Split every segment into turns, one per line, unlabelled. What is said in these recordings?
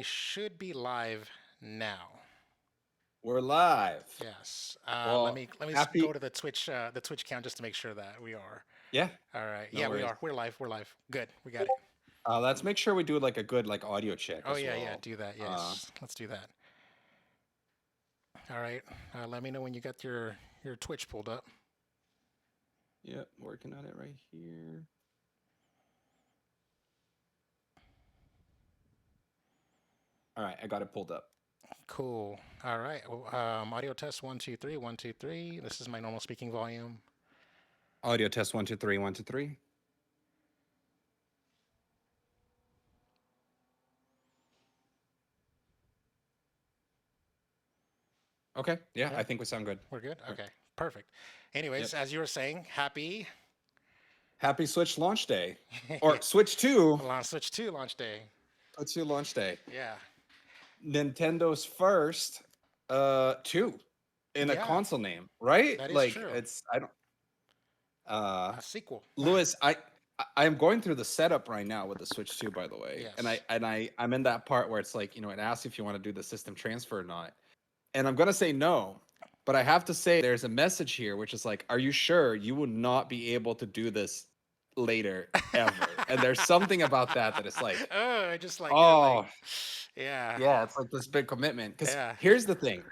should be live now.
We're live.
Yes.
Well,
Let me go
happy.
to the Twitch count just to make sure that we are.
Yeah,
All right.
no
Yeah, we
worries.
are. We're live. We're live. Good. We got it.
Let's make sure we do like a good like audio check
Oh
as
yeah, yeah.
well.
Do that.
Uh,
Yes. Let's do that. All right. Let me know when you got your Twitch pulled up.
yeah, working on it right here. All right, I got it pulled up.
Cool. All right. Audio test one two three one two three. This is my normal speaking volume.
Audio test 1 2 3 1 2 3. Okay, yeah, I
Okay.
think we sound good.
We're good.
All right.
Okay. Perfect.
Yep.
Anyways, as you were saying, happy.
Happy Switch launch day, or Switch Two.
Launch Switch 2 launch day.
Switch Two launch day.
Yeah.
Nintendo's first two in a
Yeah,
console name, right?
that is
Like
true.
it's I don't uh
A sequel.
Lewis, I am going through the setup right now with the Switch 2, by the way. And
Yes.
I'm in that part where it's like, it asks if you want to do the system transfer or not. And I'm gonna say no. But I have to say there's a message here which is like, are you sure you will not be able to do this later ever? And there's something about that that is like,
Oh, I just like yeah,
oh
yeah,
yeah, it's like this big commitment. Because
yeah.
here's the thing.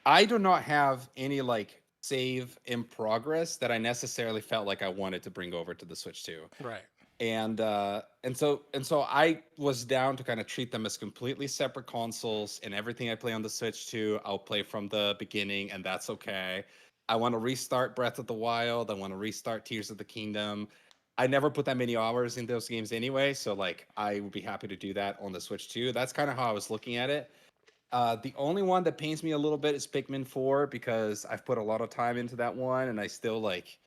I do not have any like save in progress that I necessarily felt like I wanted to bring over to the Switch 2.
Right.
And so I was down to kind of treat them as completely separate consoles, and everything I play on the Switch 2, I'll play from the beginning, and that's okay. I want to restart Breath of the Wild. I want to restart Tears of the Kingdom. I never put that many hours in those games anyway, so like I would be happy to do that on the Switch 2. That's kind of how I was looking at it. The only one that pains me a little bit is Pikmin 4 because I've put a lot of time into that one, and I still like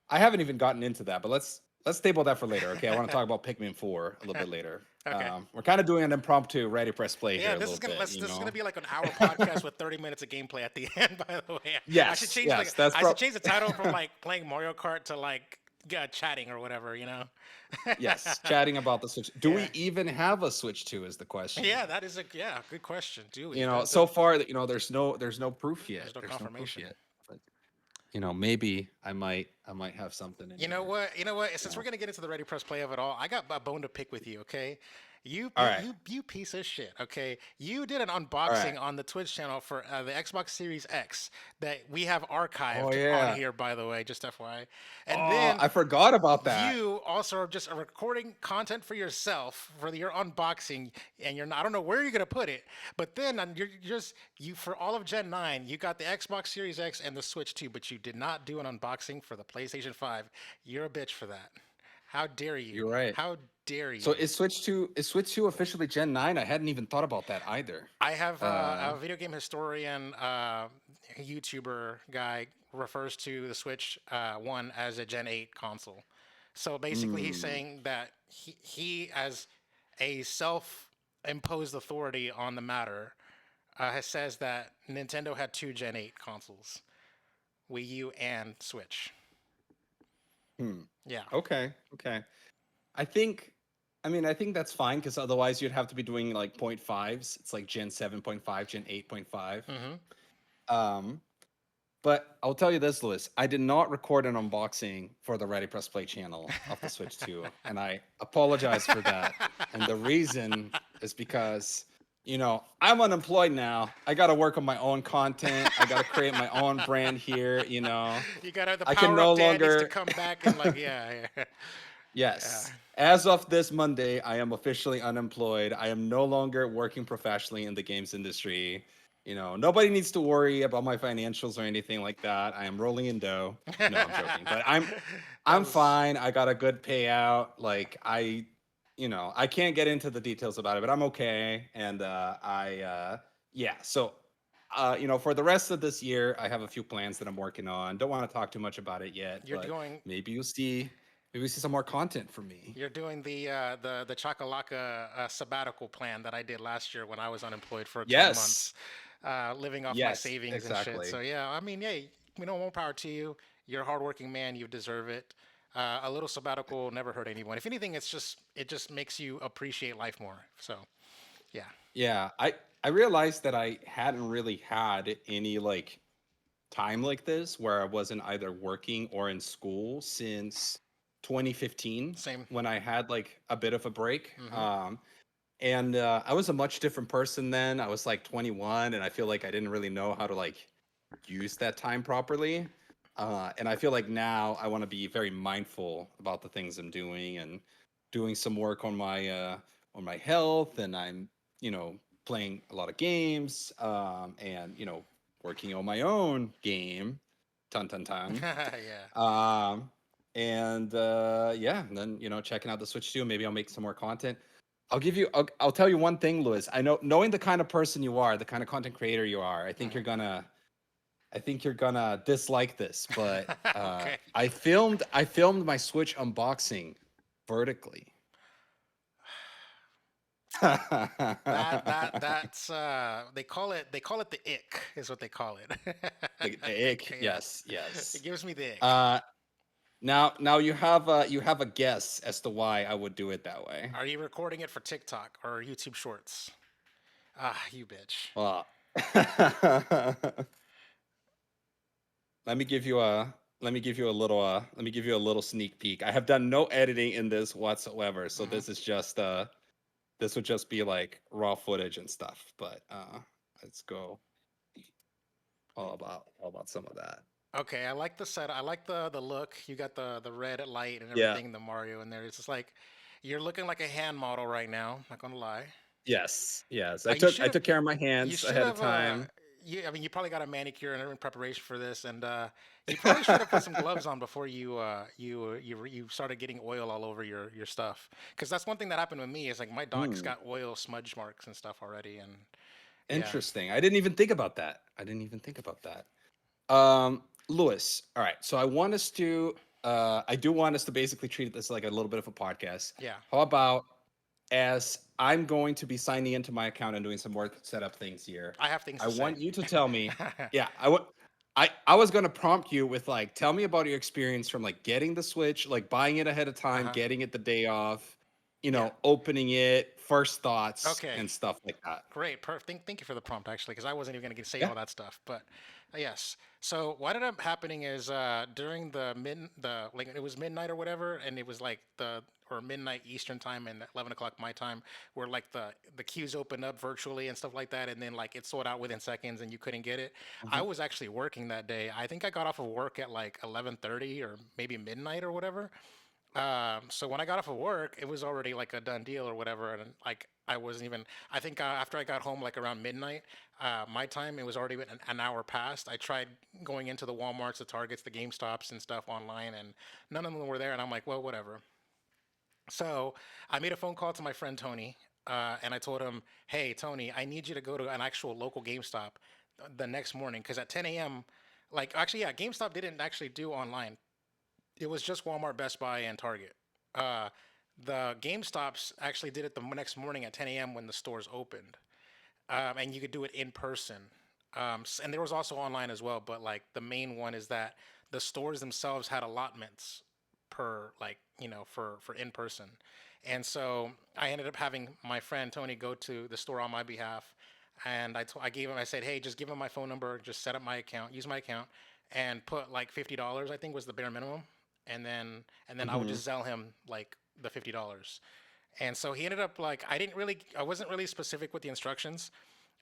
I haven't even gotten into that, but let's table that for later. Okay, I want to talk about Pikmin 4 a little bit later.
Okay.
We're kind of doing an impromptu ready press play
Yeah,
here a little bit,
this is gonna be like an hour podcast with 30 minutes of gameplay at the end. By the way,
Yes, yes, that's
I should change the title from like playing Mario Kart to like chatting or whatever.
yes, chatting about the Switch. Do
Yeah.
we even have a Switch 2 is the question.
Yeah, that is a good question. Do we?
So far, there's no proof yet.
There's no
There's no proof
confirmation.
yet. But maybe I might have something in
You know
here.
what? You know what?
You
Since we're
know.
gonna get into the ready press play of it all, I got a bone to pick with you. Okay,
All right.
you piece of shit. Okay, you did an
All right.
unboxing on the Twitch channel for the Xbox Series X that we have
Oh
archived on
yeah.
here, by the way, just FYI. And
Oh,
then
I forgot about that.
you also are just recording content for yourself for your unboxing, and I don't know where you're gonna put it, but then you're just you for all of Gen 9, you got the Xbox Series X and the Switch 2, but you did not do an unboxing for the PlayStation 5. You're a bitch for that. How dare you?
You're right.
How dare
So
you?
is Switch 2 officially Gen 9? I hadn't even thought about that either.
I have
Uh
a video game historian, YouTuber guy refers to the Switch 1 as a Gen 8 console. So basically, he's
mm,
saying that he as a self imposed authority on the matter, says that Nintendo had two Gen 8 consoles, Wii U and Switch.
hmm.
Yeah.
Okay. Okay. I think I think that's fine because otherwise you'd have to be doing like point fives. It's like Gen 7.5, Gen 8.5.
Mm-hmm.
Um but I'll tell you this, Lewis. I did not record an unboxing for the Ready Press Play channel of the Switch 2, and I apologize for that. And the reason is because I'm unemployed now. I got to work on my own content. I got to create my own brand here.
You gotta the
I can
power
no
up dad needs to
longer.
come back and like yeah, yeah. Yeah.
Yes. As of this Monday, I am officially unemployed. I am no longer working professionally in the games industry. Nobody needs to worry about my financials or anything like that. I am rolling in dough. No, I'm joking. But I'm
That
I'm
was
fine. I got a good payout. Like I can't get into the details about it, but I'm okay. And yeah. So for the rest of this year, I have a few plans that I'm working on. Don't want to talk too much about it yet,
you're
but
doing
maybe you'll see. Maybe we see some more content from me.
you're doing the Chakalaka sabbatical plan that I did last year when I was unemployed for 12
Yes.
months, living off my
Yes,
savings and shit.
exactly.
So yeah, I mean, yeah, more power to you. You're a hardworking man. You deserve it. A little sabbatical never hurt anyone. If anything, it just makes you appreciate life more. So yeah.
Yeah, I realized that I hadn't really had any like time like this where I wasn't either working or in school since 2015
Same.
when I had like a bit of a break.
Mm-hmm.
And I was a much different person then. I was like 21, and I feel like I didn't really know how to like use that time properly. And I feel like now I want to be very mindful about the things I'm doing and doing some work on my health. And I'm, you know, playing a lot of games, and working on my own game, ton ton ton.
Yeah.
Um, and yeah, and then checking out the Switch too. Maybe I'll make some more content. I'll tell you one thing, Lewis. I know, knowing the kind of person you are, the kind of content creator you are,
Mm-hmm.
I think you're gonna dislike this, but
Okay.
I filmed my Switch unboxing vertically.
That's they call it the ick is what they call it.
The ick,
Yeah.
yes,
It
yes.
gives me the ick.
Uh, now you have a guess as to why I would do it that way.
Are you recording it for TikTok or YouTube Shorts? Ah, you bitch.
Well, let me give you a let me give you a little sneak peek. I have done no editing in this whatsoever, so
Hmm.
this is just this would just be like raw footage and stuff. But let's go all about some of that.
Okay, I like the set. I like the look. You got the red light and
Yeah.
everything. The Mario in there. It's just like you're looking like a hand model right now. Not gonna lie.
Yes. Yes.
You
I
should have.
took care of my
You
hands
should
ahead of
have.
time.
I mean, you probably got a manicure and in preparation for this, and you probably should have put some gloves on before you started getting oil all over your stuff. Because that's one thing that happened with me. Is like my dock's
Hmm.
got oil smudge marks and stuff already, and yeah,
Interesting. I didn't even think about that. I didn't even think about that. Lewis, all right. So I do want us to basically treat this like a little bit of a podcast.
yeah.
How about, as I'm going to be signing into my account and doing some more setup things here,
I have things
I
to say.
want you to tell me, yeah, I was going to prompt you with like, tell me about your experience from like getting the Switch, like buying it ahead of time,
Uh-huh.
getting it the day off,
Yeah.
opening it, first thoughts
Okay.
and stuff like that.
Great. Thank you for the prompt, actually, because I wasn't even going to say
Yeah.
all that stuff. But yes. So what ended up happening is during like it was midnight or whatever, and it was like or midnight Eastern time and 11 o'clock my time, where like the queues opened up virtually and stuff like that, and then like it sold out within seconds and you couldn't get it. I
Mhm.
was actually working that day. I think I got off of work at like 11:30 or maybe midnight or whatever. So when I got off of work, it was already like a done deal or whatever, and like I wasn't even. I think after I got home, like around midnight, my time, it was already been an hour past. I tried going into the WalMarts, the Targets, the GameStops, and stuff online, and none of them were there. And I'm like, well, whatever. So I made a phone call to my friend Tony, and I told him, "Hey, Tony, I need you to go to an actual local GameStop the next morning because at 10 a.m. Like actually, yeah, GameStop didn't actually do online. It was just Walmart, Best Buy, and Target. Uh, the GameStops actually did it the next morning at 10 a.m. when the stores opened, and you could do it in person. And there was also online as well, but like the main one is that the stores themselves had allotments per like for in person, and so I ended up having my friend Tony go to the store on my behalf, and I gave him I said, hey, just give him my phone number, just set up my account, use my account, and put like $50 I think was the bare minimum, and then I would
Mhm.
just sell him like the $50. And so he ended up like I wasn't really specific with the instructions.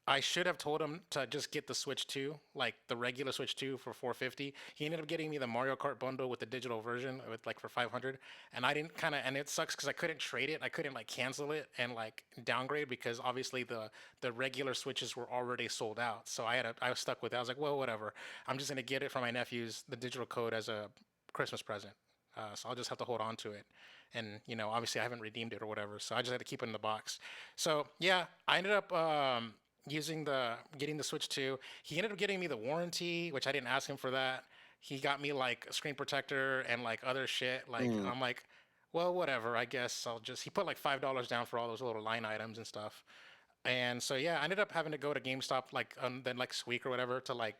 I should have told him to just get the Switch 2, like the regular Switch 2 for 450. He ended up getting me the Mario Kart bundle with the digital version with like for 500. And I didn't kind of and it sucks cuz I couldn't trade it. I couldn't like cancel it and like downgrade because obviously the regular Switches were already sold out. So I was stuck with it. I was like, "Well, whatever. I'm just going to get it for my nephews the digital code as a Christmas present." So I'll just have to hold on to it. And obviously I haven't redeemed it or whatever, so I just had to keep it in the box. So yeah, I ended up using the getting the Switch 2. He ended up getting me the warranty, which I didn't ask him for that. He got me like a screen protector and like other shit. Like
Mm.
I'm like, well, whatever. I guess I'll just. He put like $5 down for all those little line items and stuff. And so yeah, I ended up having to go to GameStop like the next week or whatever to like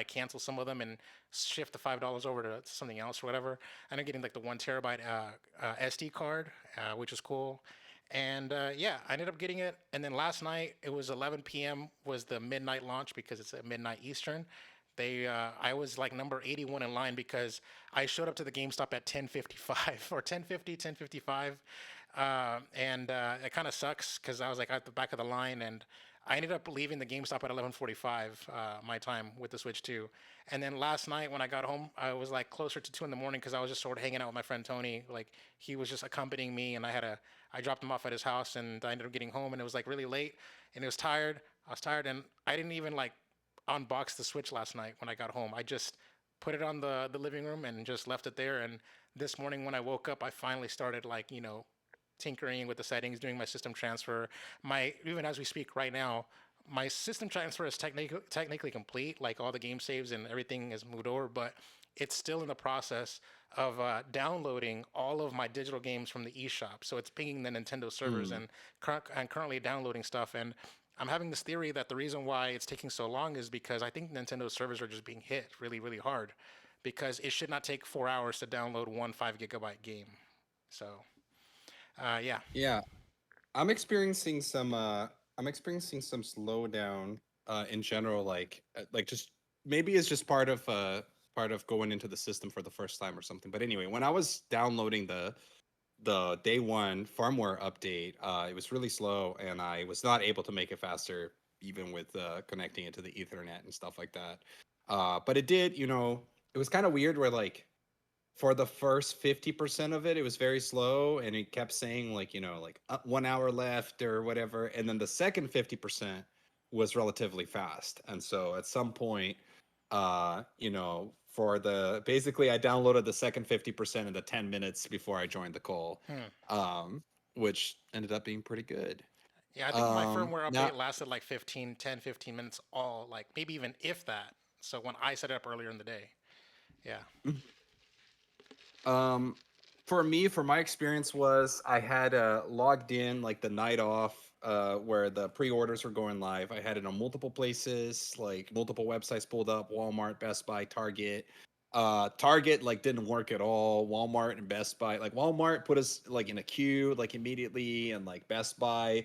cancel some of them and shift the $5 over to something else or whatever. I ended up getting like the 1 terabyte SD card, which was cool. And yeah, I ended up getting it. And then last night it was 11 p.m. was the midnight launch because it's at midnight Eastern. I was like number 81 in line because I showed up to the GameStop at 10:55 or 10:50, 10:55, and it kind of sucks because I was like at the back of the line, and I ended up leaving the GameStop at 11:45 my time with the Switch 2. And then last night when I got home, I was like closer to 2 in the morning because I was just sort of hanging out with my friend Tony. Like he was just accompanying me, and I dropped him off at his house, and I ended up getting home, and it was like really late, and it was tired. I was tired, and I didn't even like unbox the Switch last night when I got home. I just put it on the living room and just left it there. And this morning when I woke up, I finally started like tinkering with the settings, doing my system transfer. My Even as we speak right now, my system transfer is technically complete. Like all the game saves and everything is moved over, but it's still in the process of downloading all of my digital games from the eShop. So it's pinging the Nintendo servers
Hmm.
and currently downloading stuff. And I'm having this theory that the reason why it's taking so long is because I think Nintendo servers are just being hit really, really hard. Because it should not take 4 hours to download one 5 GB game. So, yeah.
Yeah, I'm experiencing some slowdown in general, like just maybe it's just part of going into the system for the first time or something. But anyway, when I was downloading the day one firmware update, it was really slow, and I was not able to make it faster, even with connecting it to the Ethernet and stuff like that. But it did, it was kind of weird where like for the first 50% of it, it was very slow, and it kept saying like, 1 hour left or whatever. And then the second 50% was relatively fast. And so at some point, for the basically I downloaded the second 50% in the 10 minutes before I joined the call,
Hmm.
which ended up being pretty good.
Yeah, I think my firmware
Now,
update lasted like 15 minutes all, like maybe even if that. So when I set it up earlier in the day. Yeah.
Um, for me, for my experience was I had logged in like the night off where the pre-orders were going live. I had it on multiple places, like multiple websites pulled up: Walmart, Best Buy, Target. Target like didn't work at all. Walmart and Best Buy, like Walmart put us like in a queue like immediately, and like Best Buy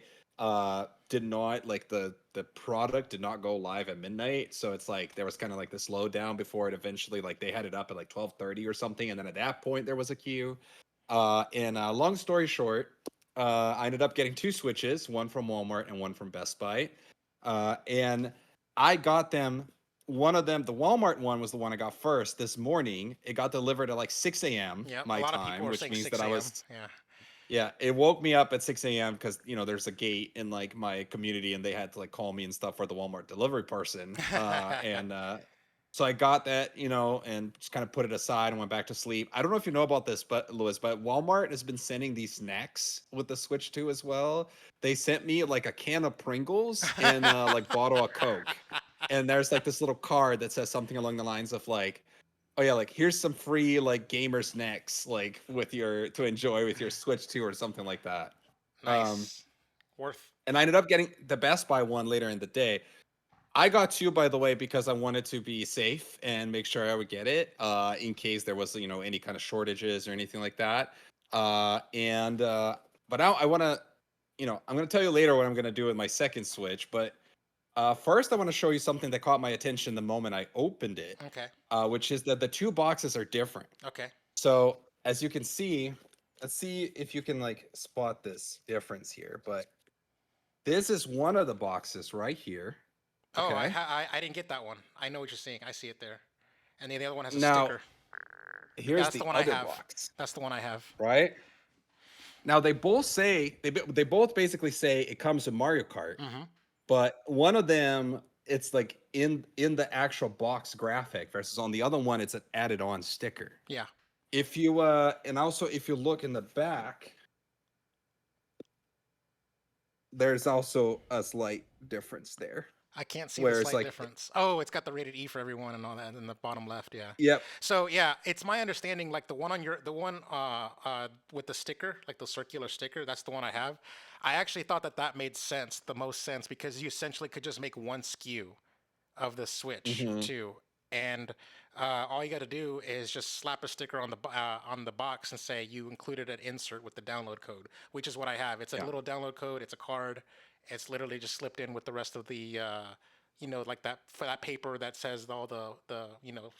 did not, like the product did not go live at midnight. So it's like there was kind of like the slowdown before it eventually, like they had it up at like 12:30 or something, and then at that point there was a queue. And long story short, I ended up getting two Switches, one from Walmart and one from Best Buy. And I got them. One of them, the Walmart one, was the one I got first this morning. It got delivered at like 6 a.m.
Yep. A
my
lot of people
time,
are
which
saying
means that
6
I
a.m.
was,
Yeah.
yeah, it woke me up at 6 a.m. because there's a gate in like my community, and they had to like call me and stuff for the Walmart delivery person. And So I got that, and just kind of put it aside and went back to sleep. I don't know if you know about this, but Louis, but Walmart has been sending these snacks with the Switch 2 as well. They sent me like a can of Pringles and like bottle of Coke, and there's like this little card that says something along the lines of like, oh yeah, like here's some free like gamer snacks like with your to enjoy with your Switch 2 or something like that. Um,
Nice. Worth.
and I ended up getting the Best Buy one later in the day. I got two, by the way, because I wanted to be safe and make sure I would get it in case there was, any kind of shortages or anything like that. And But now I want to, I'm going to tell you later what I'm going to do with my second Switch. But first, I want to show you something that caught my attention the moment I opened it,
Okay.
which is that the two boxes are different.
Okay.
So as you can see, let's see if you can like spot this difference here. But this is one of the boxes right here.
Oh,
Okay.
I didn't get that one. I know what you're saying. I see it there. And the other one has a
Now,
sticker. Yeah,
here's
that's the
the
one I
other
have.
box,
That's the one I have.
right? Now they both say they both basically say it comes with Mario Kart,
Mm-hmm.
but one of them it's like in the actual box graphic versus on the other one it's an added on sticker.
Yeah.
If you and also if you look in the back, there's also a slight difference there.
I can't see the
Where it's
slight
like,
difference. Oh, it's got the rated E for everyone and all that in the bottom left. Yeah.
yep.
So yeah, it's my understanding like the one with the sticker, like the circular sticker, that's the one I have. I actually thought that that made sense, the most sense, because you essentially could just make one SKU of the Switch
Hmm.
too. and all you got to do is just slap a sticker on the box and say you included an insert with the download code, which is what I have. It's a
Yeah.
little download code. It's a card. It's literally just slipped in with the rest of the, like that for that paper that says all the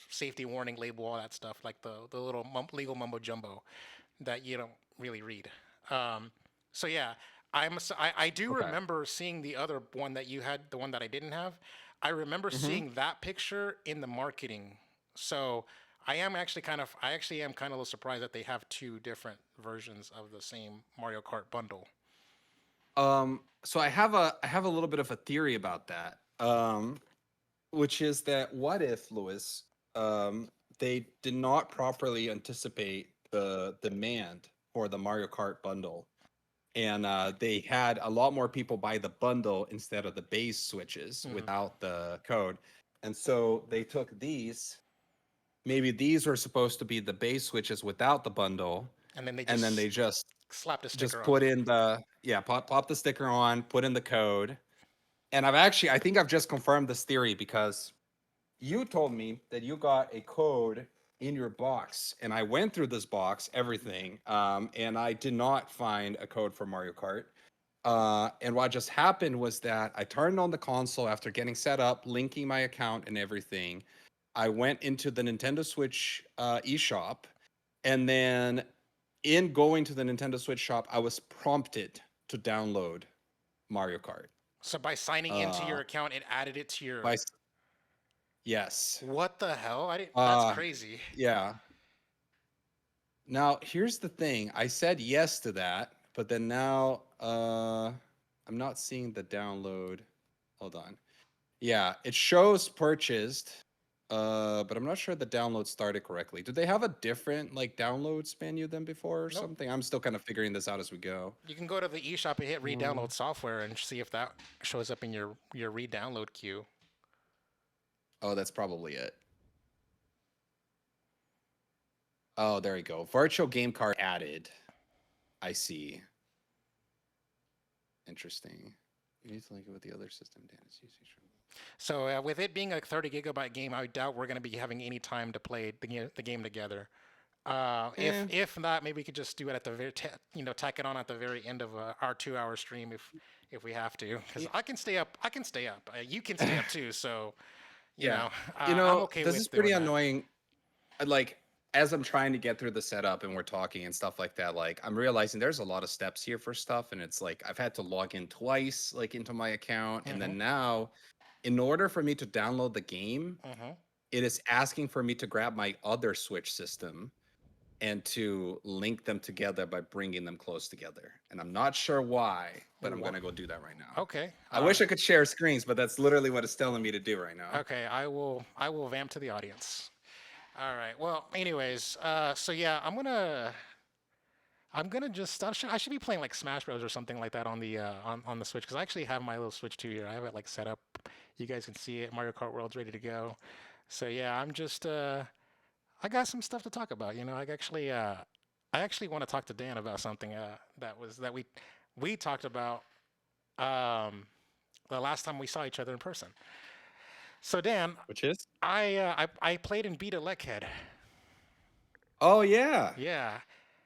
safety warning label, all that stuff, like the little legal mumbo jumbo that you don't really read. Um, so yeah, I do
Okay.
remember seeing the other one that you had, the one that I didn't have. I remember
Hmm.
seeing that picture in the marketing. So I actually am kind of a little surprised that they have two different versions of the same Mario Kart bundle.
So I have a little bit of a theory about that. Which is that what if, Lewis, they did not properly anticipate the demand for the Mario Kart bundle, and they had a lot more people buy the bundle instead of the base switches
Hmm.
without the code, and so they took these. Maybe these were supposed to be the base switches without the bundle,
And then they
and then
just
they
slapped a
just
sticker on.
put in the yeah pop the sticker on, put in the code, and I think I've just confirmed this theory because you told me that you got a code in your box, and I went through this box, everything, and I did not find a code for Mario Kart. And what just happened was that I turned on the console after getting set up, linking my account and everything. I went into the Nintendo Switch eShop, and then in going to the Nintendo Switch shop, I was prompted to download Mario Kart.
So by signing into your
Uh,
account, it added it to
by
your.
yes,
What the hell? I didn't. That's
uh,
crazy.
yeah. Now, here's the thing. I said yes to that, but then now I'm not seeing the download. Hold on. Yeah, it shows purchased, but I'm not sure the download started correctly. Do they have a different like downloads menu than before or
Nope.
something? I'm still kind of figuring this out as we go.
You can go to the eShop and hit
Mm.
re-download software and see if that shows up in your re-download queue.
Oh, that's probably it. Oh, there you go. Virtual game card added. I see. Interesting. You need to link it with the other system, Dan. It's usually true.
So with it being a 30 gigabyte game, I doubt we're going to be having any time to play the game together.
Eh,
If not, maybe we could just do it at the tack it on at the very end of our 2 hour stream if we have to. Because
y-
I can stay up. I can stay up. You can stay up too. So you
yeah.
know, I'm
You
okay
this is
with
pretty
doing that.
annoying. Like, as I'm trying to get through the setup and we're talking and stuff like that, like, I'm realizing there's a lot of steps here for stuff. And it's like, I've had to log in twice, like, into my account. And
Hmm.
then now, in order for me to download the game,
Hmm.
it is asking for me to grab my other Switch system and to link them together by bringing them close together. And I'm not sure why, but I'm going to go do that right now.
Okay.
I wish I could share screens, but that's literally what it's telling me to do right now.
Okay. I will vamp to the audience. All right. Well, anyways, so yeah, I'm gonna just I should be playing like Smash Bros or something like that on the Switch because I actually have my little Switch 2 here. I have it like set up. You guys can see it. Mario Kart World's ready to go. So yeah, I got some stuff to talk about. I actually want to talk to Dan about something that we talked about um the last time we saw each other in person. So Dan,
Which is?
I played and beat a Leckhead.
Oh, yeah.
Yeah,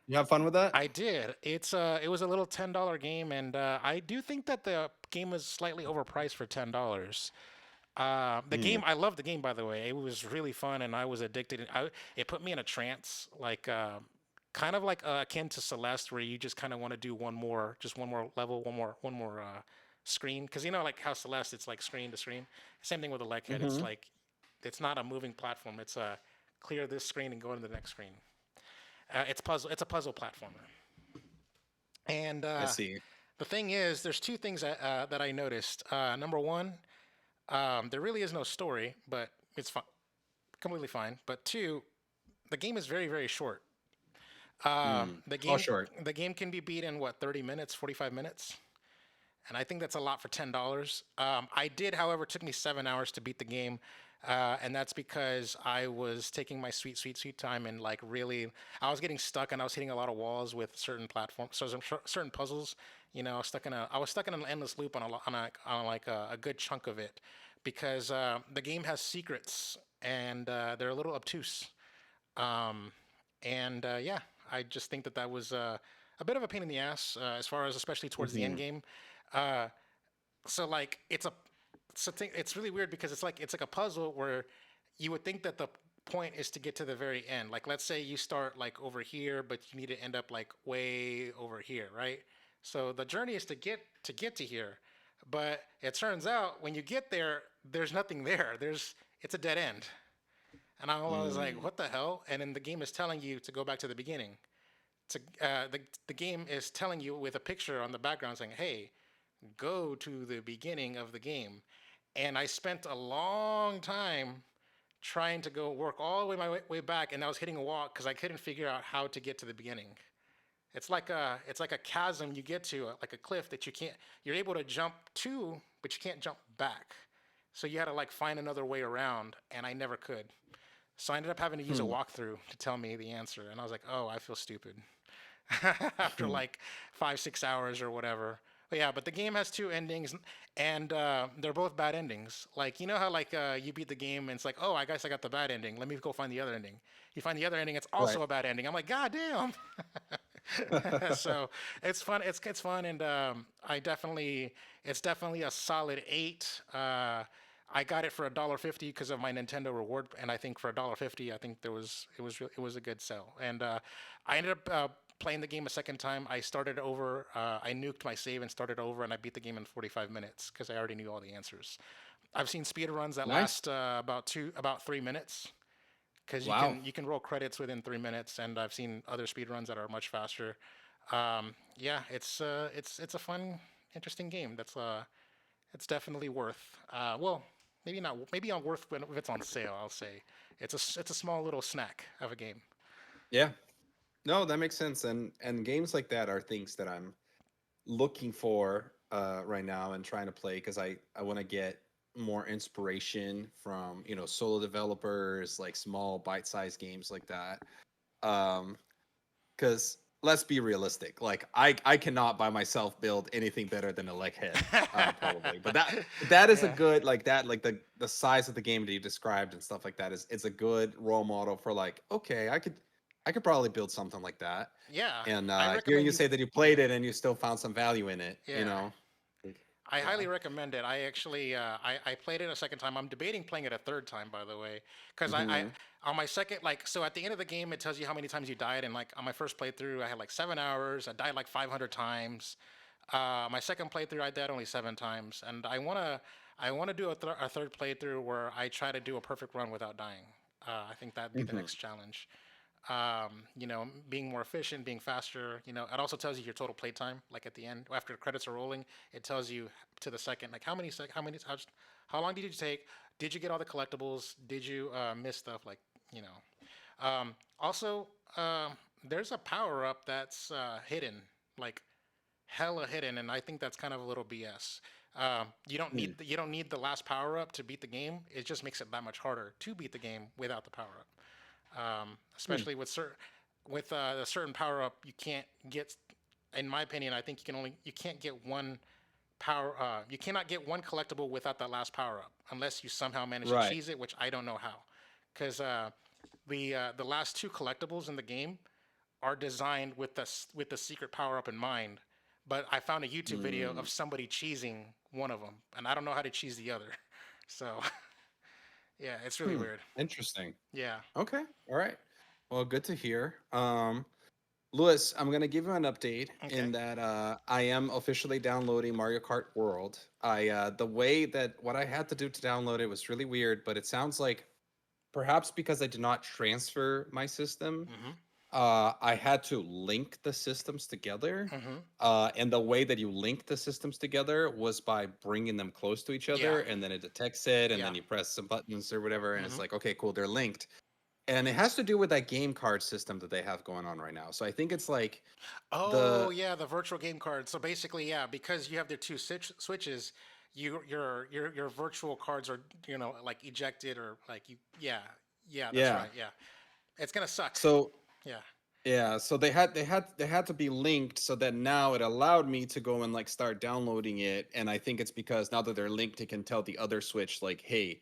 You have fun with that?
I did. It was a little $10 game, and I do think that the game is slightly overpriced for $10. The
Hmm.
game, I love the game, by the way. It was really fun, and I was addicted. It put me in a trance, like kind of like akin to Celeste, where you just kind of want to do just one more level, one more screen. Because like how Celeste, it's like screen to screen. Same thing with the Leckhead. It's
Mm-hmm.
like it's not a moving platform. It's clear this screen and go to the next screen. It's a puzzle platformer. And
I see.
the thing is, there's two things that I noticed. Number one, there really is no story, but it's completely fine. But two, the game is very, very short. Uh,
Hmm.
the
Oh,
game
short.
the game can be beat in what 30 minutes, 45 minutes, and I think that's a lot for $10. I did, however, it took me 7 hours to beat the game, and that's because I was taking my sweet, sweet, sweet time and like really, I was getting stuck and I was hitting a lot of walls with certain platforms, so certain puzzles. I was stuck in an endless loop on like a good chunk of it. because the game has secrets and they're a little obtuse. Um, and yeah, I just think that that was a bit of a pain in the ass as far as especially towards the end
Hmm.
game. Uh, so like it's really weird because it's like a puzzle where you would think that the point is to get to the very end. Like let's say you start like over here, but you need to end up like way over here, right? So the journey is to get to here, but it turns out when you get there, there's nothing there. It's a dead end, and I was like,
Mm.
what the hell? And then the game is telling you to go back to the beginning. The game is telling you with a picture on the background saying, hey, go to the beginning of the game. And I spent a long time trying to go work all the way way back, and I was hitting a wall because I couldn't figure out how to get to the beginning. It's like a chasm you get to, like a cliff that you can't. You're able to jump to, but you can't jump back. So you had to like find another way around, and I never could. So I ended up having to use a
Hmm.
walkthrough to tell me the answer, and I was like, oh, I feel stupid. After
Hmm.
like 5 6 hours or whatever. But yeah, but the game has two endings, and they're both bad endings. Like you know how like you beat the game and it's like, oh, I guess I got the bad ending. Let me go find the other ending. You find the other ending, it's
Right.
also a bad ending. I'm like, god damn. So it's fun. It's fun, and it's definitely a solid 8. I got it for $1.50 because of my Nintendo reward, and I think for $1.50, I think it was a good sell. And I ended up playing the game a second time. I started over. I nuked my save and started over, and I beat the game in 45 minutes because I already knew all the answers. I've seen speed runs that
Nice.
last about 3 minutes because you
Wow.
can you can roll credits within 3 minutes, and I've seen other speed runs that are much faster. Yeah, it's a fun, interesting game. It's definitely worth. Well, maybe not. Maybe on worth when if it's on sale. I'll say it's a small little snack of a game.
Yeah. No, that makes sense. And games like that are things that I'm looking for right now and trying to play because I want to get more inspiration from solo developers, like small bite-sized games like that. Um, because let's be realistic, like I cannot by myself build anything better than a leg head, probably. But that is a
Yeah,
good, like that, like the size of the game that you described and stuff like that is a good role model for, like, okay, I could probably build something like that.
yeah.
And
I
hearing
recommend
you
you.
say that you played it and you still found some value in it,
Yeah, I
yeah.
highly recommend it. I actually I played it a second time. I'm debating playing it a third time, by the way, because I
Hmm.
on my second like so at the end of the game it tells you how many times you died, and like on my first playthrough I had like 7 hours. I died like 500 times. My second playthrough I died only 7 times, and I wanna do a third playthrough where I try to do a perfect run without dying. I think that'd be the
Hmm.
next challenge. Being more efficient, being faster. It also tells you your total playtime. Like at the end, after the credits are rolling, it tells you to the second, like how long did you take? Did you get all the collectibles? Did you miss stuff? Like you know. Also, there's a power up that's hidden, like hella hidden, and I think that's kind of a little BS. You don't need the last power up to beat the game. It just makes it that much harder to beat the game without the power up. Especially with a certain power up, you can't get. In my opinion, I think you can't get one power. You cannot get one collectible without that last power up unless you somehow manage to
Right.
cheese it, which I don't know how, because the last two collectibles in the game are designed with the secret power up in mind. But I found a YouTube video
Mm.
of somebody cheesing one of them, and I don't know how to cheese the other. So yeah, it's really
Hmm.
weird.
Interesting.
Yeah.
Okay. All right. Well, good to hear. Lewis, I'm gonna give you an update
Okay.
in that I am officially downloading Mario Kart World. The way that what I had to do to download it was really weird, but it sounds like perhaps because I did not transfer my system,
Mm-hmm.
I had to link the systems together.
Mm-hmm.
And the way that you link the systems together was by bringing them close to each
Yeah.
other, and then it detects it, and
Yeah.
then you press some buttons or whatever, and it's
Mm-hmm.
like, okay, cool, they're linked. And it has to do with that game card system that they have going on right now. So I think it's like
Oh
the
yeah, the virtual game card. So basically, yeah, because you have the two switches, your virtual cards are like ejected or like you. Yeah, yeah, that's
yeah.
right. Yeah, it's gonna suck.
So
Yeah.
Yeah, so they had to be linked so that now it allowed me to go and like start downloading it. And I think it's because now that they're linked, it can tell the other Switch like, hey,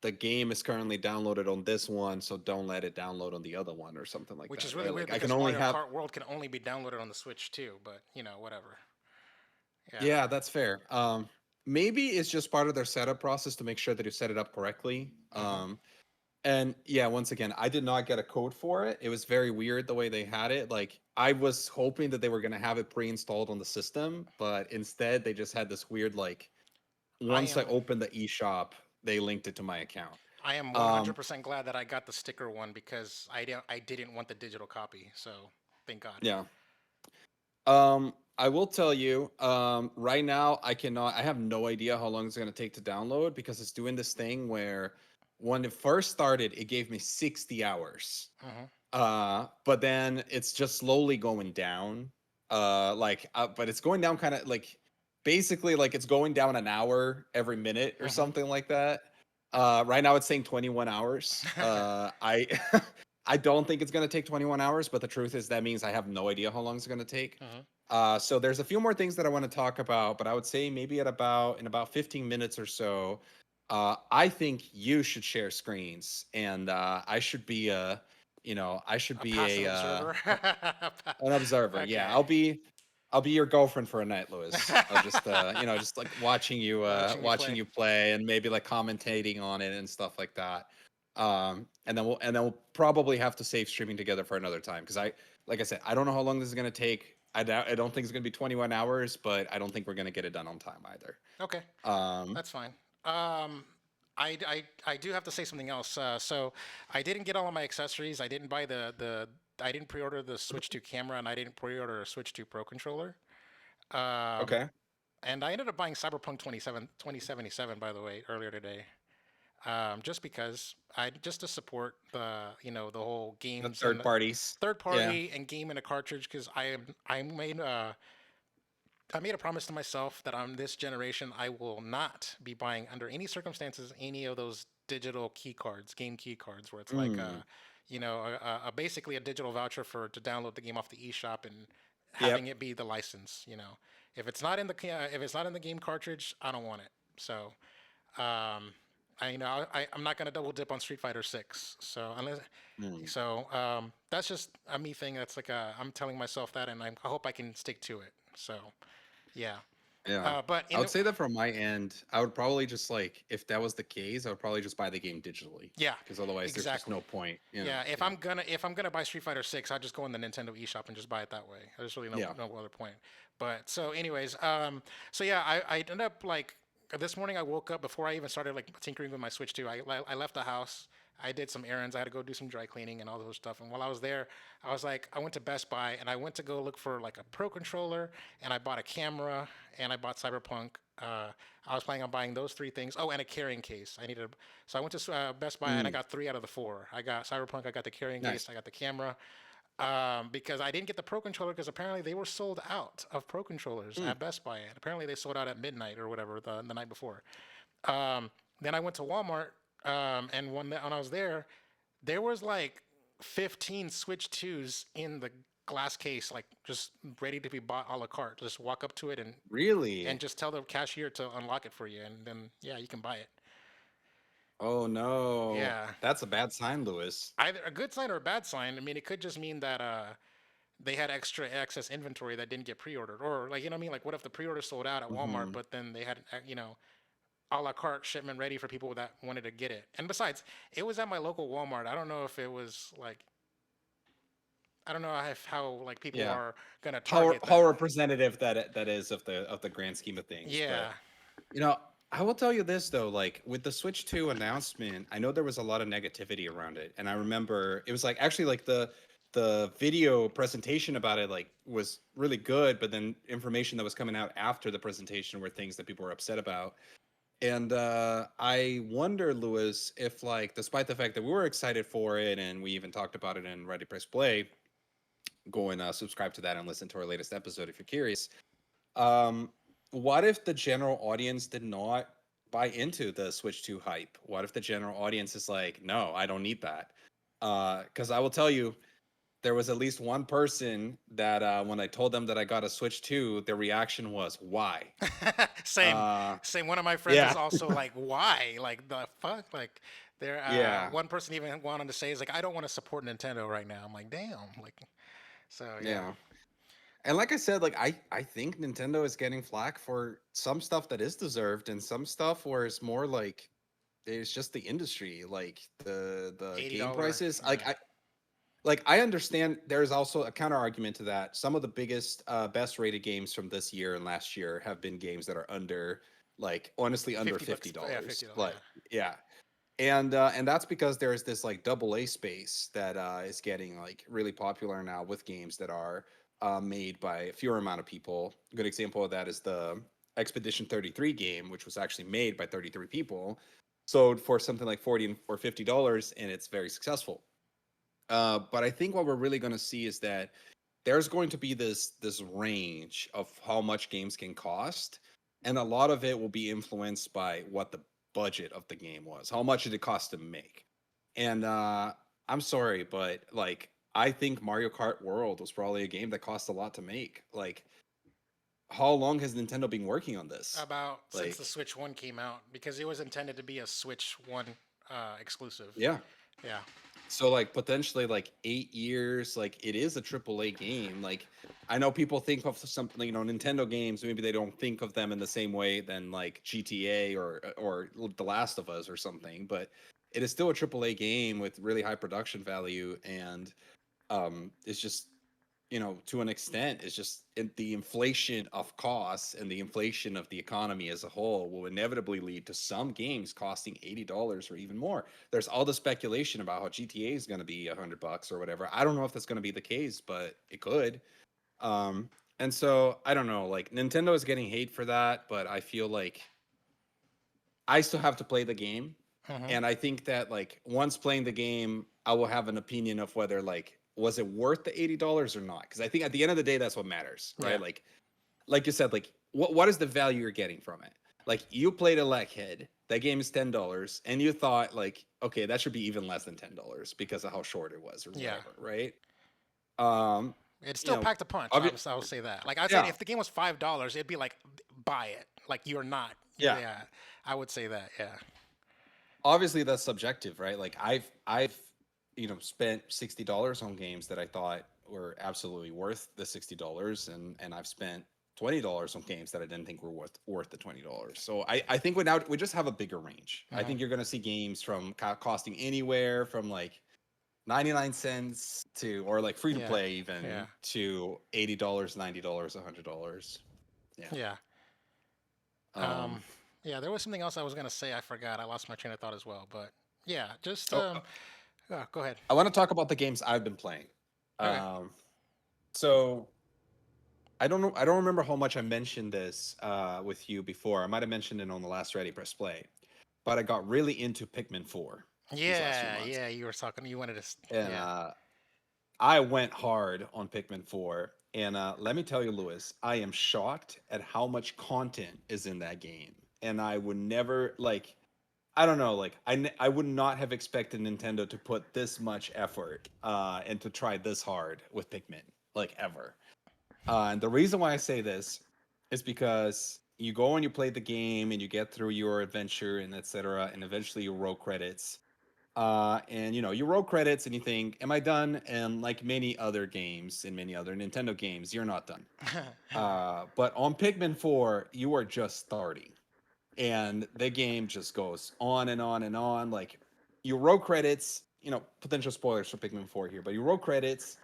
the game is currently downloaded on this one, so don't let it download on the other one or something like
Which is
that,
really
right?
weird
Like I can
because
only
Mario
have
Kart World can only be downloaded on the Switch too. But whatever. Yeah.
Yeah, that's fair. Maybe it's just part of their setup process to make sure that you set it up correctly.
Hmm.
And yeah, once again, I did not get a code for it. It was very weird the way they had it. Like I was hoping that they were gonna have it pre-installed on the system, but instead they just had this weird like
I
once I
am
opened the eShop, they linked it to my account.
I am
Um,
100% glad that I got the sticker one because I didn't want the digital copy. So thank God.
yeah. I will tell you, right now I have no idea how long it's gonna take to download because it's doing this thing where when it first started, it gave me 60 hours.
Hmm.
But then it's just slowly going down. But it's going down kind of like basically like it's going down an hour every minute or
Hmm.
something like that. Right now it's saying 21 hours. I I don't think it's gonna take 21 hours, but the truth is that means I have no idea how long it's gonna take.
Hmm.
So there's a few more things that I want to talk about, but I would say maybe in about 15 minutes or so, I think you should share screens, and I should be I should
A
be
passive observer.
an observer. Yeah,
Okay.
I'll be your girlfriend for a night, Lewis. I'll just just like
Watching me
watching
play.
you play and maybe like commentating on it and stuff like that. And then we'll probably have to save streaming together for another time because like I said, I don't know how long this is gonna take. I don't think it's gonna be 21 hours, but I don't think we're gonna get it done on time either.
Okay.
Um,
That's fine. Um, I do have to say something else. So I didn't get all of my accessories. I didn't buy I didn't pre-order the Switch 2 camera, and I didn't pre-order a Switch 2 Pro controller. Um,
okay.
and I ended up buying Cyberpunk 2077, by the way, earlier today. Just because just to support the whole
The
games and
third
the
parties.
third
Yeah.
party and game in a cartridge because I made a promise to myself that on this generation I will not be buying under any circumstances any of those digital key cards, game key cards, where it's like
Mm.
basically a digital voucher for to download the game off the eShop and having
Yep.
it be the license. If it's not in if it's not in the game cartridge, I don't want it. So um, I'm not gonna double dip on Street Fighter Six.
Mm.
That's just a me thing. That's like I'm telling myself that, and I hope I can stick to it. So yeah.
Yeah.
But
I
in
would
the
say that from my end, I would probably just like if that was the case, I would probably just buy the game digitally
Yeah,
because otherwise there's just
exactly.
no point.
Yeah, if
Yeah.
I'm gonna buy Street Fighter Six, I'll just go in the Nintendo eShop and just buy it that way. There's really
Yeah.
no other point. But so anyways, so yeah, I ended up like this morning I woke up before I even started like tinkering with my Switch 2. I left the house. I did some errands. I had to go do some dry cleaning and all those stuff. And while I was there, I went to Best Buy and I went to go look for like a Pro controller, and I bought a camera, and I bought Cyberpunk. I was planning on buying those three things. Oh, and a carrying case. So I went to Best Buy and I
Mm.
got three out of the four. I got Cyberpunk, I got the carrying case,
Nice.
I got the camera. Because I didn't get the Pro controller because apparently they were sold out of Pro controllers
Mm.
at Best Buy. And apparently they sold out at midnight or whatever the night before. Um, then I went to Walmart, and when I was there was like 15 Switch 2s in the glass case, like just ready to be bought a la carte. Just walk up to it and
Really?
just tell the cashier to unlock it for you, and then yeah, you can buy it.
Oh no.
Yeah,
That's a bad sign, Lewis.
either a good sign or a bad sign. I mean, it could just mean that they had extra excess inventory that didn't get pre-ordered, or like what I mean. Like, what if the pre-order sold out at Walmart,
Hmm.
but then they had a la carte shipment ready for people that wanted to get it. And besides, it was at my local Walmart. I don't know if it was like I don't know how like people
Yeah.
are gonna target
How
that.
representative that is of the grand scheme of things.
Yeah.
But you know, I will tell you this though, like with the Switch 2 announcement, I know there was a lot of negativity around it. And I remember it was like actually like the video presentation about it like was really good, but then information that was coming out after the presentation were things that people were upset about. And I wonder, Lewis, if like despite the fact that we were excited for it and we even talked about it in Ready Press Play, go and subscribe to that and listen to our latest episode if you're curious. Um, what if the general audience did not buy into the Switch 2 hype? What if the general audience is like, no, I don't need that? Because I will tell you, there was at least one person that when I told them that I got a Switch 2, their reaction was, "Why?"
Same,
Uh,
same. One of my friends is
yeah,
also like, "Why? Like the fuck?" Like, there.
yeah,
One person even went on to say, "Is like, I don't want to support Nintendo right now." I'm like, "Damn!" Like, so yeah.
yeah. And like I said, like I think Nintendo is getting flack for some stuff that is deserved, and some stuff where it's more like it's just the industry, like the game
$80.
prices.
Yeah.
Like I understand there's also a counter argument to that. Some of the biggest best rated games from this year and last year have been games that are under, like honestly under
50 bucks.
fifty
Yeah,
dollars.
$50.
Like
Yeah.
yeah. And that's because there's this like double A space that is getting like really popular now with games that are made by a fewer amount of people. A good example of that is the Expedition 33 game, which was actually made by 33 people, sold for something like 40 or $50, and it's very successful. But I think what we're really going to see is that there's going to be this range of how much games can cost, and a lot of it will be influenced by what the budget of the game was. How much did it cost to make? And I'm sorry, but like I think Mario Kart World was probably a game that cost a lot to make. Like, how long has Nintendo been working on this?
About since the
Like,
Switch One came out, because it was intended to be a Switch One exclusive.
yeah.
Yeah.
So like potentially like 8 years, like it is a triple A game. Like I know people think of something, Nintendo games, maybe they don't think of them in the same way than like GTA or The Last of Us or something, but it is still a triple A game with really high production value, and it's just, to an extent, it's just the inflation of costs and the inflation of the economy as a whole will inevitably lead to some games costing $80 or even more. There's all the speculation about how GTA is going to be $100 or whatever. I don't know if that's going to be the case, but it could. Um, and so I don't know. Like Nintendo is getting hate for that, but I feel like I still have to play the game.
Hmm.
And I think that like once playing the game, I will have an opinion of whether like was it worth the $80 or not? Because I think at the end of the day, that's what matters,
Yeah.
right? Like you said, like what is the value you're getting from it? Like you played a Head, that game is $10, and you thought like, okay, that should be even less than $10 because of how short it was or
Yeah.
whatever, right? Um,
It
you
still
know,
packed a punch.
obvi-
I would say that. Like I'd say
yeah,
if the game was $5, it'd be like buy it. Like you're not.
yeah.
Yeah. I would say that. Yeah.
Obviously that's subjective, right? Like I've spent $60 on games that I thought were absolutely worth the $60, and I've spent $20 on games that I didn't think were worth the $20. So I think we just have a bigger range. I
Hmm.
think you're going to see games from costing anywhere from like 99 cents to, or like free to
Yeah.
play
Yeah.
even, to $80, $90, $100. Yeah.
Yeah.
Um
Um. Yeah. There was something else I was gonna say. I forgot. I lost my train of thought as well. But yeah. Just
oh,
go ahead.
I want to talk about the games I've been playing.
Okay.
Um so I don't know. I don't remember how much I mentioned this with you before. I might have mentioned it on the last Ready Press Play, but I got really into Pikmin 4 these last few
Yeah.
months,
Yeah. You were talking. You wanted to.
and
Yeah.
I went hard on Pikmin 4. And let me tell you, Lewis, I am shocked at how much content is in that game, and I would never like. I don't know, like I would not have expected Nintendo to put this much effort and to try this hard with Pikmin, like ever. And the reason why I say this is because you go and you play the game and you get through your adventure and etc. And eventually you roll credits. And you roll credits and you think, "Am I done?" And like many other games and many other Nintendo games, you're not done. But on Pikmin 4, you are just starting, and the game just goes on and on and on. Like you roll credits, potential spoilers for Pikmin 4 here, but you roll credits,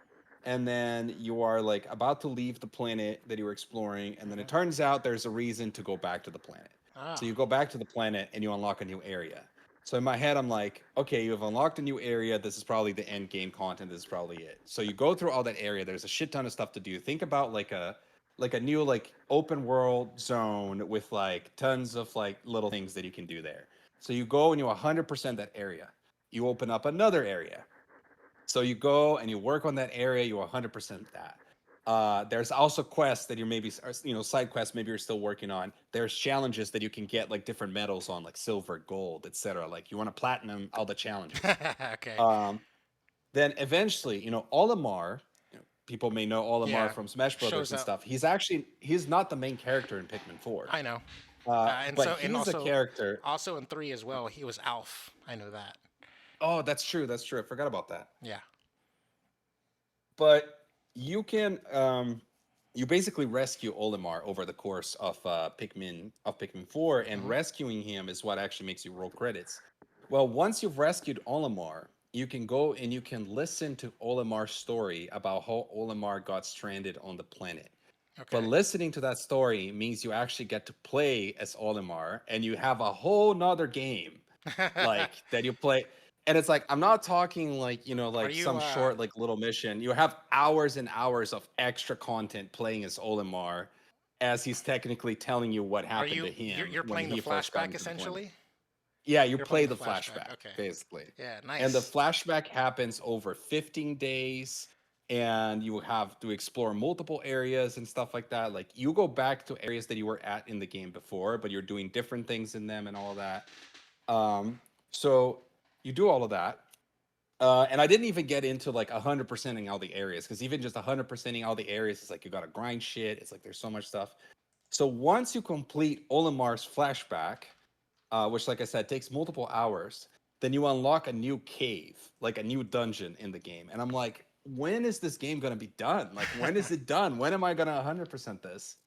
and then you are like about to leave the planet that you were exploring, and then it
Hmm.
turns out there's a reason to go back to the planet. So
Ah.
you go back to the planet and you unlock a new area. So in my head, I'm like, okay, you have unlocked a new area. This is probably the end game content. This is probably it. So you go through all that area. There's a shit ton of stuff to do. Think about like a new like open world zone with like tons of like little things that you can do there. So you go and you 100% that area. You open up another area. So you go and you work on that area. You 100% that. There's also quests that you're maybe, side quests maybe you're still working on. There's challenges that you can get like different medals on, like silver, gold, etc. Like you want to platinum all the challenges.
Okay.
Um, then eventually, Olimar, people may know Olimar
Yeah,
from Smash Brothers
shows
and
up.
stuff. He's not the main character in Pikmin 4.
I know. And
But
so and
he's a
also
character.
also in 3 as well, he was Alf. I know that.
Oh, that's true. That's true. I forgot about that.
Yeah.
But you basically rescue Olimar over the course of Pikmin 4, and
Hmm.
rescuing him is what actually makes you roll credits. Well, once you've rescued Olimar, you can go and you can listen to Olimar's story about how Olimar got stranded on the planet. But
Okay.
listening to that story means you actually get to play as Olimar, and you have a whole nother game like that you play. And it's like, I'm not talking like,
Are
like
you
some short like little mission. You have hours and hours of extra content playing as Olimar, as he's technically telling you what
are
happened
you
to him
you're
when
playing the
he first got
flashback
into the planet.
essentially?
Yeah, you
You're playing
play
the
the
flashback.
flashback,
Okay.
basically.
Yeah,
And the
nice.
flashback happens over 15 days, and you have to explore multiple areas and stuff like that. Like, you go back to areas that you were at in the game before, but you're doing different things in them and all of that. So you do all of that. And I didn't even get into like 100%ing all the areas, because even just 100%ing all the areas is like you gotta grind shit. It's like there's so much stuff. So once you complete Olimar's flashback, which, like I said, takes multiple hours, then you unlock a new cave, like a new dungeon in the game. And I'm like, when is this game gonna be done? Like, when is it done? When am I gonna 100% this?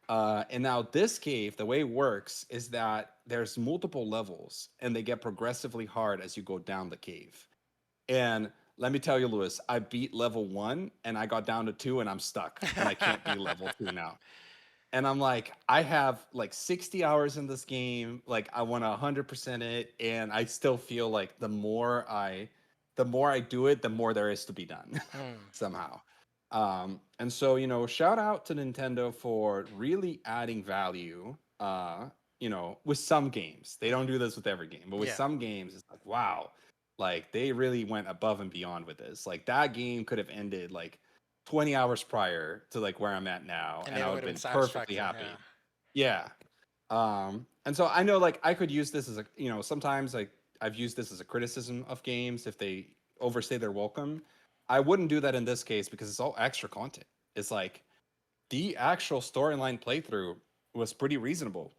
And now this cave, the way it works is that there's multiple levels, and they get progressively hard as you go down the cave. And let me tell you, Lewis, I beat level 1 and I got down to 2 and I'm stuck and I can't be level 2 now. And I'm like, I have like 60 hours in this game. Like, I want to 100% it, and I still feel like the more I do it, the more there is to be done
Hmm.
somehow. And so, shout out to Nintendo for really adding value. With some games, they don't do this with every game, but with
Yeah.
some games, it's like, wow, like they really went above and beyond with this. Like, that game could have ended like 20 hours prior to like where I'm at now,
And
and
it
I would
would
have
have been
been perfectly
satisfactory. Yeah.
happy. Yeah. And so I know, like, I could use this as a, sometimes, like, I've used this as a criticism of games if they overstay their welcome. I wouldn't do that in this case because it's all extra content. It's like the actual storyline playthrough was pretty reasonable.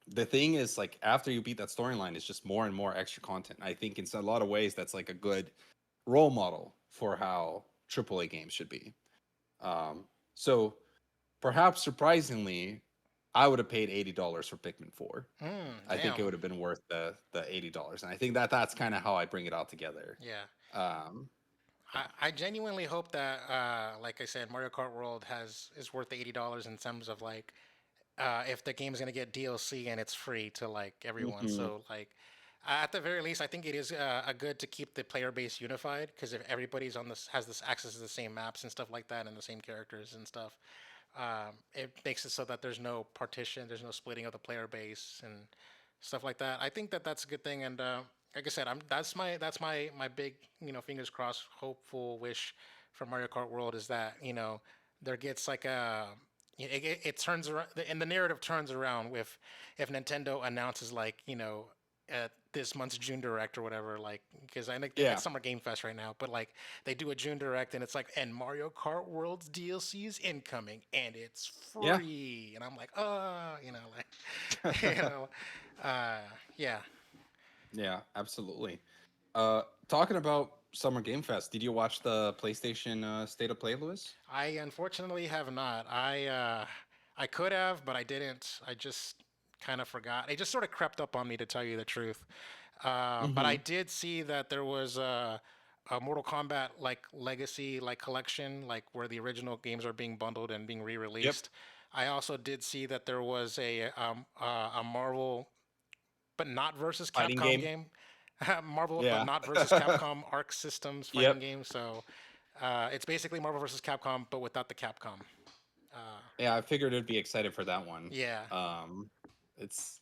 The thing is, like, after you beat that storyline, it's just more and more extra content. I think in a lot of ways that's like a good role model for how AAA games should be. So perhaps surprisingly, I would have paid $80 for Pikmin 4. I think it
Damn.
would have been worth the $80, and I think that that's kind of how I bring it all together.
Yeah.
Um, yeah.
I genuinely hope that, like I said, Mario Kart World is worth the $80 in terms of like, if the game is gonna get DLC and it's free to like everyone.
Hmm.
So like, at the very least, I think it is a good to keep the player base unified because if everybody's on this has this access to the same maps and stuff like that and the same characters and stuff, it makes it so that there's no partition, there's no splitting of the player base and stuff like that. I think that that's a good thing, and like I said, that's my big fingers crossed hopeful wish for Mario Kart World is that there gets like it turns around and the narrative turns around with if Nintendo announces like at this month's June Direct or whatever, like because I think
Yeah.
it's Summer Game Fest right now, but like they do a June Direct and it's like and Mario Kart World's DLC is incoming and it's
Yeah.
free, and I'm like, like uh, yeah.
Yeah, absolutely. Talking about Summer Game Fest, did you watch the PlayStation State of Play, Lewis?
I unfortunately have not. I could have, but I didn't. I just kind of forgot. It just sort of crept up on me to tell you the truth. But I
Hmm.
did see that there was a Mortal Kombat like Legacy like collection, like where the original games are being bundled and being
Yep.
re-released. I also did see that there was a Marvel but not versus
Fighting
Capcom
game.
game. Marvel, but
Yeah.
not versus Capcom Arc Systems fighting
Yep.
game. So it's basically Marvel versus Capcom, but without the Capcom. Uh,
Yeah, I figured it'd be excited for that one.
yeah,
Um, it's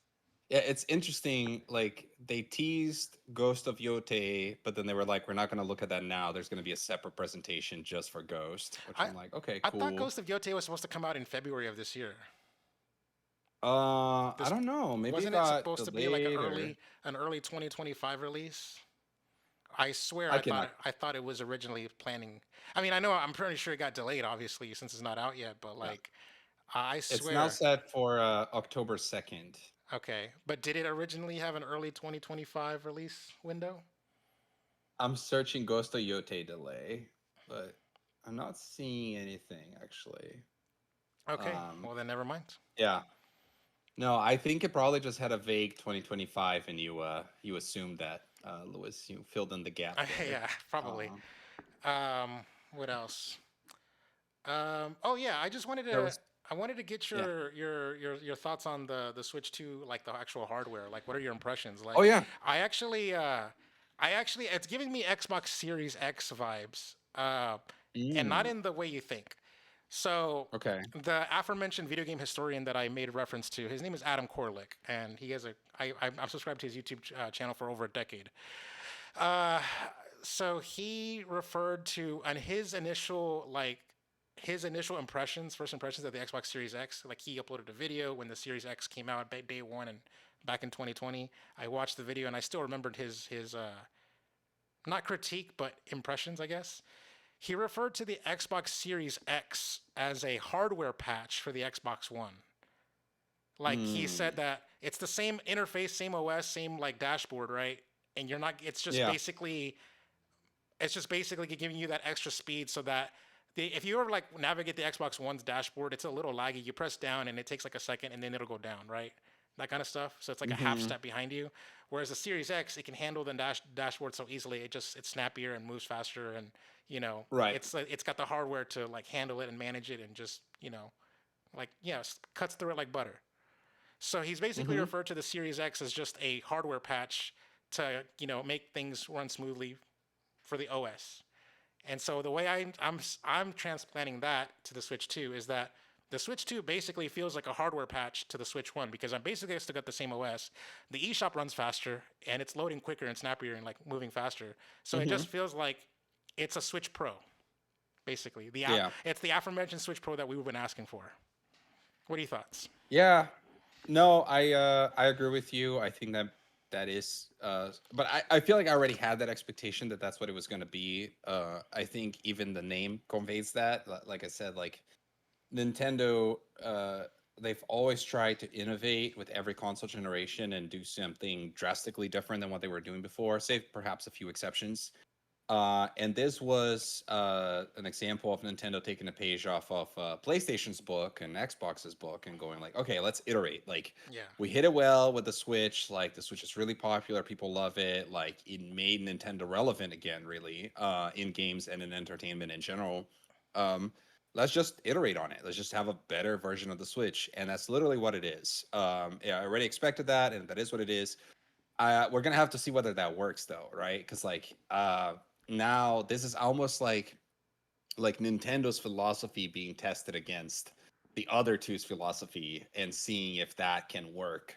yeah, it's interesting. Like, they teased Ghost of Yote, but then they were like, "We're not going to look at that now. There's going to be a separate presentation just for Ghost," which
I
I'm like, "Okay,
I thought
cool."
Ghost of Yote was supposed to come out in February of this year.
I
This
don't know. Maybe it
wasn't it
got
supposed to be like
delayed or
an early 2025 release, I swear
I cannot.
I thought it was originally planning. I mean, I know I'm pretty sure it got delayed, obviously, since it's not out yet. But
Yeah.
like, I
It's now
swear.
set for October 2nd.
Okay, but did it originally have an early 2025 release window?
I'm searching Ghost of Yote delay, but I'm not seeing anything actually.
Okay,
Um,
well then never mind.
yeah. No, I think it probably just had a vague 2025, and you assumed that Lewis, you filled in the gap there.
Yeah, probably.
Uh,
What else? Oh yeah,
there was
I wanted to get
yeah.
your thoughts on the Switch 2, like the actual hardware. Like, what are your impressions?
Oh
Like,
yeah.
I actually, it's giving me Xbox Series X vibes, and not
Mm,
in the way you think. So,
okay.
the aforementioned video game historian that I made reference to, his name is Adam Korlick, and he has I'm subscribed to his YouTube channel for over a decade. Uh, so he referred to on his initial impressions, first impressions of the Xbox Series X. Like, he uploaded a video when the Series X came out day one and back in 2020. I watched the video and I still remembered his not critique but impressions, I guess. He referred to the Xbox Series X as a hardware patch for the Xbox One. Like, he said
Mm,
that it's the same interface, same OS, same like dashboard, right? And you're not.
yeah.
It's just basically giving you that extra speed so that if you ever like navigate the Xbox One's dashboard, it's a little laggy. You press down and it takes like a second and then it'll go down, right? That kind of stuff. So it's like a half
Hmm.
step behind you. Whereas the Series X, it can handle the dashboard so easily. It's snappier and moves faster, and
Right.
it's got the hardware to like handle it and manage it, and just like cuts through it like butter. So he's basically
Hmm.
referred to the Series X as just a hardware patch to make things run smoothly for the OS. And so the way I'm transplanting that to the Switch 2 is that the Switch 2 basically feels like a hardware patch to the Switch 1, because I'm basically still got the same OS. The eShop runs faster and it's loading quicker and snappier and like moving faster. So it
Hmm.
just feels like it's a Switch Pro, basically.
Yeah.
It's the aforementioned Switch Pro that we've been asking for. What are your thoughts?
Yeah. No, I agree with you. I think that that is but I feel like I already had that expectation that that's what it was going to be. I think even the name conveys that. Like I said, like Nintendo, they've always tried to innovate with every console generation and do something drastically different than what they were doing before, save perhaps a few exceptions. And this was an example of Nintendo taking a page off of PlayStation's book and Xbox's book and going like, okay, let's iterate. Like,
Yeah.
we hit it well with the Switch. Like, the Switch is really popular. People love it. Like, it made Nintendo relevant again, really, in games and in entertainment in general. Um, let's just iterate on it. Let's just have a better version of the Switch, and that's literally what it is. Yeah, I already expected that, and that is what it is. We're gonna have to see whether that works though, right? Because like now this is almost like Nintendo's philosophy being tested against the other two's philosophy and seeing if that can work.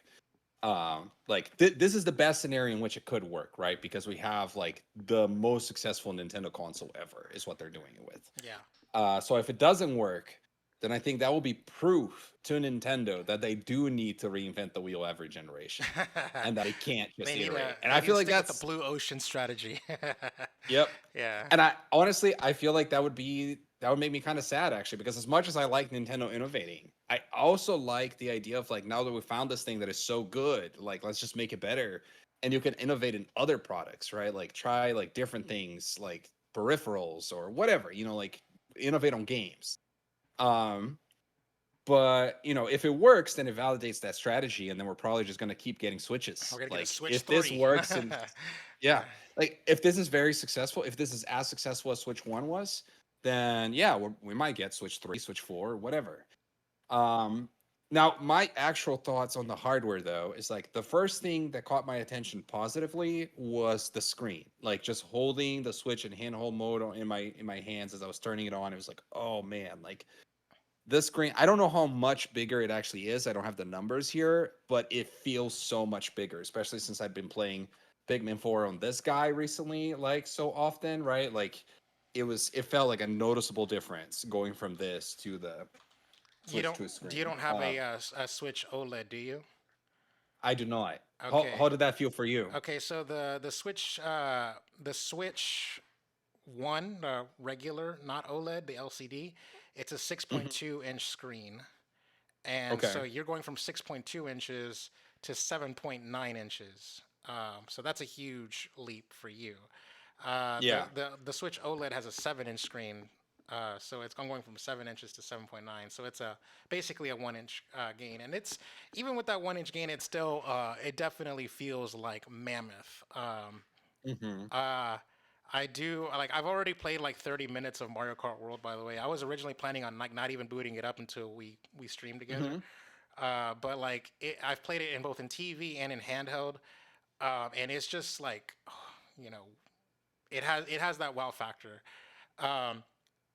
Like this is the best scenario in which it could work, right? Because we have like the most successful Nintendo console ever is what they're doing it with.
Yeah.
So if it doesn't work, then I think that will be proof to Nintendo that they do need to reinvent the wheel every generation and that they can't just iterate. And
They
I
need to
feel like
stick with the
that's
blue ocean strategy.
yep.
Yeah.
And I honestly I feel like that would make me kind of sad actually because as much as I like Nintendo innovating, I also like the idea of like now that we found this thing that is so good, like let's just make it better. And you can innovate in other products, right? Like try like different things like peripherals or whatever, like innovate on games. Um but if it works, then it validates that strategy, and then we're probably just gonna keep getting
We're
switches.
gonna get a
Like
Switch
if this
3.
works and
Yeah.
yeah, like if this is very successful, if this is as successful as Switch One was, then yeah, we might get Switch Three, Switch Four, whatever. Um, Now my actual thoughts on the hardware though is like the first thing that caught my attention positively was the screen. Like just holding the Switch in handheld mode in my hands as I was turning it on, it was like, oh man, like this screen, I don't know how much bigger it actually is. I don't have the numbers here, but it feels so much bigger, especially since I've been playing Pikmin 4 on this guy recently, like so often, right? Like it felt like a noticeable difference going from this to the
You
Switch
don't
2
you
screen.
don't have a Switch OLED, do you?
I do not.
Okay.
How did that feel for you?
Okay, so the Switch One, regular, not OLED, the LCD, it's a
Mhm.
6.2-inch screen, and so
Okay.
you're going from 6.2 inches to 7.9 inches. So that's a huge leap for you.
Yeah.
The Switch OLED has a 7-inch screen, so it's going from 7 inches to 7.9. So it's a basically a 1-inch gain, and it's even with that 1-inch gain, it's still it definitely feels like mammoth.
Hmm.
Uh, I do like I've already played like 30 minutes of Mario Kart World. By the way, I was originally planning on like not even booting it up until we stream together.
Hmm.
But like I've played it in both in TV and in handheld, and it's just like, you know, it has that wow factor. Um,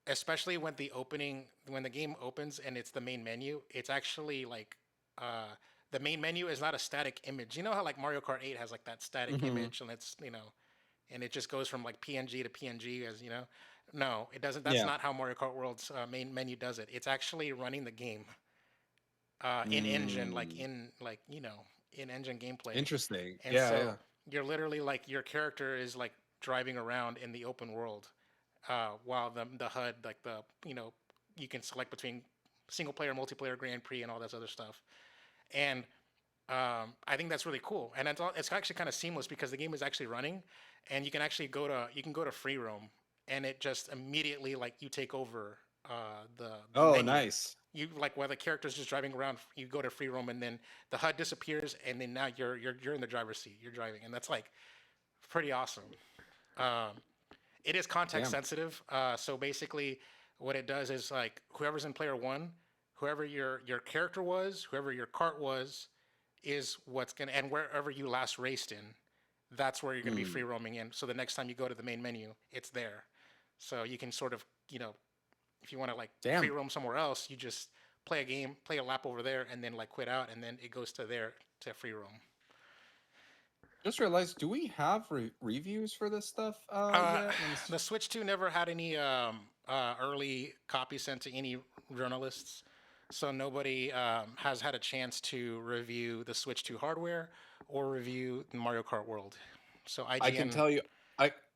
Especially when the game opens and it's the main menu. It's actually like uh, the main menu is not a static image. You know how like Mario Kart 8 has like that static
Hmm.
image, and it's and it just goes from like PNG to PNG, as you know. No, it doesn't. That's
Yeah.
not how Mario Kart World's main menu does it. It's actually running the game in engine, like
Mm.
in engine gameplay,
Interesting.
and
Yeah,
so
yeah.
you're literally like your character is like driving around in the open world, while the HUD like you can select between single player, multiplayer, Grand Prix, and all that other stuff, and I think that's really cool, and it's actually kind of seamless because the game is actually running, and you can go to free roam, and it just immediately like you take over the
Oh,
menu.
nice.
You like while the character's just driving around, you go to free roam, and then the HUD disappears, and then now you're in the driver's seat. You're driving, and that's like pretty awesome. Um, it is context
Damn.
sensitive, so basically, what it does is like whoever's in player one, whoever your character was, whoever your cart was, is what's gonna and wherever you last raced in, that's where you're gonna be
Mm.
free roaming in. So the next time you go to the main menu, it's there. So you can sort of if you want to like free
Damn.
roam somewhere else, you just play a game, play a lap over there, and then like quit out, and then it goes to there to free roam.
Just realized, do we have reviews for this stuff
Uh,
yet? Let me see.
the Switch 2 never had any early copies sent to any journalists, so nobody has had a chance to review the Switch 2 hardware or review Mario Kart World. So
I can
IGN,
tell you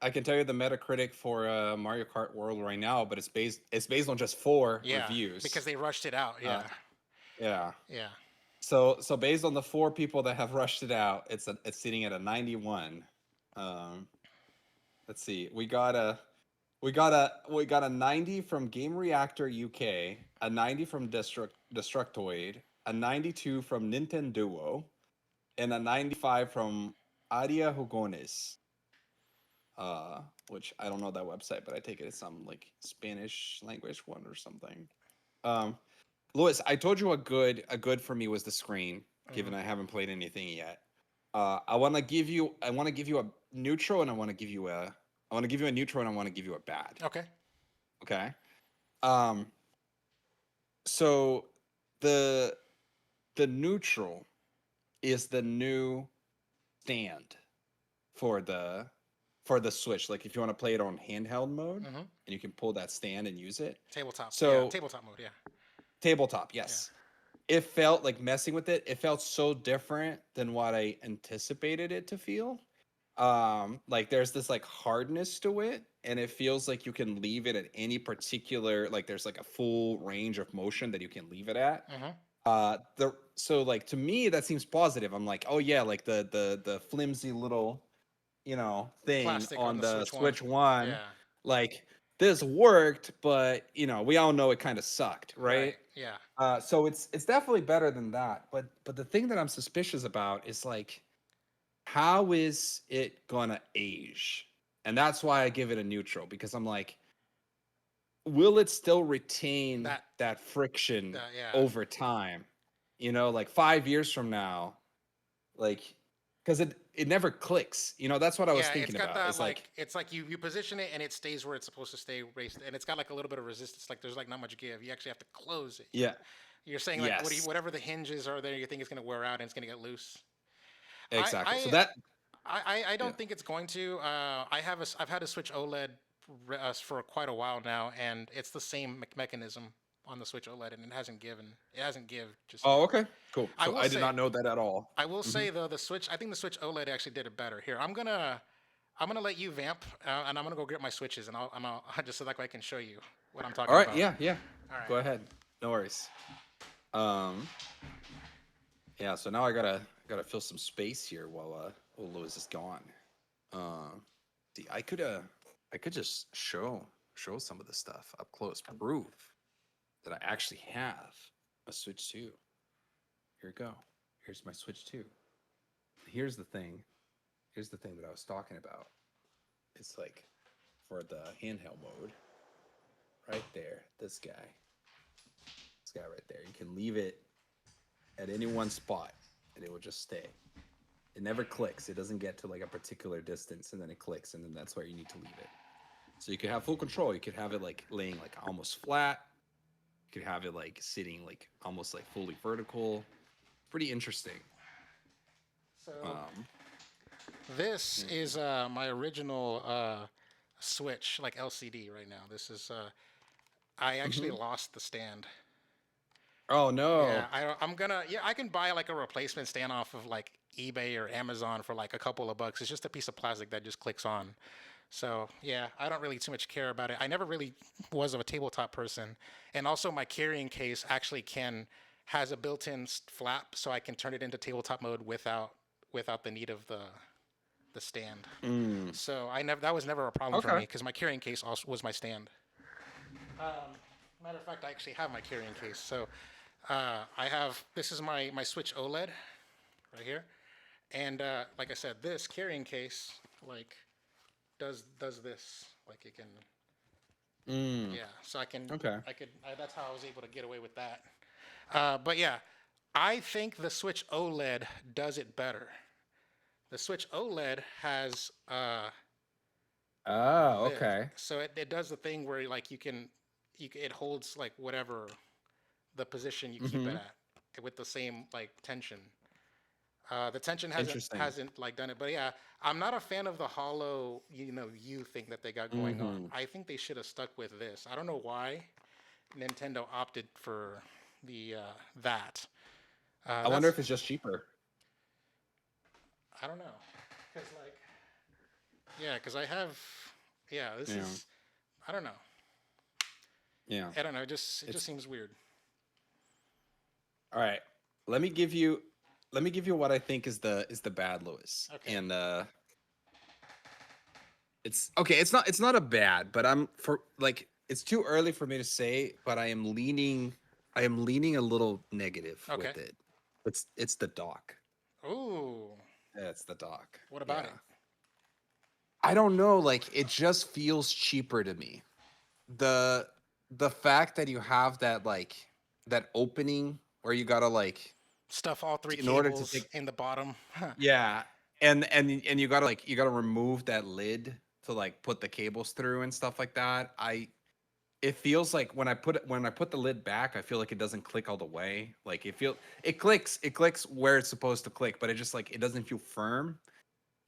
I can tell you the Metacritic for Mario Kart World right now, but it's based on just four
yeah, because
reviews.
they rushed it out.
Uh
Yeah,
yeah.
yeah.
So based on the four people that have rushed it out, it's sitting at a 91. Um let's see. We got a 90 from Game Reactor UK, a 90 from Destructoid, a 92 from Nintendo, and a 95 from Aria Hugones. Uh, which I don't know that website, but I take it it's some like Spanish language one or something. Um, Louis, I told you a good for me was the screen, given
Hmm.
I haven't played anything yet. I want to give you a neutral, and I want to give you a neutral, and I want to give you a bad.
Okay.
Okay. Um, so the the neutral is the new stand for the Switch. Like if you want to play it on handheld mode,
Hmm.
and you can pull that stand and use it.
Tabletop. Yeah,
So
tabletop mode. Yeah,
tabletop,
yeah.
yes. It felt like messing with it. It felt so different than what I anticipated it to feel. Like there's this like hardness to it, and it feels like you can leave it at any particular, like there's like a full range of motion that you can leave it at.
Hmm.
The so like to me that seems positive. I'm like, oh yeah, like the flimsy little thing
Plastic on
on
the
the
Switch One.
Switch One,
Yeah.
like this worked, but we all know it kind of sucked, right?
Right. Yeah.
So it's definitely better than that. But the thing that I'm suspicious about is like, how is it gonna age? And that's why I give it a neutral, because I'm like, will it still retain
That.
that friction
Yeah.
over time? Like 5 years from now, like, because it never clicks. That's what I was
Yeah, it's
thinking
got
about.
that
It's like,
like it's like you position it and it stays where it's supposed to stay raised, and it's got like a little bit of resistance. Like there's like not much give. You actually have to close it.
yeah,
You're saying like
yes,
whatever the hinges are there, you think it's gonna wear out and it's gonna get loose. I
exactly. So
I
that,
I
yeah.
don't think it's going to. I've had a Switch OLED for quite a while now, and it's the same mechanism. on the Switch OLED, and it hasn't give just
Oh,
yet.
okay, cool.
I
So
will
I did
say
not know that at all.
I will
Hmm.
say though I think the Switch OLED actually did it better. Here, I'm gonna let you vamp, and I'm gonna go get my switches, and I'll just so that way I can show you what I'm
All
talking
right,
about.
yeah, yeah.
All
Go
right.
ahead. No worries. Um, yeah. So now I gotta fill some space here while Lewis is gone. Um, see, I could just show some of the stuff up close, prove that I actually have a Switch 2. Here we go. Here's my Switch 2. Here's the thing. Here's the thing that I was talking about. It's like for the handheld mode, right there. This guy right there. You can leave it at any one spot, and it will just stay. It never clicks. It doesn't get to like a particular distance, and then it clicks, and then that's where you need to leave it. So you could have full control. You could have it like laying like almost flat. You could have it like sitting like almost like fully vertical. Pretty interesting.
So
Um,
this
yeah.
is my original Switch, like LCD right now. This is I actually
Hmm.
lost the stand.
Oh
Yeah,
no.
I'm gonna yeah I can buy like a replacement stand off of like eBay or Amazon for like a couple of bucks. It's just a piece of plastic that just clicks on. So yeah, I don't really too much care about it. I never really was a tabletop person, and also my carrying case actually can has a built-in flap, so I can turn it into tabletop mode without the need of the stand.
Mm.
So I never that was never a problem for me
Okay.
because my carrying case also was my stand. Matter of fact, I actually have my carrying case. So I have this is my Switch OLED right here, and like I said, this carrying case like does this like it can
Mm.
yeah. So
Okay.
that's how I was able to get away with that. But yeah, I think the Switch OLED does it better. The Switch OLED has
Ah,
this,
okay.
so it does the thing where like it holds like whatever the position you keep it
Mm-hmm.
at with the same like tension. The tension
Interesting.
hasn't like done it, but yeah, I'm not a fan of the hollow U thing that they got going on.
Mm-hmm.
I think they should have stuck with this. I don't know why Nintendo opted for the that.
I wonder
That's
if it's just cheaper.
I don't know, cause like yeah, cause I have yeah. This
Yeah.
is I don't know.
Yeah.
I don't know. It just
It's
seems weird.
all right. Let me give you let me give you what I think is the bad Lewis.
Okay.
And it's okay, it's not a bad, but I'm for like it's too early for me to say, but I am leaning a little negative
Okay.
with it. It's the dock.
Ooh.
Yeah, it's the dock.
What about
Yeah.
it?
I don't know, like it just feels cheaper to me. The the fact that you have that like that opening where you gotta like
Stuff all three
in order to
cables
take.
in the bottom.
Yeah, and you gotta remove that lid to like put the cables through and stuff like that. It feels like when I put the lid back, I feel like it doesn't click all the way. Like it clicks where it's supposed to click, but it just like it doesn't feel firm.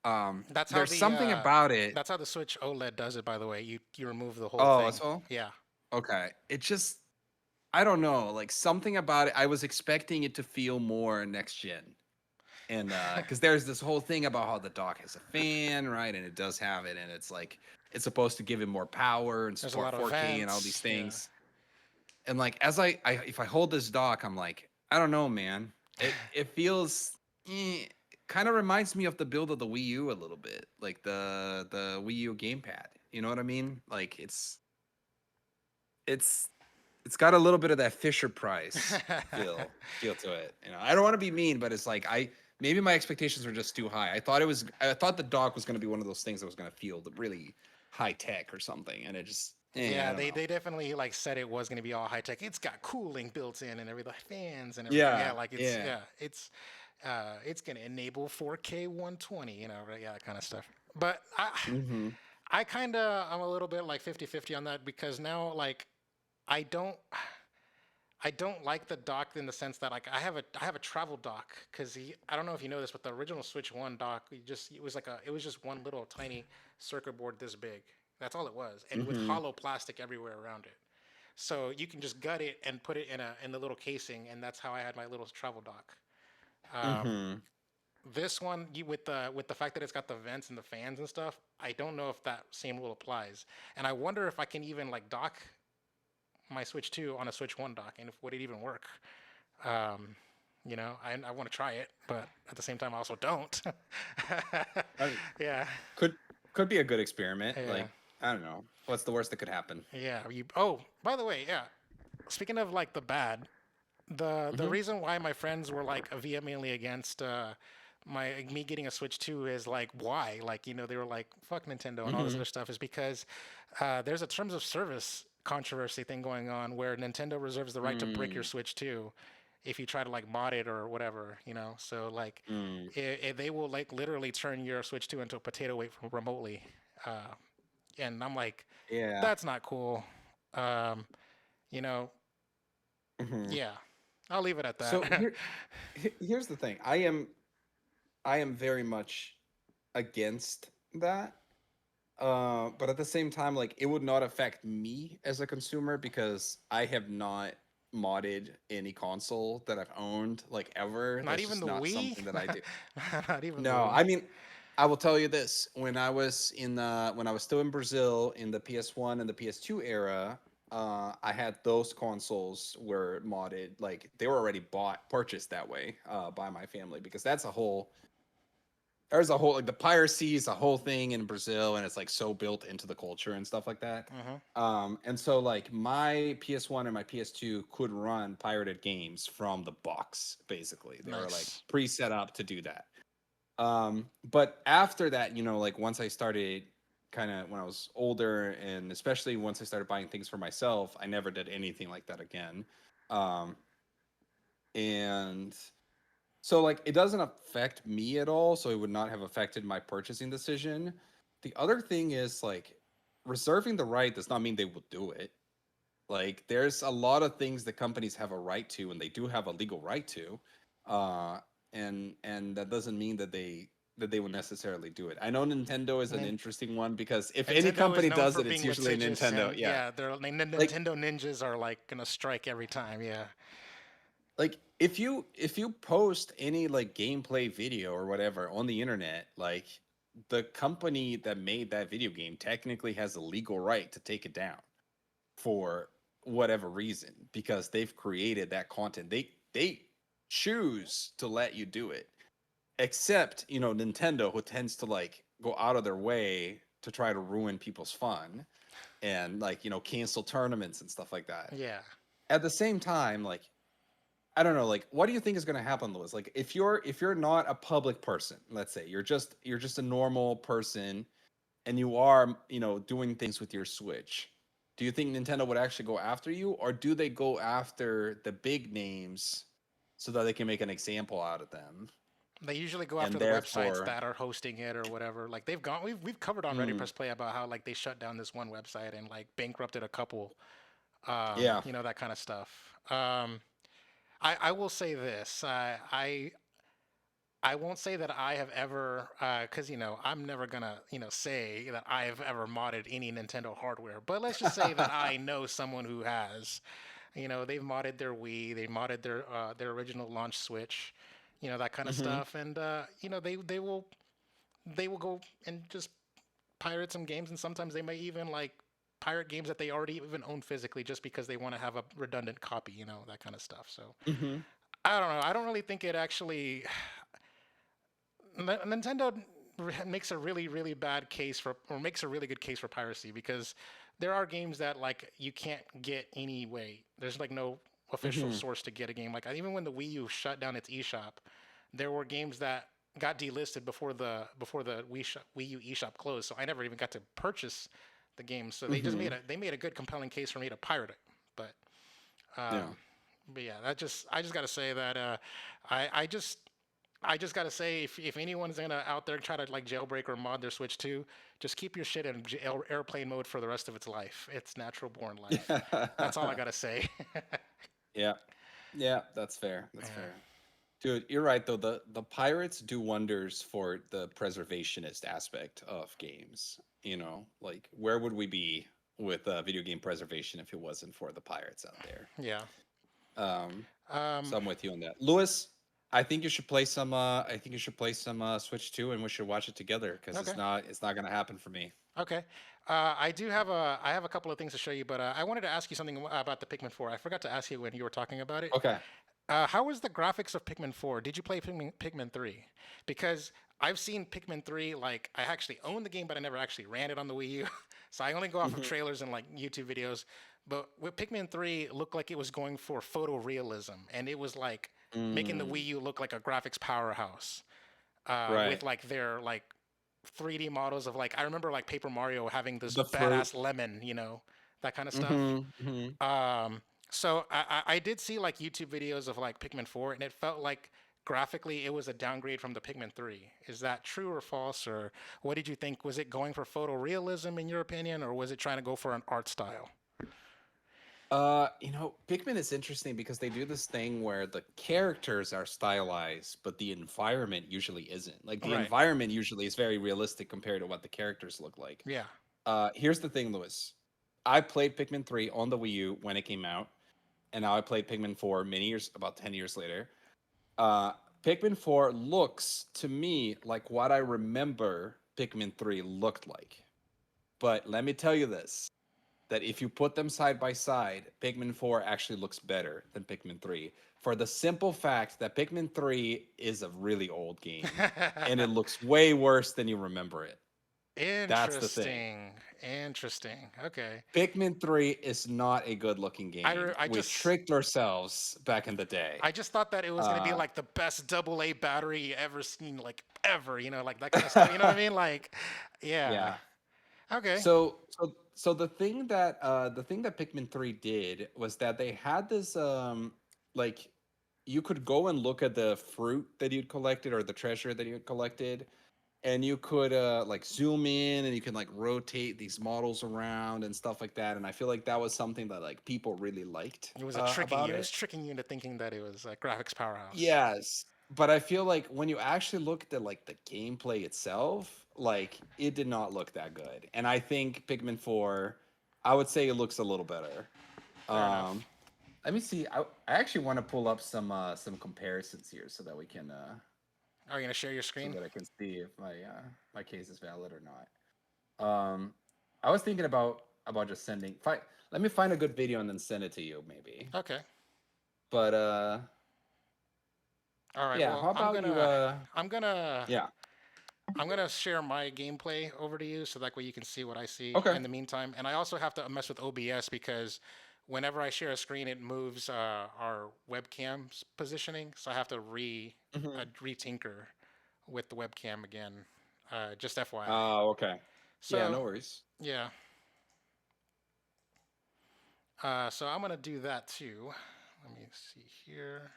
That's how
There's
the
something about it.
that's how the Switch OLED does it. By the way, you remove the whole
Oh,
thing.
that's all.
Yeah.
Okay, it just I don't know, like something about it. I was expecting it to feel more next gen. And because there's this whole thing about how the dock has a fan, right? And it does have it, and it's like it's supposed to give it more power and
There's a lot
support
of
4K and all these
vents. Yeah.
things. And like as I if I hold this dock, I'm like, I don't know, man. It feels kind of reminds me of the build of the Wii U a little bit, like the Wii U gamepad. You know what I mean? Like it's it's got a little bit of that Fisher Price feel to it. You know, I don't want to be mean, but it's like maybe my expectations were just too high. I thought the dock was going to be one of those things that was going to feel really high tech or something, and it just I
Yeah,
don't know.
they definitely like said it was going to be all high tech. It's got cooling built in and everything, fans and everything. Yeah,
Yeah,
like
yeah.
it's going to enable 4K 120, right? Yeah, that kind of stuff. But
Mm-hmm.
I kind of I'm a little bit like 50-50 on that because now like I don't I don't like the dock in the sense that like I have a travel dock because I don't know if you know this, but the original Switch One dock it was just one little tiny circuit board this big. That's all it was, and with
Mm-hmm.
hollow plastic everywhere around it. so you can just gut it and put it in the little casing, and that's how I had my little travel dock. Um,
Mm-hmm.
this one, with the fact that it's got the vents and the fans and stuff, I don't know if that same rule applies, and I wonder if I can even like dock my Switch 2 on a Switch 1 dock, and if would it even work? Um, I want to try it, but at the same time, I also don't.
I mean,
Yeah,
could could be a good experiment.
yeah,
Like, I don't know. What's the worst that could happen?
yeah. Oh, by the way, yeah. Speaking of like the bad, the
Mm-hmm.
reason why my friends were like vehemently against my me getting a Switch 2 is like why they were like fuck Nintendo and all this
Mm-hmm.
other stuff is because there's a terms of service controversy thing going on where Nintendo reserves the right to break your
Mm,
Switch 2 if you try to like mod it or whatever, so like
mm.
they will like literally turn your Switch 2 into a potato weight remotely, uh, and I'm like
Yeah.
that's not cool. um, you know
Hmm.
yeah, I'll leave it at
So
that.
here's the thing. I am very much against that. But at the same time, like it would not affect me as a consumer because I have not modded any console that I've owned like ever.
Not
That's
even
just
the
not
Wii.
something that I do.
Not even the
No,
Wii.
I mean, I will tell you this: when I was still in Brazil in the PS1 and the PS2 era, I had those consoles were modded, like they were already purchased that way by my family because there's a whole like the piracy is a whole thing in Brazil, and it's like so built into the culture and stuff like that.
Hmm.
And so like my PS1 and my PS2 could run pirated games from the box. Basically, they were like
Nice.
pre-set up to do that. But after that, like once I started kind of when I was older, and especially once I started buying things for myself, I never did anything like that again. Um, and so like it doesn't affect me at all, so it would not have affected my purchasing decision. The other thing is like reserving the right does not mean they will do it. Like there's a lot of things that companies have a right to and they do have a legal right to. Uh and that doesn't mean that they will necessarily do it. I know Nintendo is an
Nin-
interesting one because if any
Nintendo is
company
known
does
for
it, it's
being
usually
litigious,
Nintendo.
and
Yeah.
yeah, they're
Like
Nintendo ninjas are like gonna strike every time. Yeah.
like if you post any like gameplay video or whatever on the internet, like the company that made that video game technically has a legal right to take it down for whatever reason because they've created that content. They choose to let you do it. Except, Nintendo, who tends to like go out of their way to try to ruin people's fun and like, cancel tournaments and stuff like that.
Yeah.
At the same time, like I don't know, like what do you think is going to happen, Louis? Like if you're not a public person, let's say you're just a normal person and you are, doing things with your Switch. Do you think Nintendo would actually go after you, or do they go after the big names so that they can make an example out of them?
They usually go after
And
the websites
therefore,
that are hosting it or whatever. Like they've gone, we've covered on Ready
mm,
Press Play about how like they shut down this one website and like bankrupted a couple.
yeah.
That kind of stuff. I will say this. I won't say that I have ever, because I'm never gonna say that I have ever modded any Nintendo hardware. But let's just say that I know someone who has. They've modded their Wii, they modded their original launch Switch, that kind of
Hmm.
stuff, and they will go and just pirate some games, and sometimes they may even like pirate games that they already even own physically just because they want to have a redundant copy, that kind of stuff. So
Hmm.
I don't know. I don't really think it actually Nintendo makes a really really bad case for, or makes a really good case for piracy, because there are games that like you can't get anyway. There's like no official
Hmm.
source to get a game. Like even when the Wii U shut down its eShop, there were games that got delisted before the Wii U eShop closed. So I never even got to purchase the game. So
Hmm.
they made a good compelling case for me to pirate it. But
Yeah.
but yeah, I just got to say that I I just I just gotta say, if anyone's gonna out there try to like jailbreak or mod their Switch 2, just keep your shit in airplane mode for the rest of its life. It's natural born life. That's all I gotta say.
Yeah. Yeah, that's fair. That's
Yeah.
fair. Dude, you're right though. The pirates do wonders for the preservationist aspect of games. Like where would we be with video game preservation if it wasn't for the pirates out there.
Yeah.
Um,
Um,
so I'm with you on that, Lewis. I think you should play some. I think you should play some Switch 2, and we should watch it together because
okay.
it's not gonna happen for me.
Okay. I have a couple of things to show you, but I wanted to ask you something about the Pikmin 4. I forgot to ask you when you were talking about it.
Okay.
How was the graphics of Pikmin 4? Did you play Pikmin 3? Because I've seen Pikmin 3, like, I actually own the game, but I never actually ran it on the Wii U. So I only go off of
Mhm.
trailers and, like, YouTube videos. But with Pikmin 3, it looked like it was going for photorealism. And it was, like, making the
Mm,
Wii U look like a graphics powerhouse.
right.
With, like, their, like, 3D models of, like, I remember, like, Paper Mario having this
The fruit.
badass lemon, that kind of stuff.
Hmm. Hmm.
Um, so I did see like YouTube videos of like Pikmin 4, and it felt like graphically it was a downgrade from the Pikmin 3. Is that true or false, or what did you think? Was it going for photorealism in your opinion, or was it trying to go for an art style?
Pikmin is interesting because they do this thing where the characters are stylized, but the environment usually isn't. Like the
Right.
environment usually is very realistic compared to what the characters look like.
Yeah.
Here's the thing, Lewis. I played Pikmin 3 on the Wii U when it came out, and now I played Pikmin 4 many years, about 10 years later. Uh, Pikmin 4 looks to me like what I remember Pikmin 3 looked like. But let me tell you this, that if you put them side by side, Pikmin 4 actually looks better than Pikmin 3 for the simple fact that Pikmin 3 is a really old game and it looks way worse than you remember it. That's the thing.
Interesting. Interesting. Okay.
Pikmin 3 is not a good looking
I
game.
re- I
We
just
tricked ourselves back in the day.
I just thought that it was gonna be
Uh,
like the best AA battery you ever seen, like ever, like that kind of stuff. You know what I mean? Like, yeah.
yeah.
Okay.
So the thing that Pikmin 3 did was that they had this like you could go and look at the fruit that you'd collected or the treasure that you had collected, and you could like zoom in and you can like rotate these models around and stuff like that. And I feel like that was something that like people really liked
It was a tricking
about
you. It was
it.
tricking you into thinking that it was a graphics powerhouse.
Yes, but I feel like when you actually look at like the gameplay itself, like it did not look that good. And I think Pikmin 4, I would say it looks a little better.
Fair enough.
Um, Let me see. I actually want to pull up some comparisons here so that we can
Are you gonna share your
so
screen?
that I can see if my case is valid or not. I was thinking about just sending. Let me find a good video and then send it to you maybe.
Okay.
But
All right.
yeah,
Well,
how about you
I'm gonna,
yeah.
I'm gonna share my gameplay over to you, so that way you can see what I see
Okay.
in the meantime. And I also have to mess with OBS because whenever I share a screen, it moves our webcam's positioning, so I have to
Mhm.
retinker with the webcam again. Just FYI.
Oh, okay. Yeah,
So
no worries.
yeah. So I'm gonna do that too. Let me see here.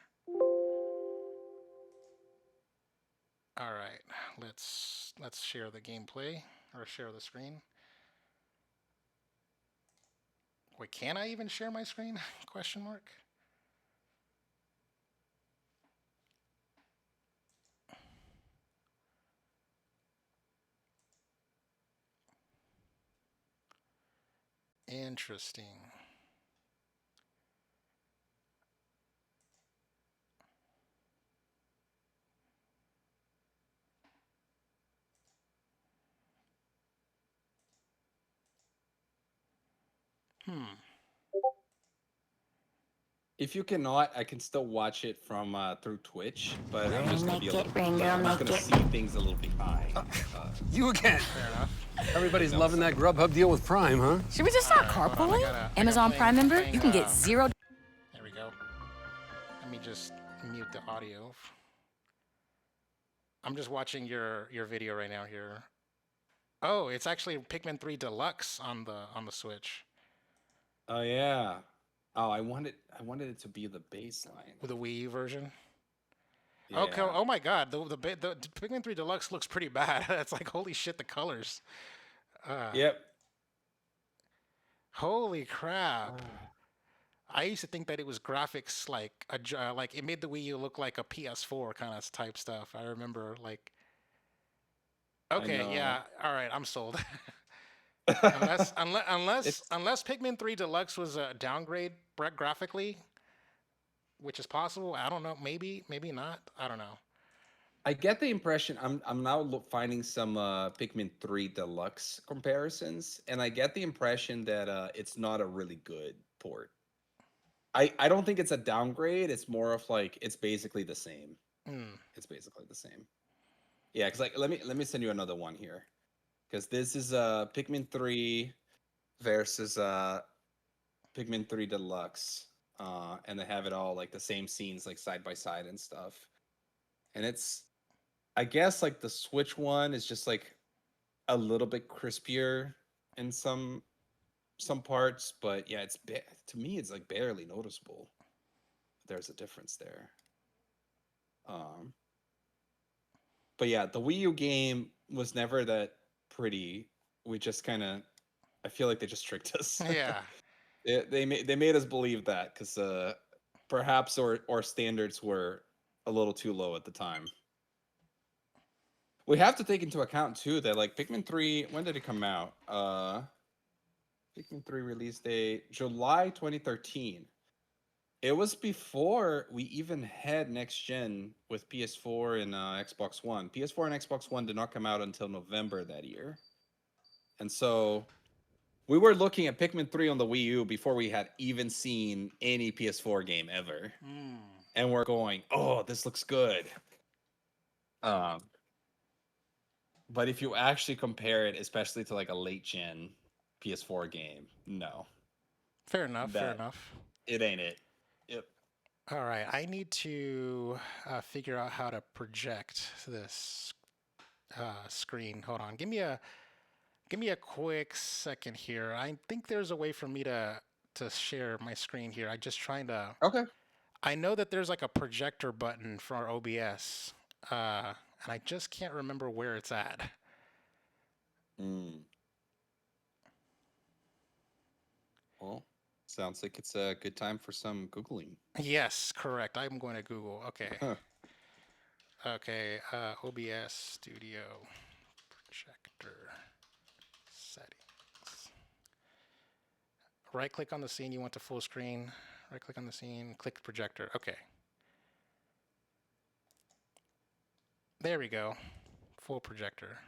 All right, let's share the gameplay or share the screen. Wait, can I even share my screen? Question mark. Interesting. Hmm.
If you cannot, I can still watch it from through Twitch, but I'm just
Rain,
gonna be
make
a
it,
little
rain,
like
girl,
I'm just
make
gonna
it.
see things a little behind.
You again.
Fair enough.
Everybody's
No,
loving
so-
that Grubhub deal with Prime, huh?
Should we just
All
start
right, hold on.
carpooling?
I got
Amazon
playing,
Prime member,
playing.
you can get zero.
There we go. Let me just mute the audio. I'm just watching your video right now here. Oh, it's actually Pikmin 3 Deluxe on the Switch
Oh yeah. Oh, I wanted it to be the baseline.
with the Wii U version. Okay.
Yeah.
Oh my God, the Pikmin 3 Deluxe looks pretty bad. It's like holy shit, the colors. Uh,
Yep.
Holy crap. I used to think that it was graphics like like it made the Wii U look like a PS4 kind of type stuff. I remember like.
I
Okay,
know.
yeah. All right, I'm sold.
It's
Unless Pikmin 3 Deluxe was a downgrade graphically, which is possible. I don't know. Maybe not. I don't know.
I get the impression I'm now finding some Pikmin 3 Deluxe comparisons, and I get the impression that it's not a really good port. I don't think it's a downgrade. It's more of like it's basically the same.
Hmm.
It's basically the same. Yeah, because like let me send you another one here, because this is Pikmin 3 versus Pikmin 3 Deluxe, and they have it all like the same scenes like side by side and stuff, and it's I guess like the Switch one is just like a little bit crispier in some parts, but yeah, to me it's like barely noticeable. There's a difference there. Um, but yeah, the Wii U game was never that pretty. We just kind of, I feel like they just tricked us.
Yeah.
They made us believe that because perhaps or standards were a little too low at the time. We have to take into account too that like Pikmin 3, when did it come out? Pikmin 3 release date July 2013. It was before we even had next gen with PS4 and Xbox One. PS4 and Xbox One did not come out until November that year. And so we were looking at Pikmin 3 on the Wii U before we had even seen any PS4 game ever.
Hmm.
And we're going, "Oh, this looks good." Um, but if you actually compare it, especially to like a late gen PS4 game, no,
Fair enough. Fair
that
enough.
it ain't it. Yep.
All right. I need to figure out how to project this screen. Hold on. Give me a quick second here. I think there's a way for me to share my screen here. I just trying to.
Okay.
I know that there's like a projector button for our OBS, and I just can't remember where it's at.
Mm. Well, sounds like it's a good time for some Googling.
Yes, correct. I'm going to Google. Okay.
Huh.
Okay. OBS Studio projector settings. Right click on the scene you want to full screen. Right click on the scene, click projector. Okay. There we go. Full projector.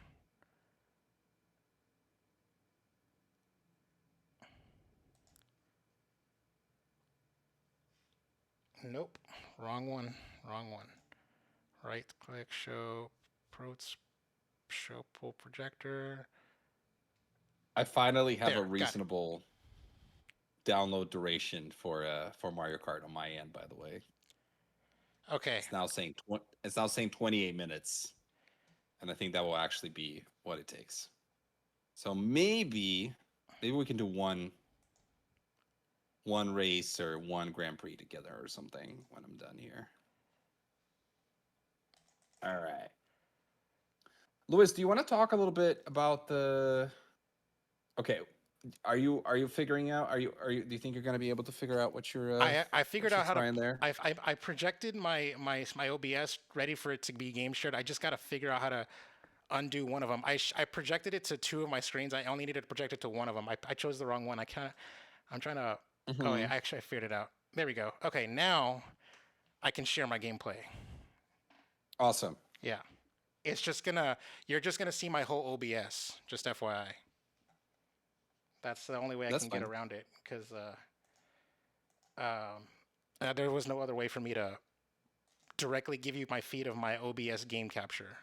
Nope. Wrong one. Wrong one. Right click, show, show full projector.
I finally have a
There, got it.
reasonable download duration for Mario Kart on my end. By the way,
Okay.
it's now saying 28 minutes, and I think that will actually be what it takes. So maybe we can do one race or one Grand Prix together or something when I'm done here. All right. Louis, do you want to talk a little bit about the Okay, are you figuring out do you think you're going to be able to figure out
I figured
what you're
out how to.
trying there?
I projected my OBS ready for it to be game shared. I just got to figure out how to undo one of them. I projected it to two of my screens. I only needed to project it to one of them. I chose the wrong one. I'm trying to. Oh yeah,
Mhm.
actually I figured it out. There we go. Okay, now I can share my gameplay.
Awesome.
Yeah, it's just gonna. You're just gonna see my whole OBS. Just FYI. That's the only way I
That's
can get
fine.
around it because um, there was no other way for me to directly give you my feed of my OBS game capture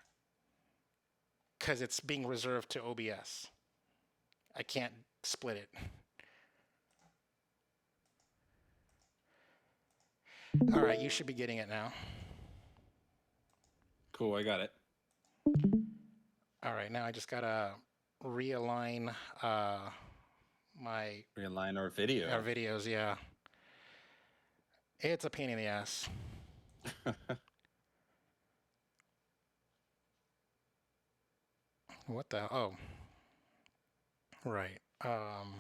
because it's being reserved to OBS. I can't split it. All right, you should be getting it now.
Cool, I got it.
All right, now I just gotta realign my
Realign our
our
video.
videos. Yeah, it's a pain in the ass. What the? Oh, right. No.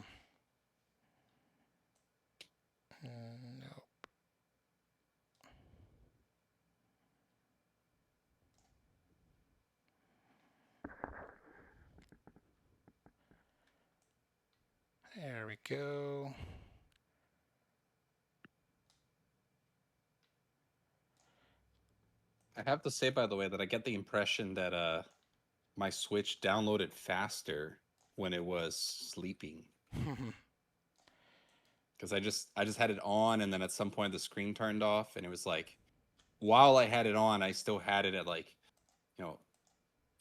There we go.
I have to say, by the way, that I get the impression that my Switch downloaded faster when it was sleeping because I just had it on, and then at some point the screen turned off, and it was like while I had it on, I still had it at like you know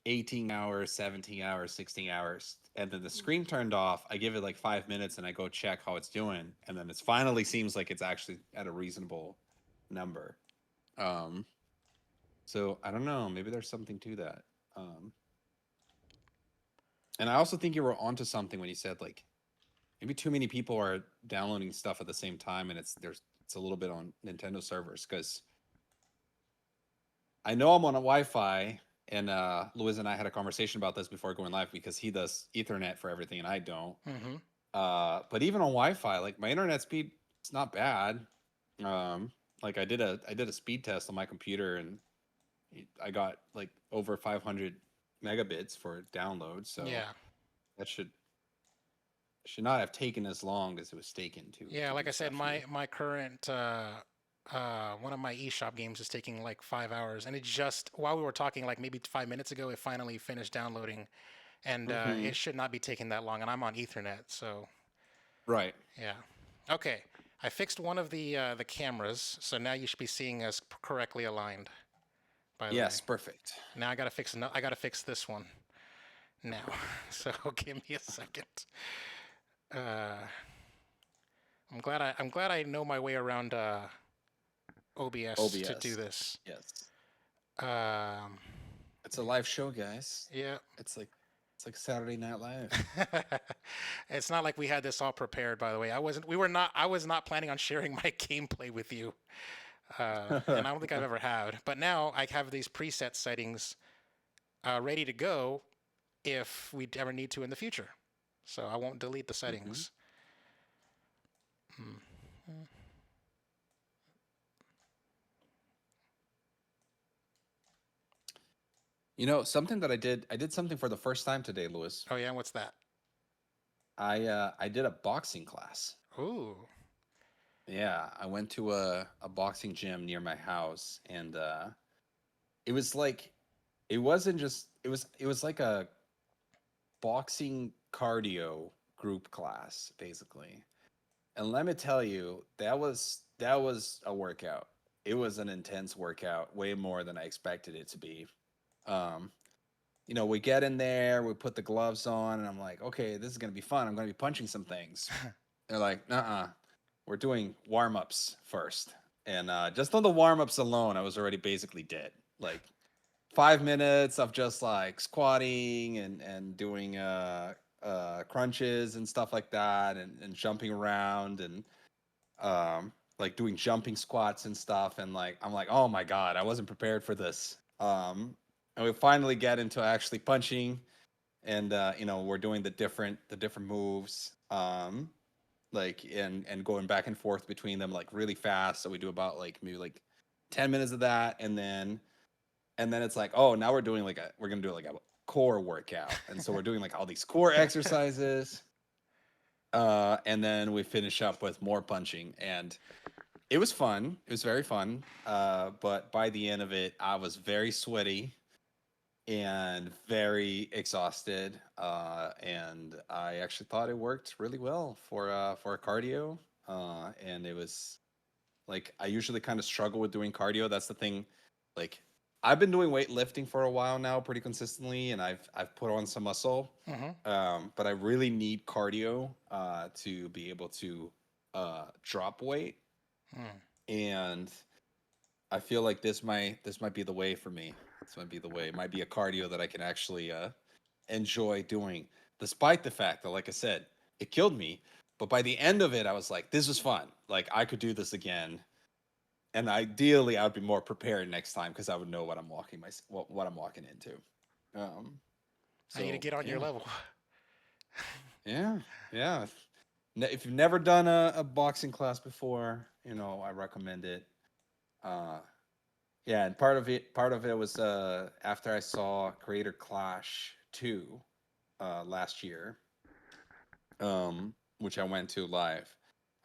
18 hours, 17 hours, 16 hours. And then the screen turned off. I give it like 5 minutes and I go check how it's doing. And then it finally seems like it's actually at a reasonable number. Um, so I don't know. Maybe there's something to that. Um, and I also think you were onto something when you said like maybe too many people are downloading stuff at the same time, and it's a little bit on Nintendo servers because I know I'm on a Wi-Fi, and Luis and I had a conversation about this before going live because he does Ethernet for everything and I don't.
Mm-hmm.
But even on Wi-Fi, like my internet speed, it's not bad. Um, like I did a speed test on my computer, and I got like over 500 megabits for download. So
Yeah.
that should not have taken as long as it was taken
Yeah,
to
like
do
I said,
stuff
my
here.
my current one of my eShop games is taking like 5 hours, and it just while we were talking, like maybe 5 minutes ago, it finally finished downloading, and
Mm-hmm.
it should not be taking that long, and I'm on Ethernet, so
Right.
yeah. Okay, I fixed one of the cameras, so now you should be seeing us correctly aligned. By the way,
Yes. Perfect.
now I gotta fix this one now. So give me a second. Uh, I'm glad I know my way around OBS to do
OBS.
this.
Yes.
Um,
It's a live show, guys.
yeah.
It's like Saturday Night Live.
It's not like we had this all prepared, by the way. I wasn't. We were not. I was not planning on sharing my gameplay with you, and I don't think I've ever had. But now I have these preset settings ready to go if we ever need to in the future. So I won't delete the
hmm
settings. Hmm.
Something that I did something for the first time today, Lewis.
Oh yeah, what's that?
I did a boxing class.
Ooh.
Yeah, I went to a boxing gym near my house, and it was like it wasn't just it was like a boxing cardio group class basically. And let me tell you, that was a workout. It was an intense workout, way more than I expected it to be. Um, we get in there, we put the gloves on, and I'm like, okay, this is gonna be fun. I'm gonna be punching some things. They're like, we're doing warm ups first. And just on the warm ups alone, I was already basically dead. Like 5 minutes of just like squatting and doing crunches and stuff like that, and jumping around, and like doing jumping squats and stuff. And like I'm like, oh my god, I wasn't prepared for this. And we finally get into actually punching, and we're doing the different moves, like and going back and forth between them like really fast. So we do about like maybe like 10 minutes of that, and then it's like, oh, now we're gonna do like a core workout. And so we're doing like all these core exercises, and then we finish up with more punching. And it was fun. It was very fun. But by the end of it, I was very sweaty and very exhausted. And I actually thought it worked really well for a cardio. And it was like I usually kind of struggle with doing cardio. That's the thing. Like I've been doing weightlifting for a while now, pretty consistently, and I've put on some muscle.
Mm-hmm.
But I really need cardio to be able to drop weight,
Mm.
and I feel like this might be the way for me. This might be the way. It might be a cardio that I can actually enjoy doing, despite the fact that, like I said, it killed me. But by the end of it, I was like, this was fun. Like I could do this again, and ideally, I would be more prepared next time because I would know what I'm walking into. Um,
I need to
so
get on your
yeah,
level.
yeah, yeah. If you've never done a boxing class before, I recommend it. Uh, yeah, and part of it was after I saw Creator Clash 2 last year. Um, which I went to live,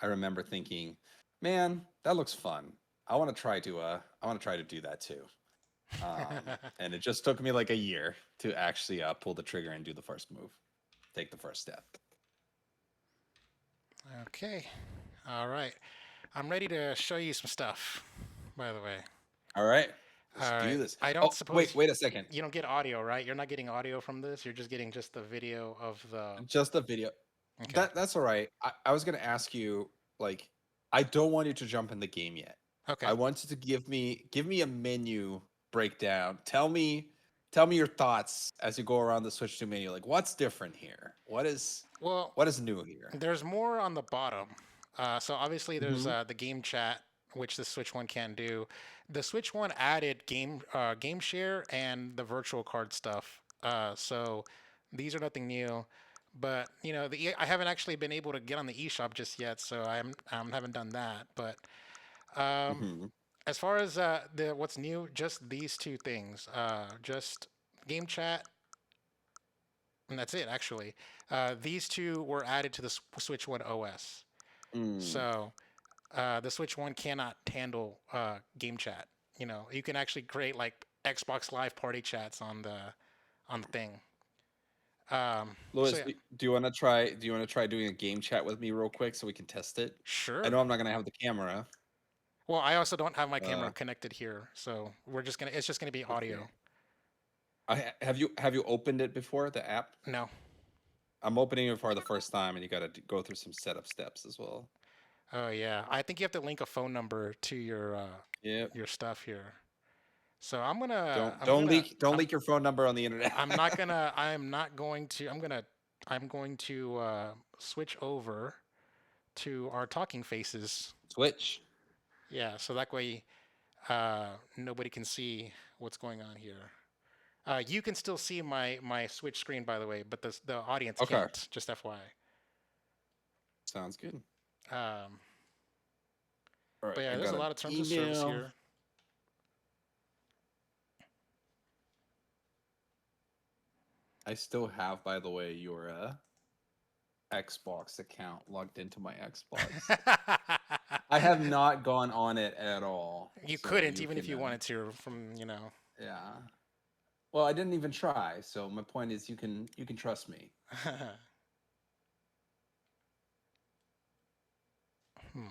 I remember thinking, "Man, that looks fun. I want to try to do that too." And it just took me like a year to actually pull the trigger and do the first move, take the first step.
Okay. All right. I'm ready to show you some stuff, by the way.
All right,
All
let's do
right.
this.
I don't
Oh,
suppose
wait a second.
you don't get audio, right? You're not getting audio from this. You're just getting just the video of the.
Just the video.
Okay.
That's all right. I was gonna ask you, like, I don't want you to jump in the game yet.
Okay.
I want you to give me a menu breakdown. Tell me your thoughts as you go around the Switch 2 menu. Like, what's different here?
Well,
What is new here?
there's more on the bottom. So obviously there's
Hmm.
the game chat, which the Switch One can do. The Switch One added game share and the virtual card stuff. So these are nothing new. But I haven't actually been able to get on the eShop just yet, so I haven't done that. But um,
Hmm.
as far as the what's new, just these two things. Just game chat, and that's it. Actually, these two were added to the Switch One OS.
Mm.
So the Switch One cannot handle game chat. You can actually create like Xbox Live party chats on the thing. So
Louis,
yeah,
do you want to try? Do you want to try doing a game chat with me real quick so we can test it? I
sure.
know I'm not gonna have the camera.
Well, I also don't have my camera
Uh,
connected here, so it's just gonna be audio.
okay. Have you opened it before, the app?
No.
I'm opening it for the first time, and you got to go through some setup steps as well.
Oh yeah, I think you have to link a phone number to
Yep.
your stuff here. So I'm gonna
Don't
I'm
don't
gonna
leak don't leak your phone number on the internet.
I'm not gonna I'm not going to I'm going to switch over to our talking faces.
Switch.
Yeah, so that way nobody can see what's going on here. You can still see my Switch screen, by the way, but the audience
Okay.
can't. Just FYI.
Sounds good.
Um,
All
but
right,
yeah,
I
there's
got
a
an
lot of terms of service
email.
here.
I still have, by the way, your Xbox account logged into my Xbox. I have not gone on it at all,
You
so
couldn't
you
even if
can.
you wanted to. From.
Yeah. Well, I didn't even try, so my point is, you can trust me.
Hmm.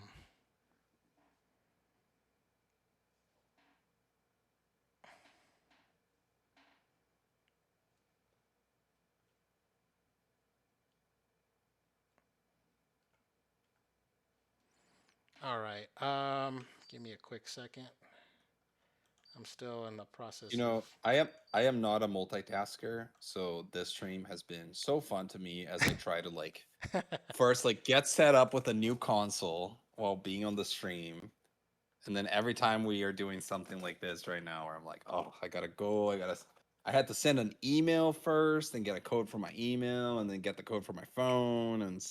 All right. Give me a quick second. I'm still in the process of.
I am not a multitasker, so this stream has been so fun to me as I try to like first like get set up with a new console while being on the stream. And then every time we are doing something like this right now where I'm like, "Oh, I got to go. I had to send an email first, then get a code for my email, and then get the code for my phone and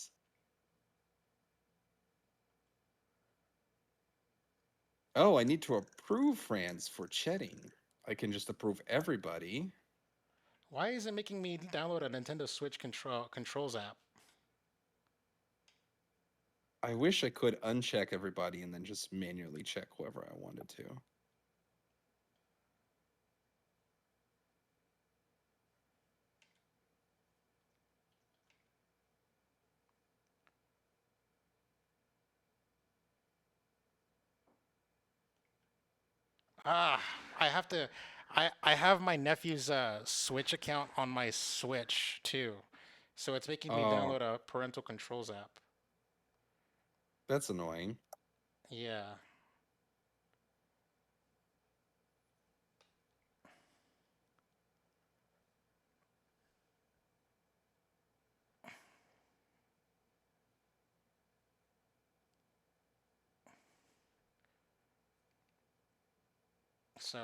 oh, I need to approve friends for chatting. I can just approve everybody.
Why is it making me download a Nintendo Switch controls app?
I wish I could uncheck everybody and then just manually check whoever I wanted to.
Ah, I have to. I have my nephew's Switch account on my Switch too, so it's making me
Oh,
download a parental controls app.
that's annoying.
Yeah. So,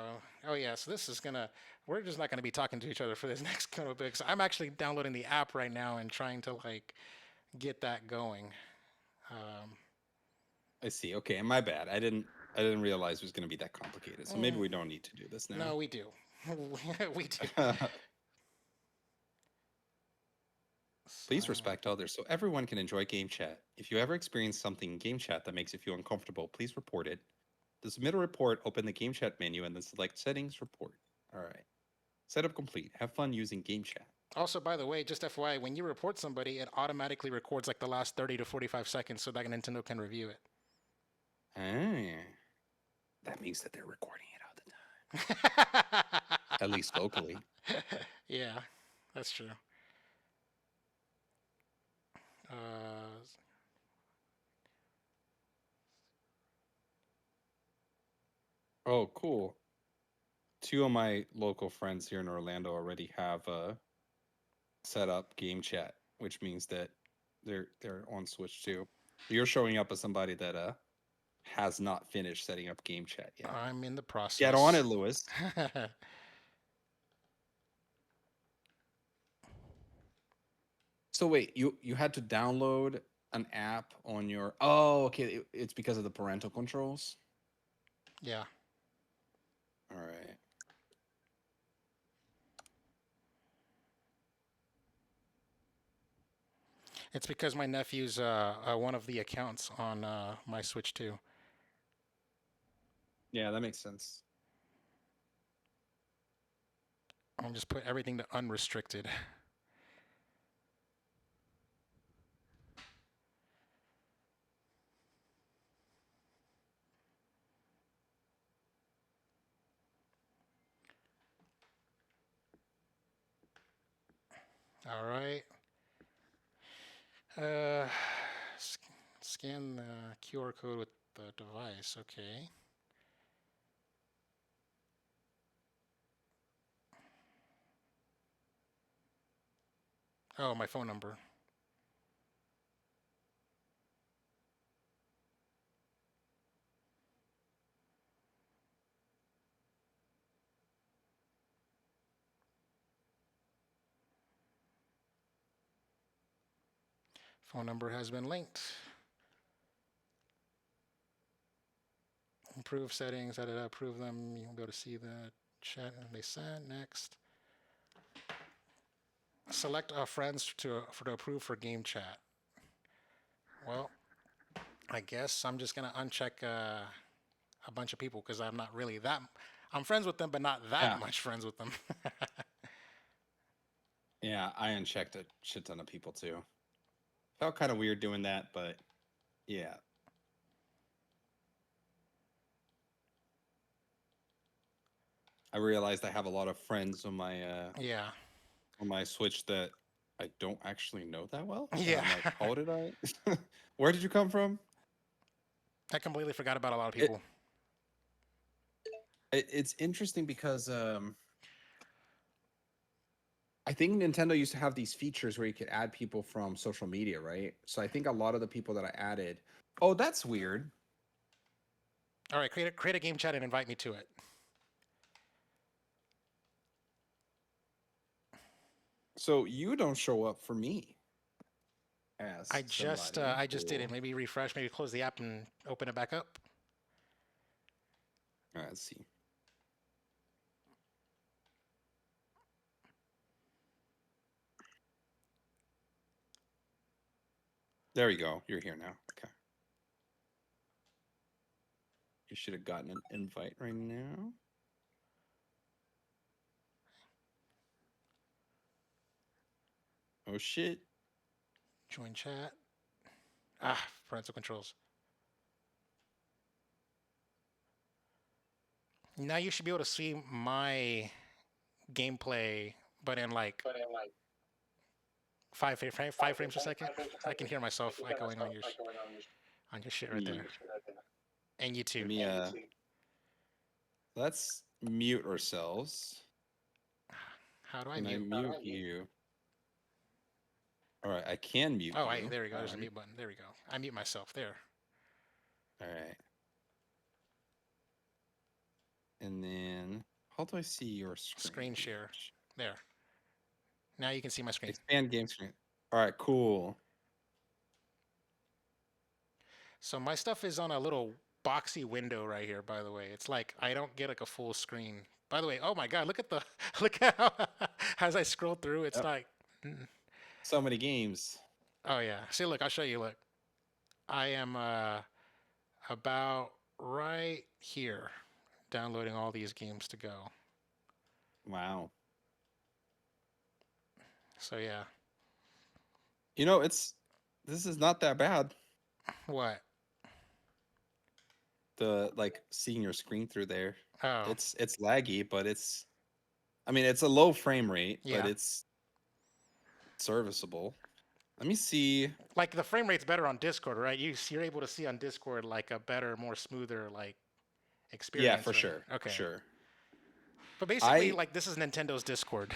oh yeah, so this is gonna, we're just not gonna be talking to each other for this next couple of bits. I'm actually downloading the app right now and trying to like get that going. Um,
I see. Okay, my bad. I didn't realize it was going to be that complicated. So maybe
mm,
we don't need to do this
no,
now.
we do. We do.
Please
Sign
respect others so everyone can enjoy game chat. If you ever experience something in game chat that makes you feel uncomfortable, please report it. To submit a report, open the game chat menu and then select Settings Report. All right. Setup complete. Have fun using game chat.
Also, by the way, just FYI, when you report somebody, it automatically records like the last 30 to 45 seconds so that Nintendo can review it.
Ah, that means that they're recording it all the time, at least locally.
Yeah, that's true. Uh,
Oh, cool. Two of my local friends here in Orlando already have set up game chat, which means that they're on Switch too. You're showing up as somebody that has not finished setting up game chat yet.
I'm in the process.
Get on it, Lewis. So wait, you had to download an app on your. Oh, okay. It's because of the parental controls.
Yeah.
All right.
It's because my nephew's one of the accounts on my Switch too.
Yeah, that makes sense.
I'll just put everything to unrestricted. All right. Uh, scan the QR code with the device. Okay. Oh, my phone number. Phone number has been linked. Improve settings. Approve them. You can go to see the chat they sent. Next. Select friends to approve for game chat. Well, I guess I'm just gonna uncheck a bunch of people because I'm not really that. I'm friends with them, but not that much friends with them.
Yeah, I unchecked a shit ton of people too. Felt kind of weird doing that, but yeah. I realized I have a lot of friends on my
Yeah.
on my Switch that I don't actually know that well.
Yeah.
And I'm like, how did I? Where did you come from?
I completely forgot about a lot of people.
It's interesting because I think Nintendo used to have these features where you could add people from social media, right? So I think a lot of the people that I added. Oh, that's weird.
All right, create a game chat and invite me to it.
So you don't show up for me. As
I just did it.
Cool.
Maybe refresh, maybe close the app and open it back up.
All right, let's see. There you go. You're here now. Okay. You should have gotten an invite right now. Oh shit.
Join chat. Ah, parental controls. Now you should be able to see my gameplay, but in like five frames a second. I can hear myself echoing on your shit right there, and you too.
Let me let's mute ourselves.
How do I
Can I
mute?
mute you? All right, I can mute
Oh,
you.
there we go. There's a mute button. There we go. I mute myself there.
All right. And then how do I see your
Screen share. There. Now you can see my screen.
Expand game screen. All right, cool.
So my stuff is on a little boxy window right here, by the way. It's like I don't get like a full screen. By the way, oh my god, look at the look at how as I scroll through, it's like
So many games.
Oh yeah. See, look, I'll show you. Look, I am about right here, downloading all these games to go.
Wow.
So yeah.
You know, this is not that bad.
What?
The like seeing your screen through there.
Oh,
It's laggy, but I mean, it's a low frame rate, but
yeah.
it's serviceable. Let me see.
Like the frame rate's better on Discord, right? You're able to see on Discord like a better, more smoother like
Yeah,
experience,
for
right?
sure. For
Okay.
sure.
But basically,
I
like this is Nintendo's Discord.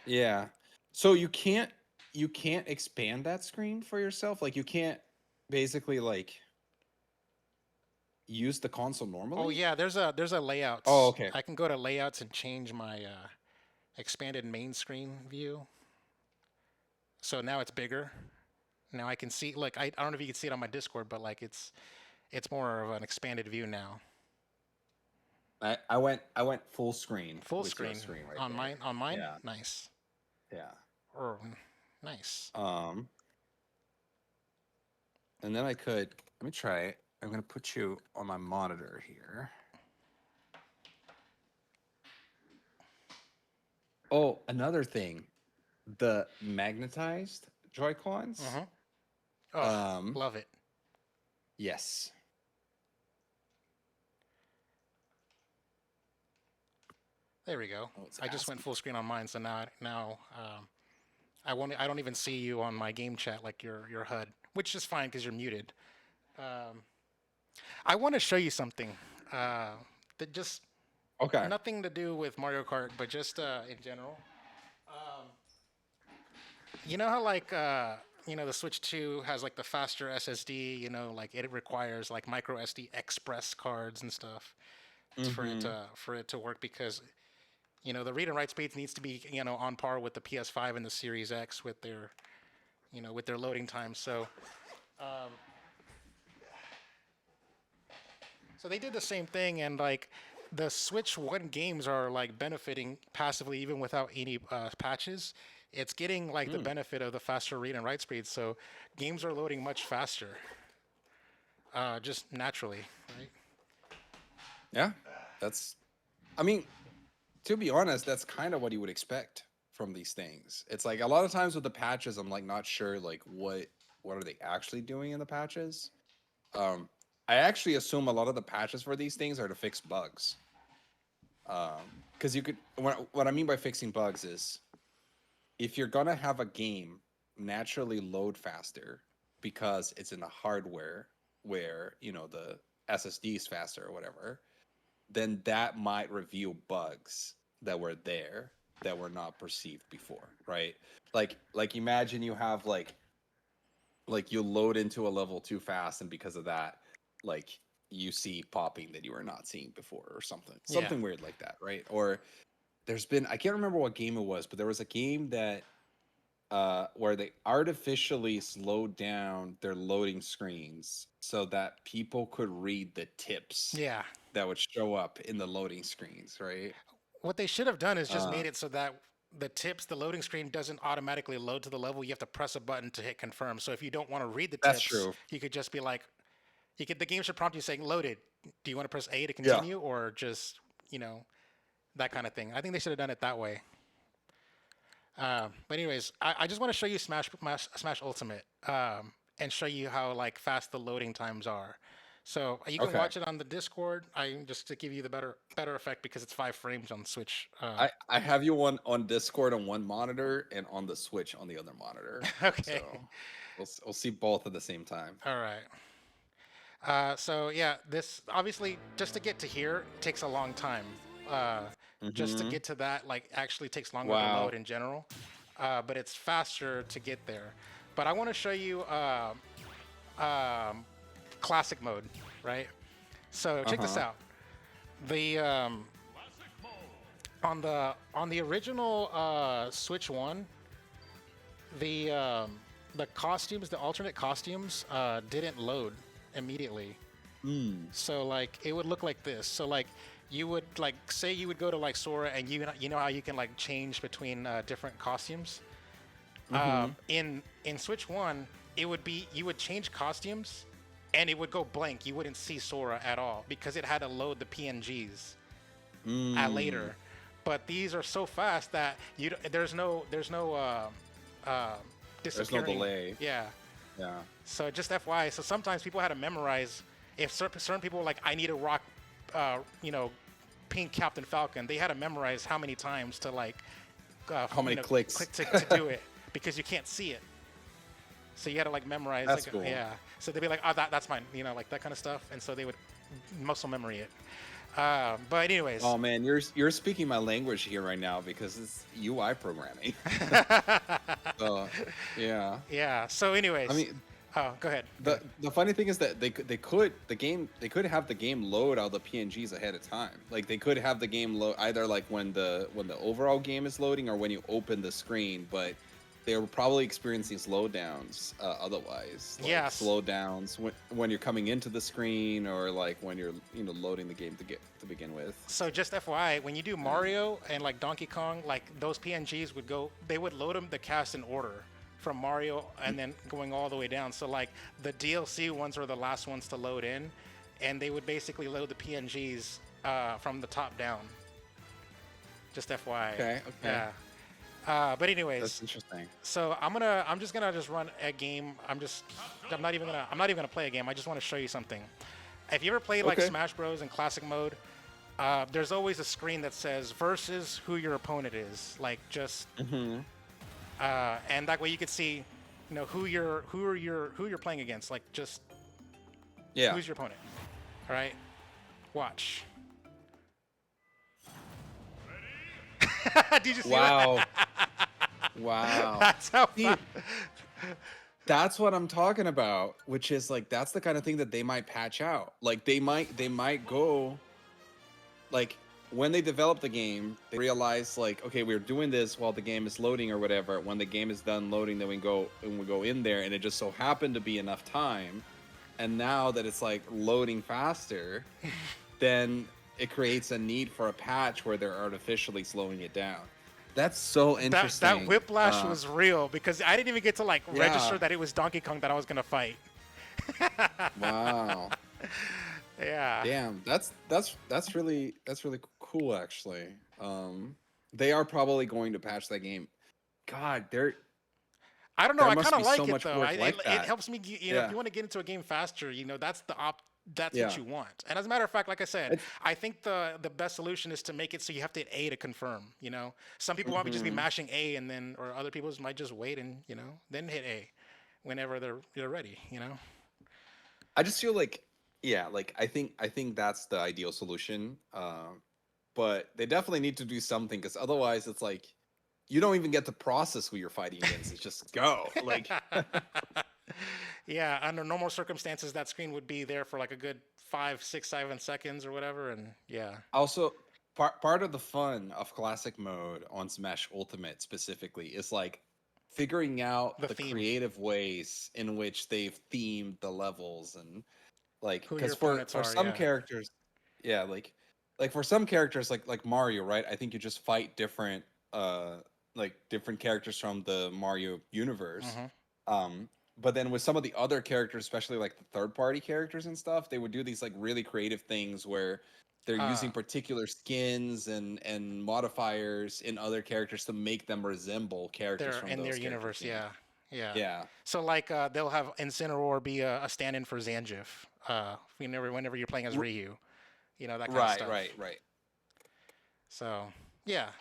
Yeah. So you can't expand that screen for yourself? Like you can't basically like use the console
Oh
normally?
yeah, there's a
Oh,
layouts.
okay.
I can go to layouts and change my expanded main screen view. So now it's bigger. Now I can see. Look, I don't know if you can see it on my Discord, but like it's more of an expanded view now.
I went full screen
Full
with your
screen
screen right
on
there.
mine. On mine,
Yeah.
nice.
Yeah.
Or nice.
Um and then let me try it. I'm gonna put you on my monitor here. Oh, another thing. The magnetized Joy-Cons.
Uh-huh. Oh,
Um,
love it.
yes.
There we go.
Oh, it's
I just went
asking.
full screen on mine, so now I won't. I don't even see you on my game chat like your HUD, which is fine because you're muted. Um, I want to show you something uh, that just
Okay.
nothing to do with Mario Kart, but just in general. Um, you know how like the Switch 2 has like the faster SSD. Like it requires like micro SD express cards and stuff
Mm-hmm.
for it to work because the read and write speeds needs to be on par with the PS5 and the Series X with their loading time. Um, so they did the same thing, and like the Switch One games are like benefiting passively even without any patches. It's getting like the
Mm.
benefit of the faster read and write speeds, so games are loading much faster, just naturally, right?
Yeah. That's I mean, to be honest, that's kind of what you would expect from these things. It's like a lot of times with the patches, I'm like not sure like what are they actually doing in the patches. Um, I actually assume a lot of the patches for these things are to fix bugs. Because you could what I mean by fixing bugs is if you're gonna have a game naturally load faster because it's in the hardware where the SSD is faster or whatever, then that might reveal bugs that were there that were not perceived before, right? Like imagine you have like you load into a level too fast, and because of that, like you see popping that you were not seeing before or something.
Yeah.
Something weird like that, right? Or there's been I can't remember what game it was, but there was a game that where they artificially slowed down their loading screens so that people could read the tips
Yeah.
that would show up in the loading screens, right?
What they should have done is just
Uh,
made it so that the loading screen doesn't automatically load to the level. You have to press a button to hit confirm. So if you don't want to read the
that's
tips,
true.
you could just be like, the game should prompt you saying loaded. Do you want to press A to
Yeah.
continue or just, you know, that kind of thing? I think they should have done it that way. But anyways, I just want to show you Smash Ultimate and show you how like fast the loading times are. So you can
Okay.
watch it on the Discord. I just to give you the better effect because it's 5 frames on Switch.
I have you on Discord on one monitor and on the Switch on the other monitor.
Okay.
So we'll see both at the same time.
All right. So yeah, this obviously just to get to here takes a long time. Uh, just to
Mm-hmm.
get to that, like, actually takes longer to
Wow.
load in general, but it's faster to get there. But I want to show you um, classic mode, right? So check this
Uh-huh.
out. The on the original Switch One, the costumes, the alternate costumes, didn't load immediately.
Mm.
So like it would look like this. So like you would like say you would go to like Sora and you know how you can like change between different costumes.
Mm-hmm.
In Switch One, it would be you would change costumes, and it would go blank. You wouldn't see Sora at all because it had to load the PNGs at
Mm.
later. But these are so fast that there's no uh,
There's no
disappearing.
delay.
Yeah.
Yeah.
So just FYI. So sometimes people had to memorize. If certain people were like, I need to rock, you know, pink Captain Falcon, they had to memorize how many times to like,
How many clicks?
click to do it because you can't see it. So you had to like memorize.
That's
like,
cool.
Yeah. So they'd be like, oh, that's mine. You know, like that kind of stuff. And so they would muscle memory it. But anyways.
Oh man, you're speaking my language here right now because it's UI programming. So yeah.
Yeah. So anyways.
I mean,
Oh, go ahead.
the funny thing is that they could have the game load all the PNGs ahead of time. Like they could have the game load either like when the overall game is loading or when you open the screen, but they were probably experiencing slowdowns otherwise. Like
Yes.
slowdowns when you're coming into the screen or like when you're loading the game to begin with.
So just FYI, when you do Mario and like Donkey Kong, like those PNGs they would load them the cast in order from Mario and then going all the way down. So like the DLC ones were the last ones to load in, and they would basically load the PNGs from the top down. Just FYI.
Okay.
Yeah. But anyways,
That's interesting.
so I'm just gonna run a game. I'm not even gonna play a game. I just want to show you something. If you ever played like
Okay.
Smash Bros in classic mode, there's always a screen that says versus who your opponent is. Like just
Mm-hmm.
and that way you could see, who you're playing against. Like just
Yeah.
who's your opponent. All right, watch. Did you see that?
Wow. Wow.
That's how.
See, that's what I'm talking about, which is like that's the kind of thing that they might patch out. Like they might go like when they develop the game, they realize like, okay, we're doing this while the game is loading or whatever. When the game is done loading, then we go in there, and it just so happened to be enough time. And now that it's like loading faster, then it creates a need for a patch where they're artificially slowing it down. That's so interesting.
That whiplash was real because I didn't even get to like
Yeah.
register that it was Donkey Kong that I was gonna fight.
Wow.
Yeah.
Damn, that's really cool actually. They are probably going to patch that game. God,
I don't know.
There
I
must
kind of
be
like
so
it
much
though.
work like
It
that.
helps me. If
Yeah.
you want to get into a game faster, that's that's
Yeah.
what you want. And as a matter of fact, like I said,
It's-
I think the best solution is to make it so you have to hit A to confirm. Some people might just be
Mhm.
mashing A and then, or other people might just wait and then hit A whenever they're ready.
I just feel like, yeah, like I think that's the ideal solution. But they definitely need to do something because otherwise, it's like you don't even get to process who you're fighting against. It's just go. Like,
Yeah, under normal circumstances, that screen would be there for like a good 5, 6, 7 seconds or whatever, and yeah.
also, part of the fun of classic mode on Smash Ultimate specifically is like figuring out
The
the
theme.
creative ways in which they've themed the levels and like
Who your
because
opponents
for
are,
some
yeah.
characters, yeah, like for some characters like Mario, right? I think you just fight different like different characters from the Mario universe.
Mhm.
But then with some of the other characters, especially like the third party characters and stuff, they would do these like really creative things where they're
Uh,
using particular skins and modifiers in other characters to make them resemble characters
they're
from
in
those
their
characters'
universe,
games.
yeah.
Yeah.
So like they'll have Incineroar be a stand-in for Zangief. Whenever you're playing as
R-
Ryu, that kind of
Right,
stuff.
right.
So yeah.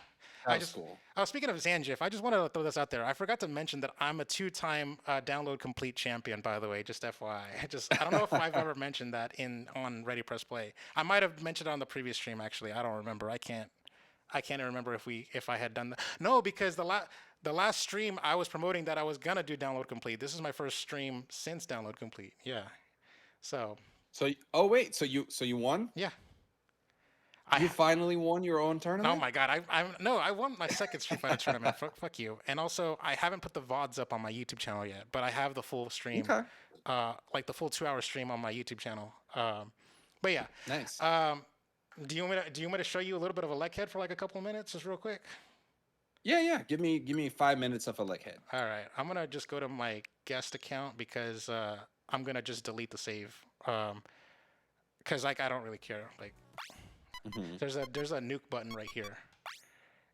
That was cool.
Speaking of Zangief, I just want to throw this out there. I forgot to mention that I'm a 2-time download complete champion, by the way, just FYI. I don't know if I've ever mentioned that on Ready Press Play. I might have mentioned it on the previous stream, actually. I don't remember. I can't remember if I had done that. No, because the last stream I was promoting that I was gonna do download complete. This is my first stream since download complete. Yeah. So
So oh wait, so you won?
yeah.
You finally won your own tournament?
Oh my god! I won my second Street Fighter tournament. Fuck you! And also, I haven't put the VODs up on my YouTube channel yet, but I have the full stream,
Okay.
like the full 2-hour stream on my YouTube channel. But yeah,
Nice.
do you want me to show you a little bit of a leg head for like a couple of minutes, just real quick?
Yeah. Give me 5 minutes of a leg head.
All right, I'm gonna just go to my guest account because I'm gonna just delete the save. Because like I don't really care. Like
Hmm.
there's a nuke button right here,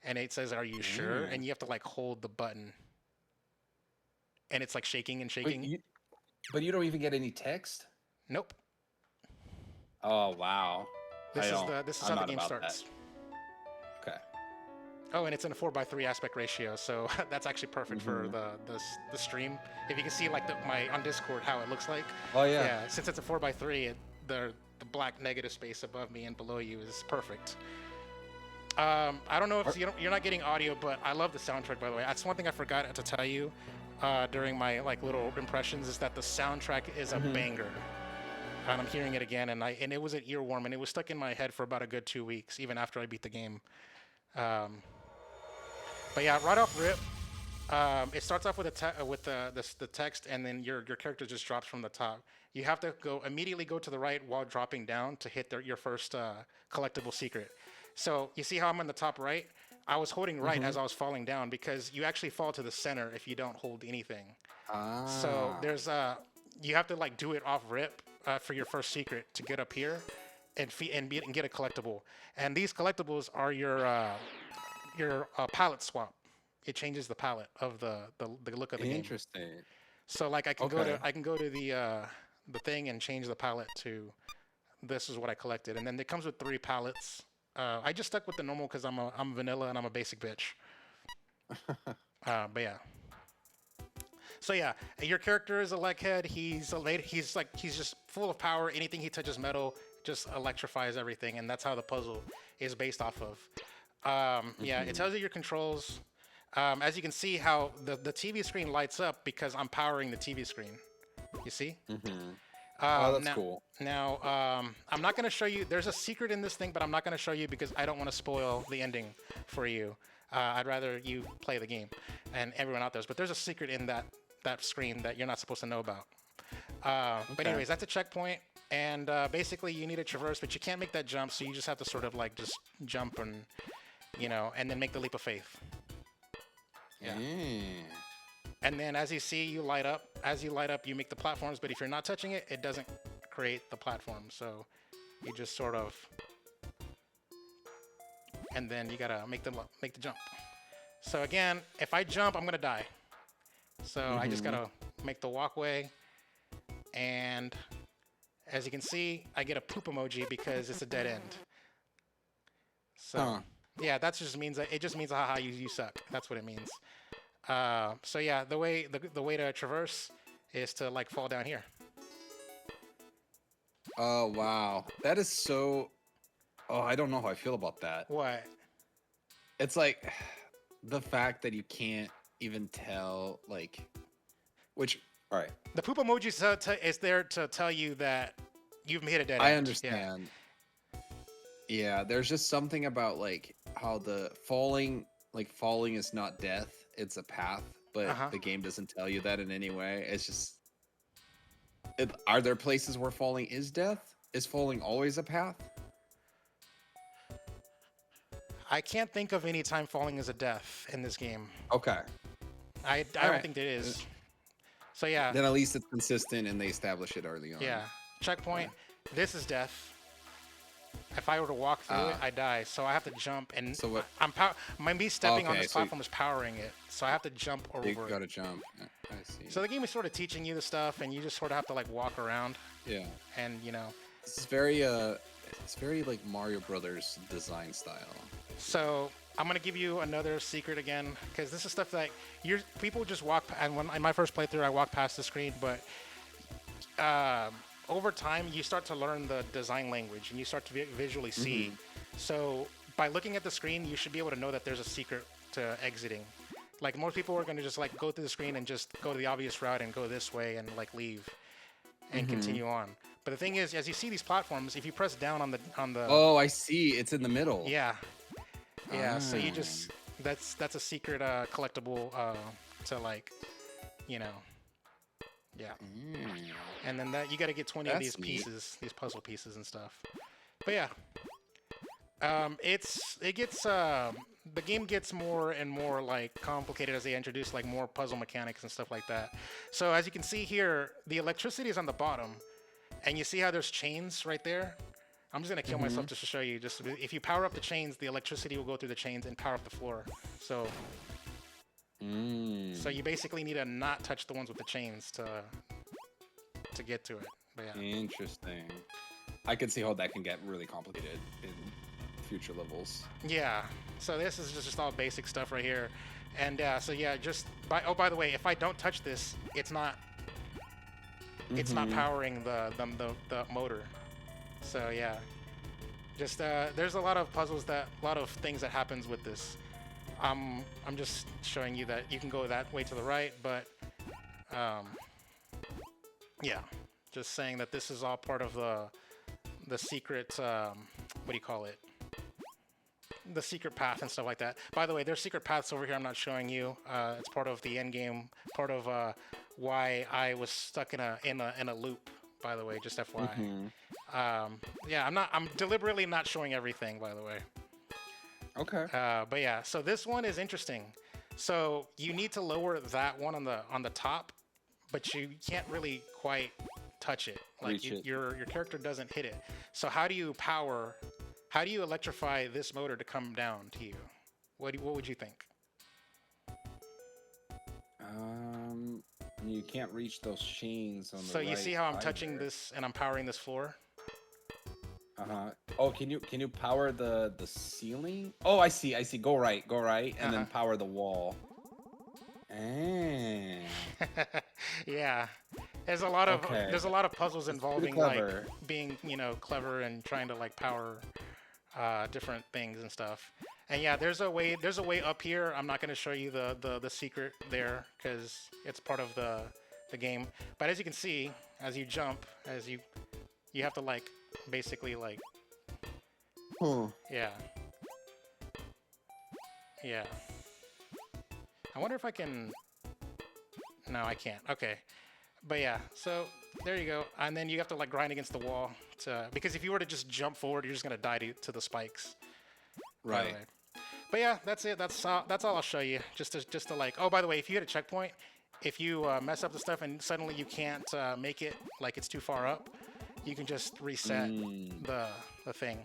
and it says, "Are you sure?" And you have to like hold the button, and it's like shaking and
But
shaking.
you don't even get any text.
Nope.
Oh wow. I don't.
This is
I'm
how the
not
game
about that.
starts.
Okay.
Oh, and it's in a 4:3 aspect ratio, so that's actually perfect for the stream. If you can see like my on Discord how it looks like.
Oh yeah.
Yeah, since it's a 4:3, the black negative space above me and below you is perfect. I don't know if you're not getting audio, but I love the soundtrack. By the way, that's one thing I forgot to tell you during my like little impressions is that the soundtrack is a banger. And I'm hearing it again, and it was an earworm, and it was stuck in my head for about a good 2 weeks, even after I beat the game. Um, but yeah, right off rip, it starts off with the text, and then your character just drops from the top. You have to immediately go to the right while dropping down to hit your first collectible secret. So you see how I'm on the top right? I was holding right as I was falling down because you actually fall to the center if you don't hold anything. So
Ah.
there's you have to like do it off rip for your first secret to get up here and get a collectible. And these collectibles are your palette swap. It changes the palette of the look of the game.
Interesting.
So like
Okay.
I can go to the thing and change the palette to this is what I collected, and then it comes with 3 palettes. I just stuck with the normal because I'm vanilla and I'm a basic bitch. But yeah. So yeah, your character is a leghead. He's a lady. He's just full of power. Anything he touches metal just electrifies everything, and that's how the puzzle is based off of. Yeah, it tells you your controls. As you can see, how the TV screen lights up because I'm powering the TV screen. You see?
Oh, that's
Now,
cool.
I'm not going to show you. There's a secret in this thing, but I'm not going to show you because I don't want to spoil the ending for you. I'd rather you play the game and everyone out there. But there's a secret in that screen that you're not supposed to know about. But
Okay.
anyways, that's a checkpoint, and basically you need to traverse, but you can't make that jump, so you just have to sort of like just jump and and then make the leap of faith. Yeah.
Mm.
And then as you see, you light up. As you light up, you make the platforms, but if you're not touching it, it doesn't create the platform. So you just sort of, and then you gotta make the jump. So again, if I jump, I'm gonna die. So I just gotta make the walkway, and as you can see, I get a poop emoji because it's a dead end. So
Huh.
yeah, that just means that it just means haha you suck. That's what it means. So yeah, the way to traverse is to like fall down here.
Oh wow. That is so. Oh, I don't know how I feel about that.
What?
It's like the fact that you can't even tell, like, which. All right.
The poop emoji is there to tell you that you've made a dead end.
I
Yeah.
understand. Yeah, there's just something about like how the falling is not death, it's a path, but
Uh-huh.
the game doesn't tell you that in any way. It's just are there places where falling is death? Is falling always a path?
I can't think of any time falling is a death in this game.
Okay.
I don't
Alright.
think there is. So yeah,
Then at least it's consistent and they establish it early on.
yeah. Checkpoint. This is death. If I were to walk through it, I die. So I have to jump, and
So what-
me stepping on
Okay,
this
so
platform is powering it. So I have to jump over
You
it.
gotta jump. I see.
So the game is sort of teaching you the stuff, and you just sort of have to like walk around,
Yeah.
and
It's very like Mario Brothers design style.
So I'm gonna give you another secret again, because this is stuff that people just walk. And when in my first playthrough, I walked past the screen, but over time, you start to learn the design language, and you start to visually see. So by looking at the screen, you should be able to know that there's a secret to exiting. Like most people are gonna just like go through the screen and just go the obvious route and go this way and like leave and continue on. But the thing is, as you see these platforms, if you press down on the
Oh, I see. It's in the middle.
yeah. So you
Ah.
just that's a secret collectible to like, yeah.
Mm.
And then that you got to get 20 of
That's
these
neat.
pieces, these puzzle pieces and stuff. But yeah, it gets the game gets more and more like complicated as they introduce like more puzzle mechanics and stuff like that. So as you can see here, the electricity is on the bottom, and you see how there's chains right there. I'm just gonna kill myself just to show you. Just if you power up the chains, the electricity will go through the chains and power up the floor. So so you basically need to not touch the ones with the chains to get to it. But yeah.
Interesting. I can see how that can get really complicated in future levels.
Yeah. So this is just all basic stuff right here, and so yeah, just by the way, if I don't touch this, it's not powering the motor. So yeah, just there's a lot of things that happens with this. I'm just showing you that you can go that way to the right, but yeah, just saying that this is all part of the secret. What do you call it? The secret path and stuff like that. By the way, there's secret paths over here I'm not showing you. It's part of the end game, part of why I was stuck in a loop, by the way, just FYI. Yeah, I'm deliberately not showing everything, by the way.
Okay.
But yeah, so this one is interesting. So you need to lower that one on the top, but you can't really quite touch it. Like your character doesn't hit it. So how do you electrify this motor to come down to you? What would you think?
You can't reach those chains on the
So you
right
see how I'm
either.
touching this and I'm powering this floor?
Oh, can you power the ceiling? Oh, I see. Go right, and then power the wall.
Yeah. There's a lot of puzzles involving like
clever.
being, clever and trying to like power different things and stuff. And yeah, there's a way up here. I'm not going to show you the secret there because it's part of the game. But as you can see, as you jump, you have to like basically like yeah. I wonder if I can. No, I can't. Okay. But yeah, so there you go. And then you have to like grind against the wall because if you were to just jump forward, you're just gonna die to the spikes.
Right.
But yeah, that's it. That's all I'll show you. Just to like. Oh, by the way, if you hit a checkpoint, if you mess up the stuff and suddenly you can't make it, like it's too far up, you can just reset the thing.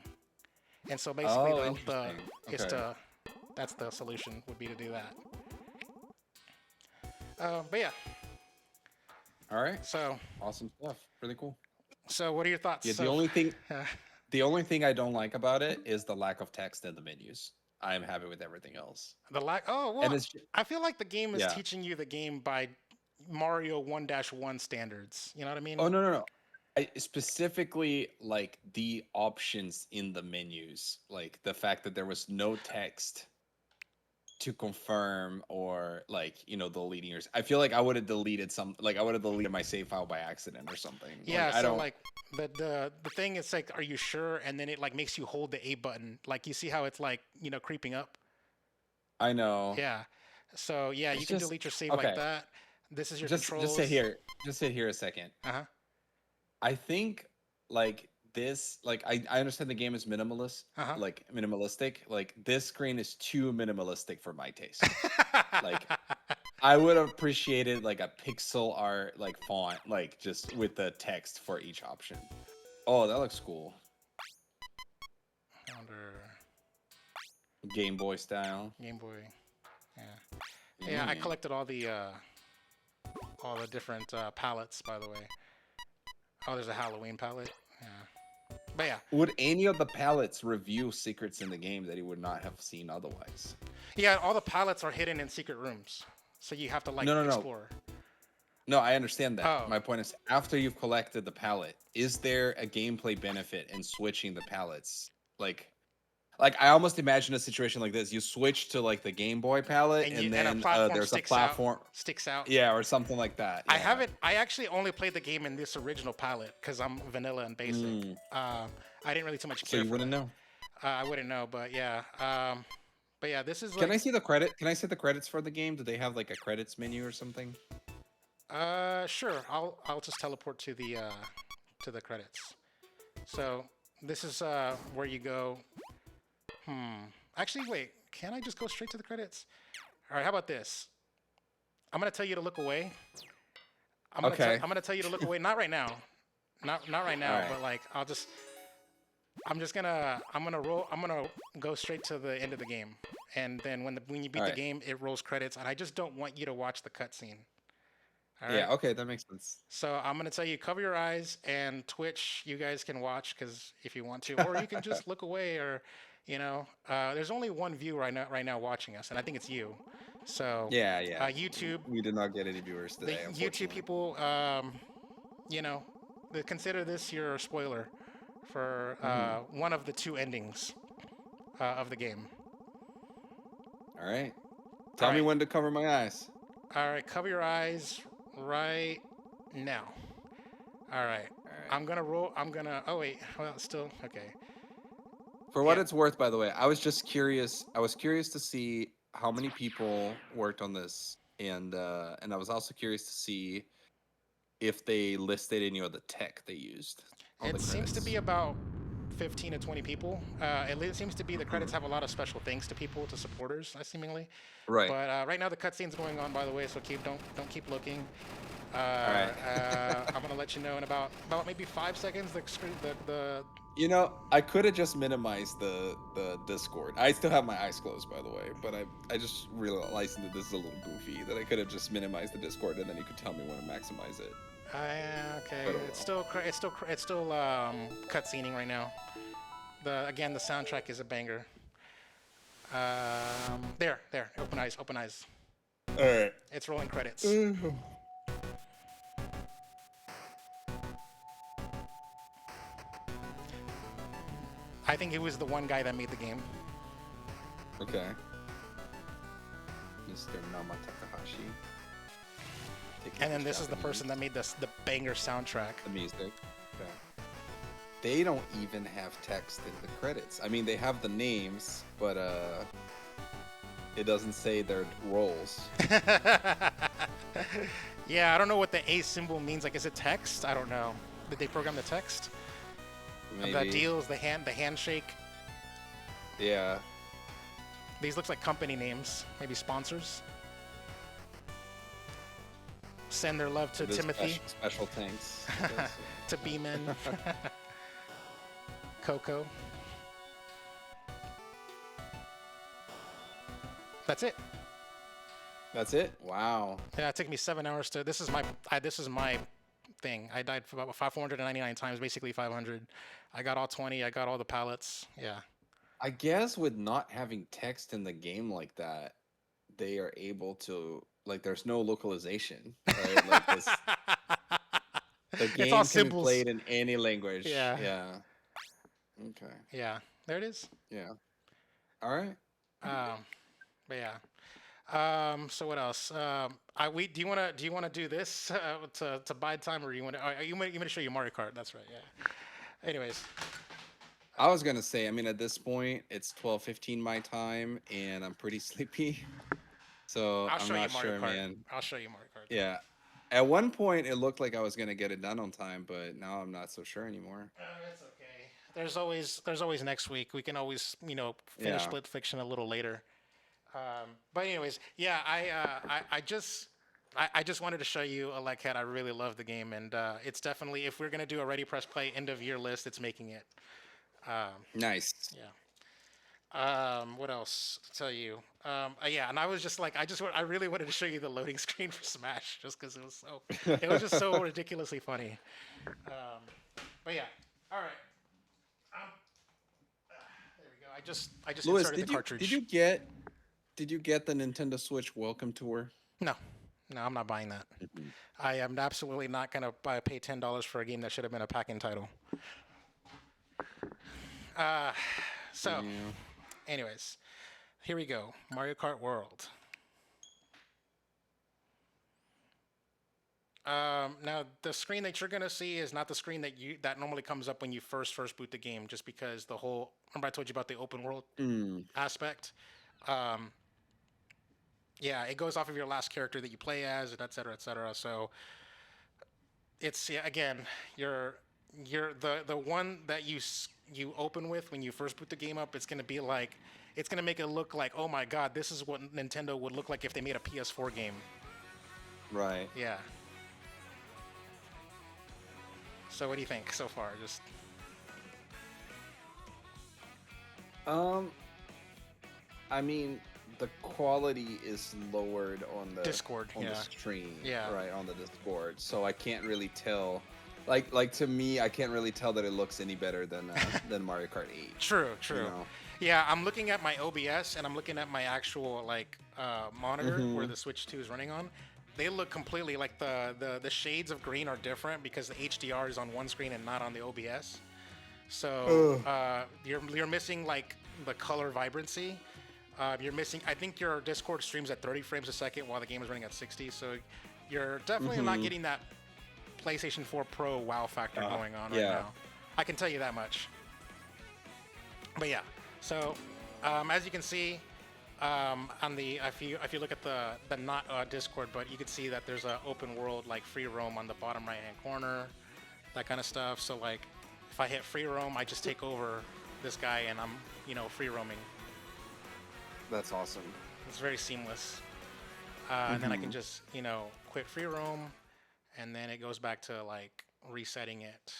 And so basically, that's the solution would be to do that. But yeah.
All right.
So
awesome stuff. Really cool.
So what are your thoughts?
Yeah.
So,
The only thing I don't like about it is the lack of text in the menus. I am happy with everything else.
the lack. Oh well.
And
I feel like the game is
Yeah.
teaching you the game by Mario 1-1 standards. You know what I mean?
Oh no. I specifically like the options in the menus, like the fact that there was no text to confirm or like deleting yours. I feel like I would have deleted my save file by accident or something.
Yeah.
Like, I
So
don't.
like the thing is like, are you sure? And then it like makes you hold the A button. Like you see how it's like creeping up.
I know.
Yeah. So yeah,
It's
you can
just-
delete your save
okay.
like that. This is your
Just
controls.
sit here. Just sit here a second.
Uh-huh.
I think like this, like I understand the game is minimalist,
Uh-huh.
like minimalistic. Like this screen is too minimalistic for my taste. Like I would have appreciated like a pixel art like font, like just with the text for each option. Oh, that looks cool. Game Boy style.
Game Boy. Yeah. Yeah, I collected all the different palettes, by the way. Oh, there's a Halloween palette. Yeah. But yeah.
Would any of the palettes reveal secrets in the game that he would not have seen otherwise?
Yeah, all the palettes are hidden in secret rooms. So you have to like
No.
explore.
No, I understand that.
Oh.
My point is, after you've collected the palette, is there a gameplay benefit in switching the palettes? Like I almost imagine a situation like this: you switch to like the Game Boy palette, and then
a platform
there's a
sticks
platform,
sticks out.
yeah, or something like that.
I
yeah.
haven't. I actually only played the game in this original palette because I'm vanilla and basic. I didn't really too much
So
care.
you wouldn't know.
I wouldn't know, but yeah. But yeah, this is like.
Can I see the credit? Can I see the credits for the game? Do they have like a credits menu or something?
Sure. I'll just teleport to the credits. So this is where you go. Actually, wait. Can I just go straight to the credits? All right, how about this? I'm gonna tell you to look away.
Okay.
I'm gonna tell you to look away. Not right now. Not right now.
Alright.
But like, I'm gonna roll. I'm gonna go straight to the end of the game, and then when you beat the
Alright.
game, it rolls credits, and I just don't want you to watch the cutscene. All right.
Yeah, okay, that makes sense.
So I'm gonna tell you, cover your eyes, and Twitch, you guys can watch because if you want to, or you can just look away, or there's only one view right now watching us, and I think it's you. So
Yeah, yeah.
YouTube,
We did not get any viewers
the
today,
YouTube
unfortunately.
people, consider this your spoiler for one of the two endings of the game.
All right. Tell me
Alright.
when to cover my eyes.
All right, cover your eyes right now. All right.
All right.
I'm gonna roll. Oh wait. Well, still okay.
For what
Yeah.
it's worth, by the way, I was just curious. I was curious to see how many people worked on this, and I was also curious to see if they listed any of the tech they used on the
It seems to
credits.
be about 15 to 20 people. It seems to be the credits have a lot of special things to people, to supporters, seemingly.
Right.
But right now the cutscene's going on, by the way, so don't keep looking.
All right.
I'm gonna let you know in about maybe 5 seconds. The
I could have just minimized the Discord. I still have my eyes closed, by the way, but I just realized that this is a little goofy. That I could have just minimized the Discord, and then you could tell me when to maximize it.
okay.
But oh
It's still cutscening right now. The soundtrack is a banger. There. Open eyes.
All right.
It's rolling credits. I think it was the one guy that made the game.
Okay. Mr. Nama Takahashi.
And then this is the person that made the banger soundtrack.
The music. Okay. They don't even have text in the credits. I mean, they have the names, but it doesn't say their roles.
Yeah, I don't know what the A symbol means. Like, is it text? I don't know. Did they program the text?
Maybe.
The deals, the handshake.
Yeah.
These looks like company names, maybe sponsors. Send their love to
It is
Timothy,
Special thanks. I guess.
to B-Men, Coco. That's it.
That's it. Wow.
Yeah, it took me 7 hours to. This is my thing. I died for about 499 times, basically 500. I got all 20. I got all the pallets. Yeah.
I guess with not having text in the game like that, they are able to there's no localization, right? Like this, the
It's
game
all
can be
symbols.
played in any language.
Yeah.
Yeah. Okay.
Yeah. There it is.
Yeah. All right.
But yeah. So what else? Do you wanna do this to buy time, or you wanna show you Mario Kart? That's right. Yeah. Anyways.
I was gonna say, I mean, at this point, it's 12:15 my time, and I'm pretty sleepy, so
I'll
I'm
show you
not
Mario
sure,
Kart.
man.
I'll show you Mario Kart.
Yeah. At one point, it looked like I was gonna get it done on time, but now I'm not so sure anymore.
That's okay. There's always next week. We can always finish
Yeah.
Split Fiction a little later. But anyways, yeah, I just wanted to show you a Cat. I really love the game, and it's definitely, if we're gonna do a Ready Press Play end of year list, it's making it.
Nice.
Yeah. What else to tell you? Yeah, and I was just like, I really wanted to show you the loading screen for Smash, just because it was just so ridiculously funny. But yeah, all right. There we go. I just
Louis,
inserted the cartridge.
did you get the Nintendo Switch Welcome Tour?
No, I'm not buying that. I am absolutely not gonna pay $10 for a game that should have been a pack-in title. So,
Yeah.
anyways, here we go. Mario Kart World. Now the screen that you're gonna see is not the screen that normally comes up when you first boot the game, just because the whole. Remember I told you about the open world aspect. Yeah, it goes off of your last character that you play as, and et cetera, et cetera. So it's again, you're the one that you open with when you first boot the game up. It's it's gonna make it look like, oh my god, this is what Nintendo would look like if they made a PS4 game.
Right.
Yeah. So what do you think so far? Just
I mean, the quality is lowered on the
Discord,
on
yeah.
the stream,
Yeah.
right, on the Discord. So I can't really tell. Like to me, I can't really tell that it looks any better than Mario Kart 8.
true, true.
know.
Yeah, I'm looking at my OBS and I'm looking at my actual monitor where the Switch 2 is running on. They look completely like the shades of green are different because the HDR is on one screen and not on the OBS. So you're missing like the color vibrancy. You're missing. I think your Discord streams at 30 frames a second while the game is running at 60. So you're definitely not getting that PlayStation 4 Pro wow factor going on right now. I can tell you that much. But yeah, so as you can see, on the if you look at the not Discord, but you can see that there's a open world like free roam on the bottom right hand corner, that kind of stuff. So like if I hit free roam, I just take over this guy and I'm free roaming.
That's awesome.
It's very seamless. And then I can just quit free roam, and then it goes back to like resetting it.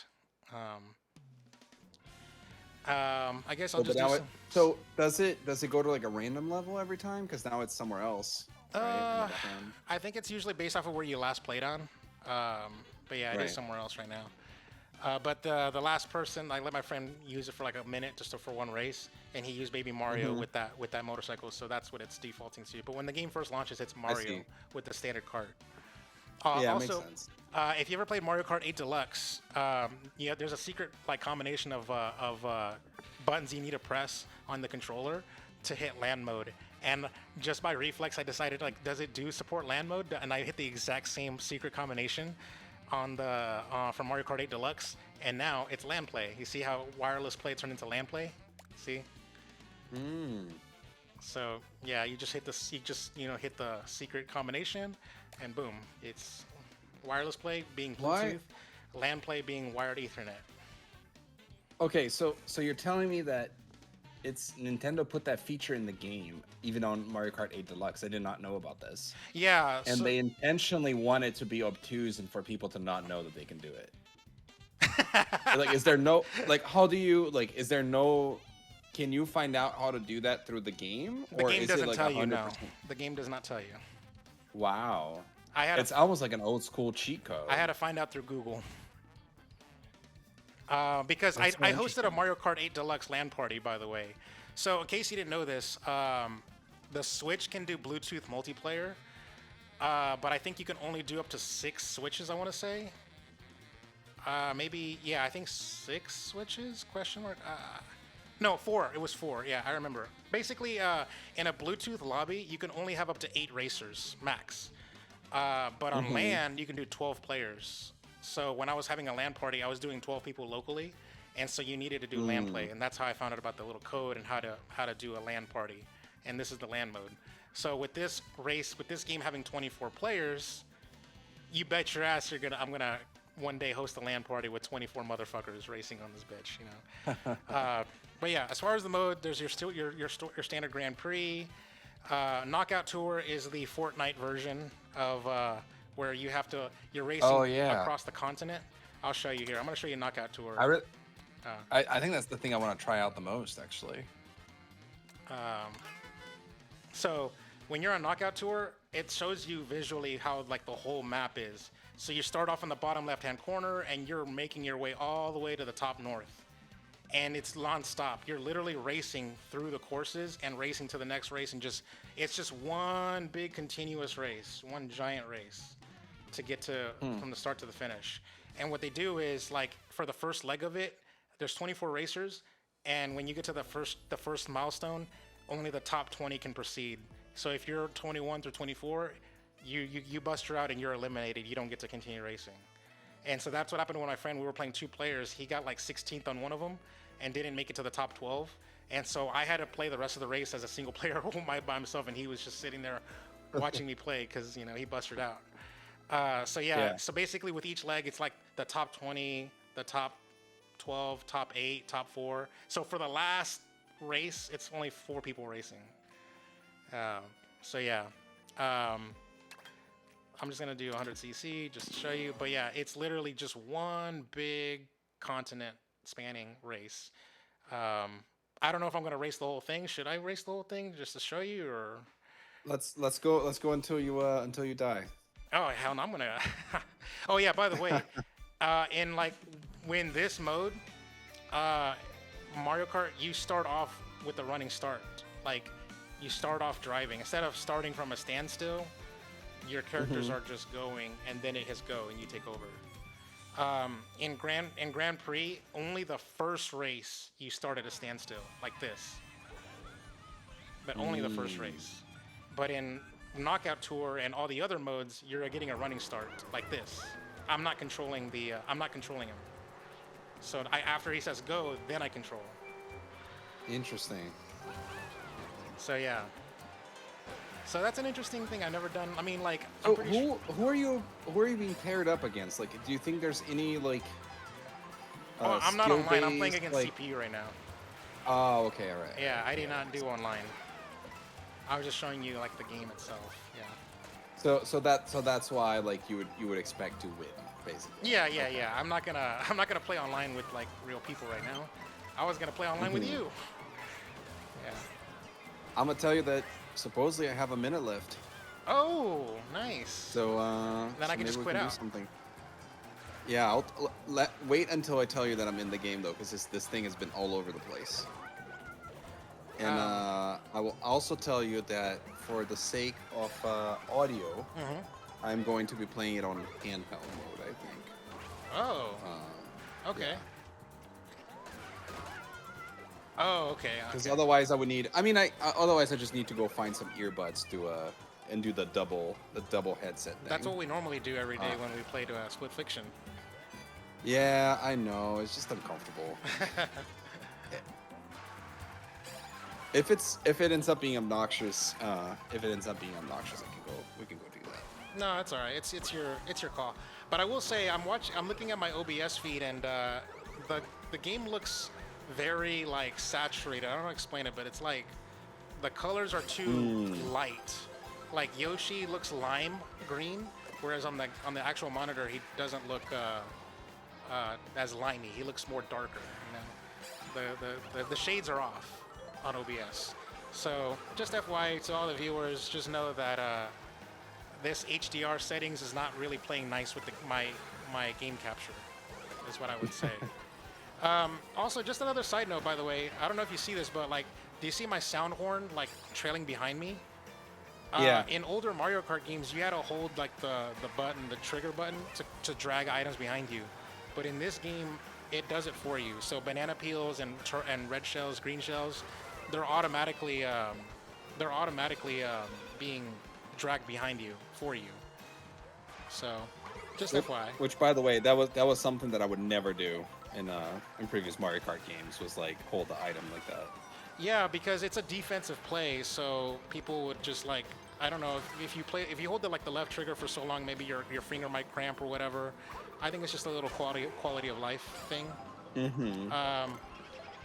I guess I'll just do some.
So does it go to like a random level every time? Because now it's somewhere else. Right, in the background.
I think it's usually based off of where you last played on. But yeah, it is
Right.
somewhere else right now. But the last person, I let my friend use it for like a minute just for one race, and he used Baby Mario with that motorcycle, so that's what it's defaulting to. But when the game first launches, it's Mario
see.
with the standard cart.
Yeah,
also,
makes sense.
if you ever played Mario Kart 8 Deluxe, there's a secret like combination of buttons you need to press on the controller to hit land mode. And just by reflex, I decided like, does it do support land mode? And I hit the exact same secret combination on the from Mario Kart 8 Deluxe, and now it's land play. You see how wireless play turned into land play? See? So yeah, you just hit hit the secret combination, and boom, it's wireless play being Bluetooth, land play being wired Ethernet.
Okay, so you're telling me that it's Nintendo put that feature in the game, even on Mario Kart 8 Deluxe. I did not know about this.
Yeah,
And they intentionally want it to be obtuse and for people to not know that they can do it. Like, is there no, like, how do you, like, is there no, can you find out how to do that through the game?
the
Or
game
is
doesn't
it like
tell you
100%?
now. The game does not tell you.
Wow.
I
It's almost like an old school cheat code.
had to find out through Google. Because I
That's so
hosted a
interesting.
Mario Kart 8 Deluxe LAN party, by the way. So in case you didn't know this, the Switch can do Bluetooth multiplayer, but I think you can only do up to 6 switches, I want to say. Maybe, yeah, I think 6 switches, question mark? No, 4. It was 4. Yeah, I remember. Basically, in a Bluetooth lobby, you can only have up to 8 racers, max. But on LAN, you can do 12 players. So when I was having a LAN party, I was doing 12 people locally, and so you needed to do LAN play, and that's how I found out about the little code and how to do a LAN party. And this is the LAN mode. So with this game having 24 players, you bet your ass I'm gonna one day host a LAN party with 24 motherfuckers racing on this bitch, But yeah, as far as the mode, there's your standard Grand Prix. Knockout Tour is the Fortnite version of where you're racing across the continent. I'll show you here. I'm gonna show you Knockout Tour.
I think that's the thing I want to try out the most, actually.
So when you're on Knockout Tour, it shows you visually how like the whole map is. So you start off in the bottom left-hand corner, and you're making your way all the way to the top north. And it's non-stop. You're literally racing through the courses and racing to the next race, and it's just one big continuous race, one giant race to get to from the start to the finish. And what they do is like for the first leg of it, there's 24 racers, and when you get to the first milestone, only the top 20 can proceed. So if you're 21 through 24, you bust her out and you're eliminated. You don't get to continue racing. And so that's what happened with my friend. We were playing 2 players. He got like 16th on one of them and didn't make it to the top 12. And so I had to play the rest of the race as a single player by himself, and he was just sitting there watching me play because he busted out. So basically with each leg, it's like the top 20, the top 12, top 8, top 4. So for the last race, it's only 4 people racing. So yeah, um, I'm just gonna do 100cc just to show you. But yeah, it's literally just one big continent spanning race. Um, I don't know if I'm gonna race the whole thing. Should I race the whole thing just to show you, or?
Let's go until you die.
Oh hell no, I'm gonna. Oh yeah, by the way, in like when this mode, uh, Mario Kart, you start off with a running start. Like you start off driving instead of starting from a standstill. Your characters are just going, and then it hits go, and you take over. In Grand Prix, only the first race you start at a standstill, like this. But only the first race. But in Knockout Tour and all the other modes, you're getting a running start, like this. I'm not controlling the. I'm not controlling him. So after he says go, then I control.
Interesting.
So yeah. So that's an interesting thing I've never done. I mean, like, I'm
So
pretty sure.
who are you being paired up against? Like, do you think there's any like?
Oh, I'm not online. I'm playing
skill-based,
against
like...
CPU right now.
Oh, okay, all right.
Yeah, I did not do online. I was just showing you like the game itself. Yeah.
So that's why like you would expect to win, basically.
Yeah. I'm not gonna play online with like real people right now. I was gonna play online with you. Yeah.
I'm gonna tell you that supposedly I have a minute left.
Oh, nice.
So
Then I can
maybe
just
we
quit
do
out.
something. Yeah, wait until I tell you that I'm in the game though, because this thing has been all over the place. And I will also tell you that for the sake of audio, I'm going to be playing it on handheld mode, I think.
Oh. Okay.
yeah.
Oh, okay.
Because otherwise I would need. I mean, otherwise I just need to go find some earbuds to and do the double headset thing.
That's what we normally do every day when we play to Split Fiction.
Yeah, I know. It's just uncomfortable. If it ends up being obnoxious, we can go do that.
No, that's all right. It's your call. But I will say I'm looking at my OBS feed, and the game looks very like saturated. I don't know how to explain it, but it's like the colors are too light. Like Yoshi looks lime green, whereas on the actual monitor he doesn't look as limey. He looks more darker. You know, the shades are off on OBS. So just FYI to all the viewers, just know that this HDR settings is not really playing nice with my game capture. Is what I would say. Also, just another side note, by the way, I don't know if you see this, but like, do you see my sound horn like trailing behind me?
Yeah.
In older Mario Kart games, you had to hold like the trigger button to drag items behind you, but in this game, it does it for you. So banana peels and red shells, green shells, they're automatically being dragged behind you for you. So, just FYI.
Which, by the way, that was something that I would never do in previous Mario Kart games. Was like hold the item like that.
Yeah, because it's a defensive play, so people would just like, I don't know, if you hold the left trigger for so long, maybe your finger might cramp or whatever. I think it's just a little quality of life thing.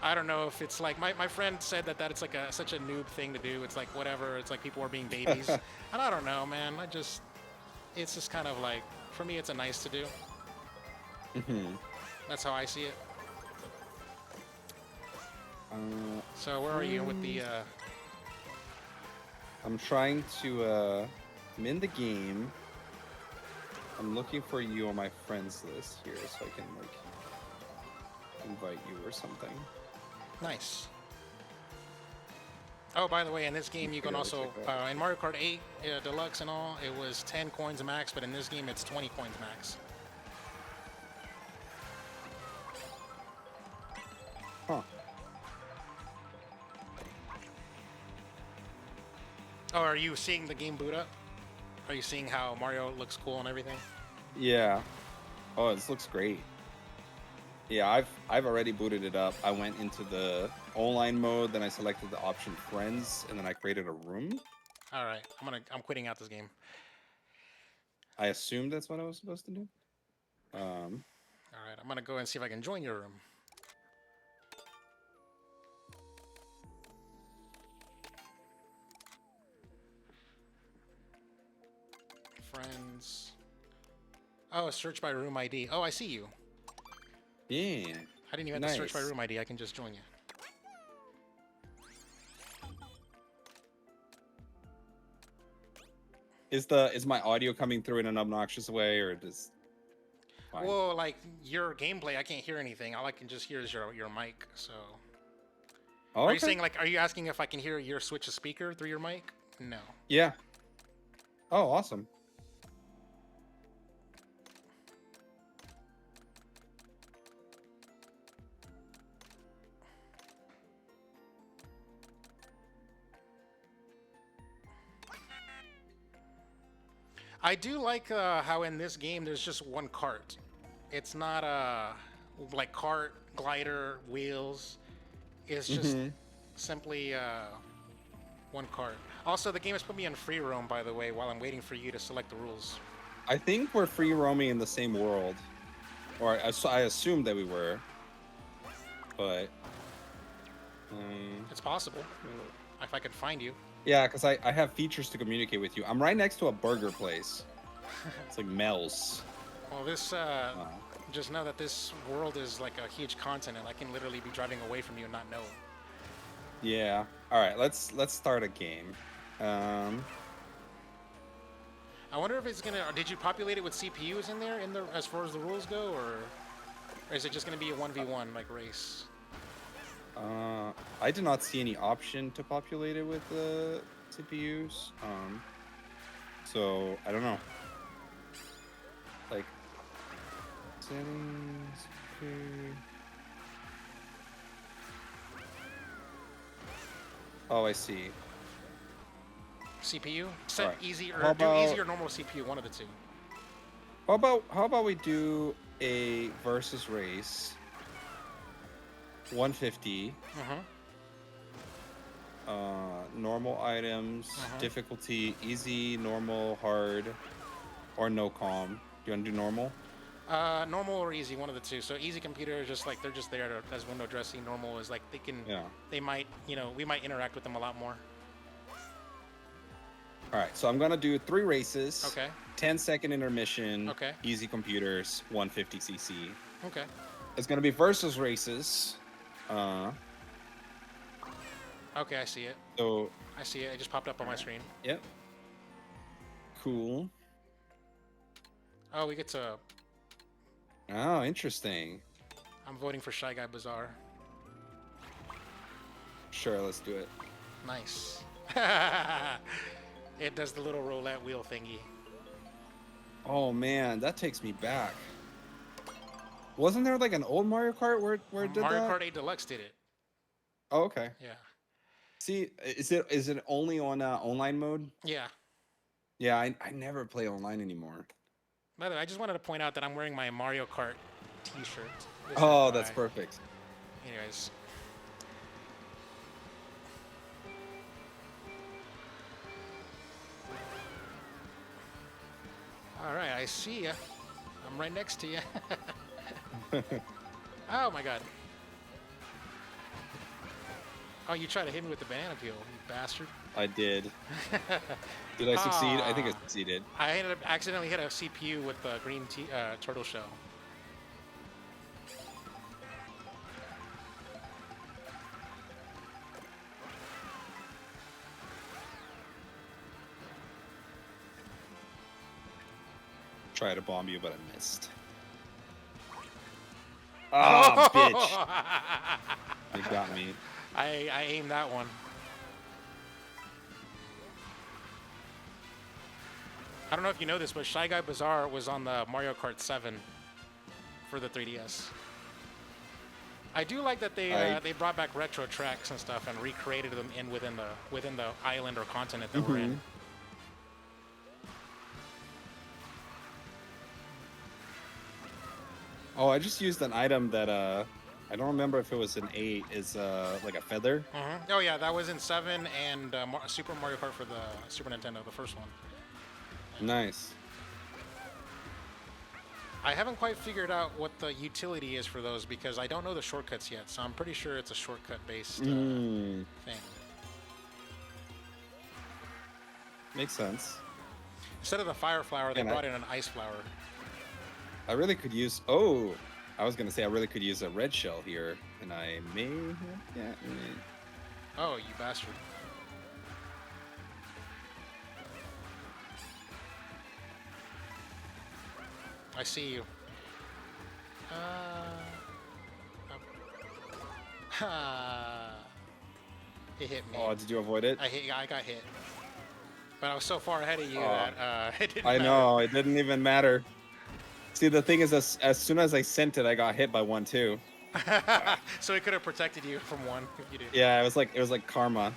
I don't know if it's like my friend said that it's like such a noob thing to do. It's like whatever. It's like people are being babies, and I don't know, man. It's just kind of like, for me, it's a nice to do. That's how I see it. So where are you with the?
I'm trying to. I'm in the game. I'm looking for you on my friends list here, so I can like invite you or something.
Nice. Oh, by the way, in this game you can also in Mario Kart 8 Deluxe and all, it was 10 coins max, but in this game it's 20 coins max.
Huh.
Oh, are you seeing the game boot up? Are you seeing how Mario looks cool and everything?
Yeah. Oh, this looks great. Yeah, I've already booted it up. I went into the online mode, then I selected the option friends, and then I created a room.
All right, I'm quitting out this game.
I assumed that's what I was supposed to do.
All right, I'm gonna go and see if I can join your room. friends. Oh, search by room ID. Oh, I see you.
Yeah.
I didn't even have to search by
Nice.
room ID. I can just join you.
Is my audio coming through in an obnoxious way, or does? Fine.
Well, like your gameplay, I can't hear anything. All I can just hear is your mic. So,
Oh,
are you
okay.
saying like, are you asking if I can hear your Switch speaker through your mic? No.
Yeah. Oh, awesome.
I do like how in this game there's just one cart. It's not like cart, glider, wheels. It's just simply one cart. Also, the game has put me in free roam, by the way, while I'm waiting for you to select the rules.
I think we're free roaming in the same world, or I assumed that we were, but
It's possible if I could find you.
yeah, because I have features to communicate with you. I'm right next to a burger place. It's like Mel's.
Well, this just know that this world is like a huge continent. I can literally be driving away from you and not know.
Yeah. All right. Let's start a game.
I wonder if it's gonna. Did you populate it with CPUs in there, as far as the rules go, or is it just gonna be a 1v1 like race?
I did not see any option to populate it with the CPUs. So I don't know. Like settings. Okay. Oh, I see.
CPU set
Alright.
easy
How
or do easy
about-
or normal CPU, one of the two.
How about we do a versus race? 150. Normal items, difficulty, easy, normal, hard, or no comm. You want to do normal?
Normal or easy, one of the two. So easy computer is just like they're just there as window dressing. Normal is like they can,
Yeah.
they might, we might interact with them a lot more.
All right, so I'm gonna do 3 races.
Okay.
10-second intermission.
Okay.
Easy computers, 150cc.
Okay.
It's gonna be versus races.
Okay, I see it.
So
I see it. It just popped up on my screen.
yep. Cool.
Oh, we get to.
Oh, interesting.
I'm voting for Shy Guy Bazaar.
Sure, let's do it.
Nice. It does the little roulette wheel thingy.
Oh man, that takes me back. Wasn't there like an old Mario Kart where it did
Mario
that?
Kart 8 Deluxe did it.
Oh, okay.
Yeah.
See, is it only on online mode?
Yeah.
Yeah, I never play online anymore.
By the way, I just wanted to point out that I'm wearing my Mario Kart T-shirt. This
Oh,
is
that's
my-
perfect.
Anyways. All right, I see ya. I'm right next to you. Oh my god. Oh, you tried to hit me with the banana peel, you bastard.
I did. Did I succeed? I think I
Ah.
succeeded.
I ended up accidentally hit a CPU with the green turtle shell.
Try to bomb you, but I missed. Ah, bitch! You got me.
I aimed that one. I don't know if you know this, but Shy Guy Bazaar was on the Mario Kart 7 for the 3DS. I do like that they brought back retro tracks and stuff and recreated them within the island or continent that we're in.
Oh, I just used an item that I don't remember if it was an 8. Is like a feather.
Oh yeah, that was in 7 and Super Mario Kart for the Super Nintendo, the first one.
Nice.
I haven't quite figured out what the utility is for those because I don't know the shortcuts yet, so I'm pretty sure it's a shortcut-based thing.
Makes sense.
Instead of the fire flower, they
And
brought in an ice flower.
I really could use. Oh, I was gonna say I really could use a red shell here, and I may have gotten it.
Oh, you bastard. I see you. It hit me.
Oh, did you avoid it?
I got hit. But I was so far ahead of you
Oh.
that it didn't
I
matter.
know, it didn't even matter. See, the thing is, as soon as I sent it, I got hit by one too.
So it could have protected you from one if you did.
Yeah, it was like karma.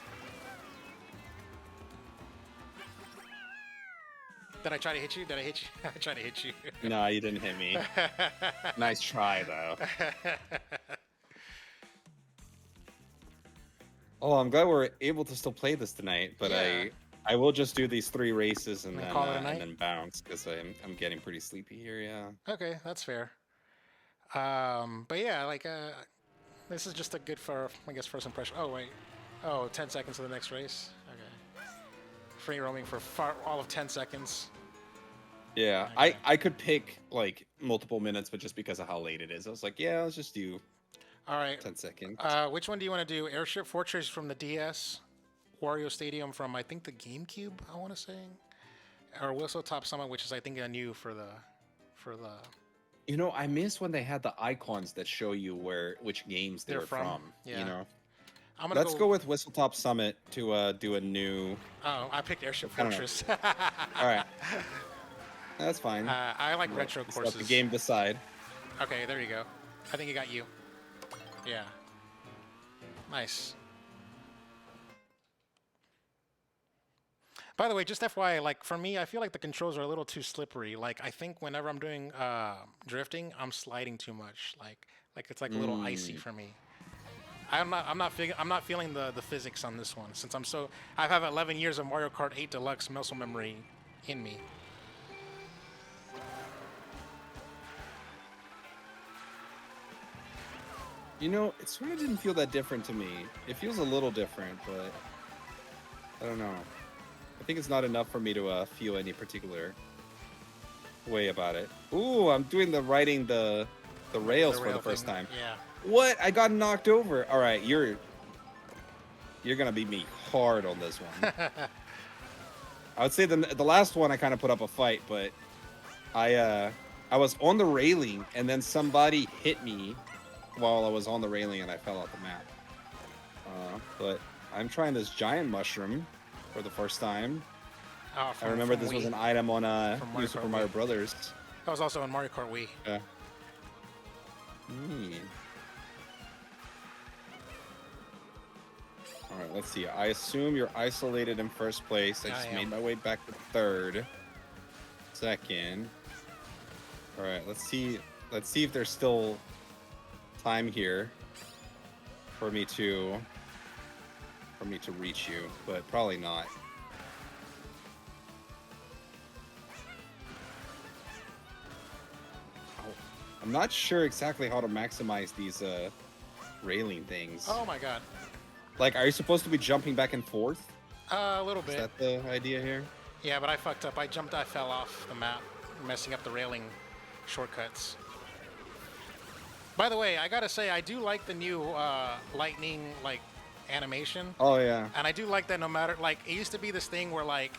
Did I try to hit you? Did I hit you? I tried to hit you.
No, you didn't hit me. Nice try, though. Oh, I'm glad we're able to still play this tonight, but
Yeah.
I will just do these 3 races and
And
then
call it a night?
and then bounce because I'm getting pretty sleepy here. Yeah.
Okay, that's fair. But yeah, like this is just a good for I guess first impression. Oh wait, 10 seconds to the next race. Okay, free roaming for all of 10 seconds.
Yeah,
Okay.
I could pick like multiple minutes, but just because of how late it is, I was like, yeah, let's just do
All right.
10 seconds.
Which one do you want to do? Airship Fortress from the DS, Wario Stadium from I think the GameCube. I want to say, or Whistle Top Summit, which is I think a new for the.
You know, I miss when they had the icons that show you which games they
They're
were
from,
from.
yeah.
You know,
I'm gonna
let's go with Whistletop Summit to do a new.
Oh, I picked Airship
I don't know.
Fortress.
All right, that's fine.
I like retro
Just let
courses.
the game decide.
Okay, there you go. I think it got you. Yeah. Nice. By the way, just FYI, like for me, I feel like the controls are a little too slippery. Like I think whenever I'm doing drifting, I'm sliding too much. Like it's like a little icy for me. I'm not feeling the physics on this one since I have 11 years of Mario Kart 8 Deluxe muscle memory in me.
You know, it sort of didn't feel that different to me. It feels a little different, but I don't know. I think it's not enough for me to feel any particular way about it. Ooh, I'm doing the rails for the first
thing.
time.
Yeah.
What? I got knocked over. All right, you're gonna beat me hard on this one. I would say the last one I kind of put up a fight, but I was on the railing and then somebody hit me while I was on the railing and I fell off the map. But I'm trying this giant mushroom for the first time.
Oh,
I remember
from
this was
Wii.
an item on
From
New
Mario
Super
Kart
Mario
Wii.
Brothers.
That was also on Mario Kart Wii.
Yeah. All right, let's see. I assume you're isolated in first place. I just
I
made
am.
my way back to third. Second. All right, let's see. Let's see if there's still time here for me to reach you, but probably not. Oh, I'm not sure exactly how to maximize these railing things.
Oh my god.
Like, are you supposed to be jumping back and forth?
A little
Is
bit.
that the idea here?
Yeah, but I fucked up. I fell off the map, messing up the railing shortcuts. By the way, I gotta say, I do like the new lightning, like, animation.
Oh yeah.
And I do like that no matter, like, it used to be this thing where, like,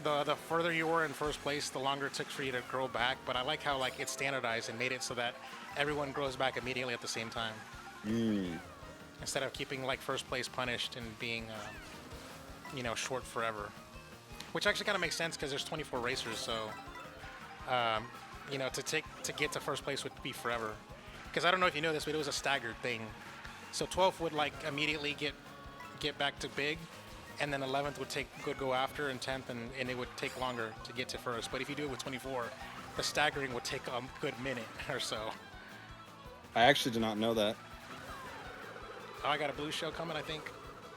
the further you were in first place, the longer it took for you to grow back. But I like how, like, it's standardized and made it so that everyone grows back immediately at the same time. Instead of keeping, like, first place punished and being, you know, short forever. Which actually kind of makes sense because there's 24 racers, so, you know, to get to first place would be forever. Because I don't know if you know this, but it was a staggered thing. So 12th would like immediately get back to big, and then 11th would go after, and 10th, and it would take longer to get to first. But if you do it with 24, the staggering would take a good minute or so.
I actually did not know that.
Oh, I got a blue shell coming, I think.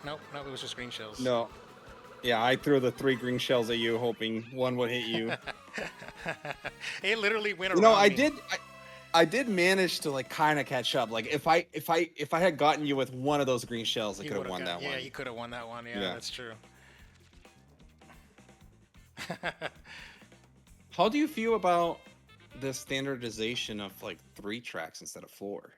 Nope, it was just green shells.
No. Yeah, I threw the 3 green shells at you, hoping one would hit you.
It literally went around.
You know, I
me.
did manage to like kind of catch up. Like if I had gotten you with one of those green shells, I
You
could have
would've
won
got-
that one.
Yeah, you could have won that one. Yeah,
Yeah.
that's true.
How do you feel about the standardization of like 3 tracks instead of 4?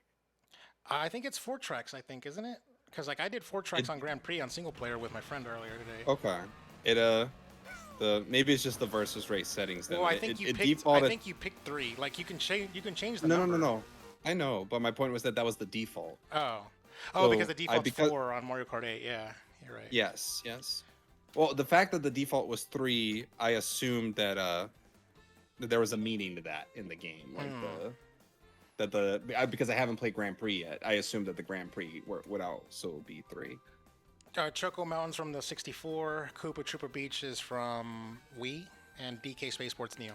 I think it's 4 tracks. I think, isn't it? Because like I did 4 tracks
It,
on Grand Prix on single player with my friend earlier today.
okay. It the maybe it's just the versus race settings then.
Well, I
It,
think you
it
picked. I
defaulted.
think you picked 3. Like you can change. You can change the
No, no,
number.
no, no. I know, but my point was that that was the default.
Oh. Oh, because
So
the default's
because
4 on Mario Kart 8. Yeah, you're right.
yes, yes. Well, the fact that the default was 3, I assumed that that there was a meaning to that in the game, like because I haven't played Grand Prix yet. I assumed that the Grand Prix would also be 3.
Choco Mountains from the 64. Koopa Troopa Beach is from Wii, and DK Spaceports Neo.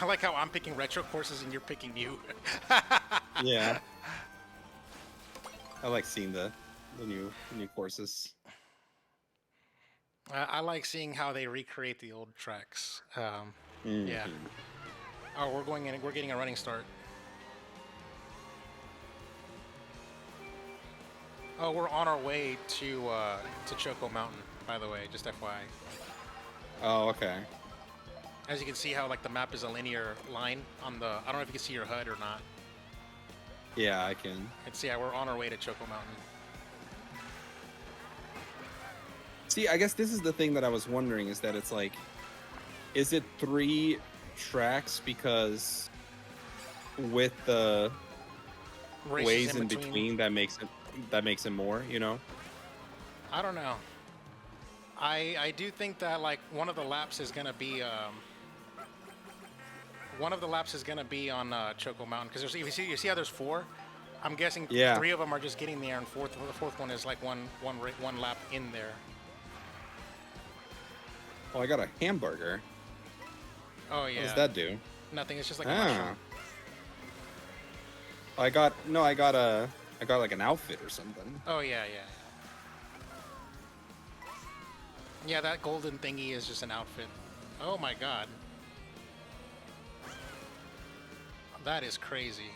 I like how I'm picking retro courses and you're picking new.
Yeah. I like seeing the new courses.
I like seeing how they recreate the old tracks. Yeah.
Mhm.
Oh, we're going in. We're getting a running start. Oh, we're on our way to Choco Mountain. By the way, just FYI.
Oh, okay.
As you can see, how like the map is a linear line on the. I don't know if you can see your HUD or not.
Yeah, I can.
It's yeah, we're on our way to Choco Mountain.
See, I guess this is the thing that I was wondering is that it's like, is it 3 tracks because with the
Races
ways in between that makes it more, you know?
I don't know. I do think that like one of the laps is gonna be on Choco Mountain because you see how there's 4. I'm guessing
Yeah.
3 of them are just getting there, and the fourth one is like one lap in there.
Oh, I got a hamburger.
Oh yeah.
What does that do?
Nothing. It's just like a mushroom.
I got like an outfit or something.
Oh yeah. Yeah, that golden thingy is just an outfit. Oh my god. That is crazy.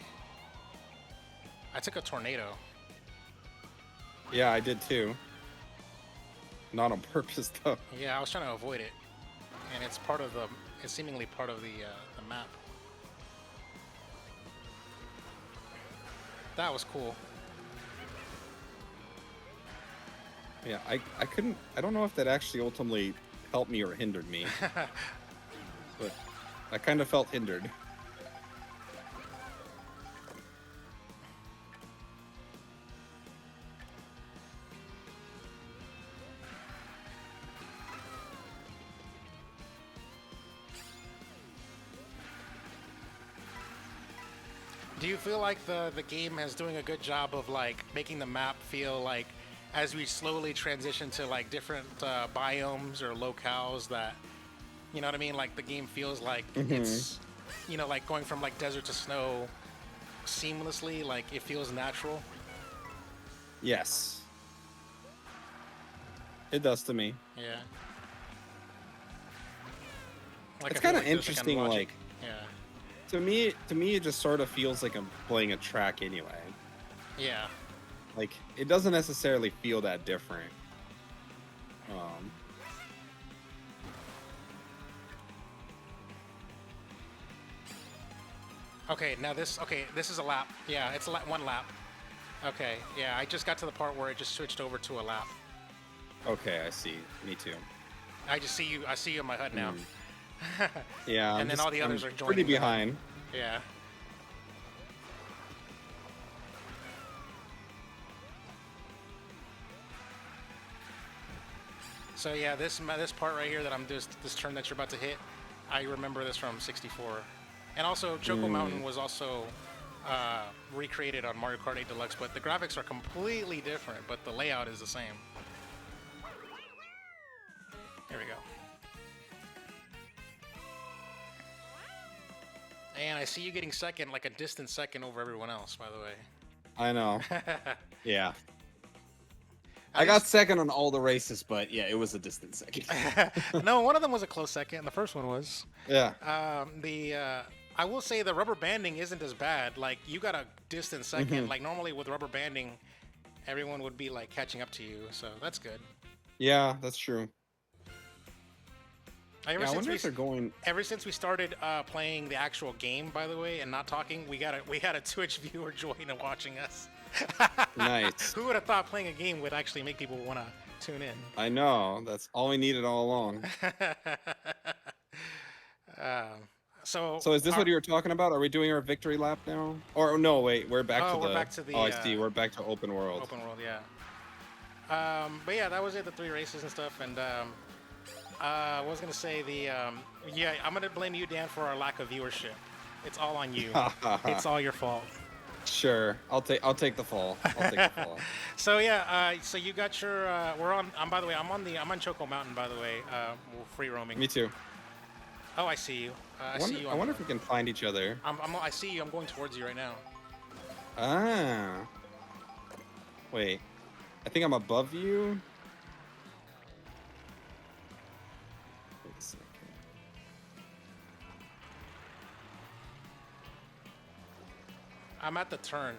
I took a tornado.
Yeah, I did too. Not on purpose though.
Yeah, I was trying to avoid it, and it's seemingly part of the map. That was cool.
Yeah, I don't know if that actually ultimately helped me or hindered me. But I kind of felt hindered.
Do you feel like the game is doing a good job of like making the map feel like, as we slowly transition to like different biomes or locales, that you know what I mean? Like the game feels like it's, you know, like going from like desert to snow seamlessly. Like it feels natural.
Yes. It does to me.
Yeah. Like,
It's
I feel
kind of
like there's,
interesting,
logic.
like
Yeah.
to me it just sort of feels like I'm playing a track anyway.
Yeah.
Like it doesn't necessarily feel that different.
Okay, now this is a lap. Yeah, it's one lap. Okay, yeah, I just got to the part where it just switched over to a lap.
Okay, I see. Me too.
I see you in my HUD now.
Yeah.
And then all the others are joining.
pretty behind.
Yeah. So yeah, this part right here that I'm this turn that you're about to hit, I remember this from 64. And also Choco Mountain was also recreated on Mario Kart 8 Deluxe, but the graphics are completely different, but the layout is the same. Here we go. And I see you getting second, like a distant second over everyone else, by the way.
I know. Yeah.
At
I got
least-
second on all the races, but yeah, it was a distant second.
No, one of them was a close second. The first one was.
Yeah.
I will say the rubber banding isn't as bad. Like you got a distant second. Like normally with rubber banding, everyone would be like catching up to you. So that's good.
Yeah, that's true.
Ever
Yeah, I
since
wonder
we
if they're going.
ever since we started playing the actual game, by the way, and not talking, we had a Twitch viewer join and watching us.
Nice.
Who would have thought playing a game would actually make people want to tune in?
I know. That's all we needed all along.
So
So is this what you were talking about? Are we doing our victory lap now? Or no, wait, we're back to the.
we're back to the,
Oh, I see. We're back to open world.
open world, yeah. But yeah, that was it. The 3 races and stuff, and I was gonna say yeah, I'm gonna blame you, Dan, for our lack of viewership. It's all on you. It's all your fault.
Sure, I'll take the fall. I'll take the fall.
So yeah, so you got your. We're on. By the way, I'm on Choco Mountain. By the way, we're free roaming.
Me too.
Oh, I see you. I see you.
I wonder if we can find each other.
I see you. I'm going towards you right now.
Ah. Wait. I think I'm above you. Wait a second.
I'm at the turn.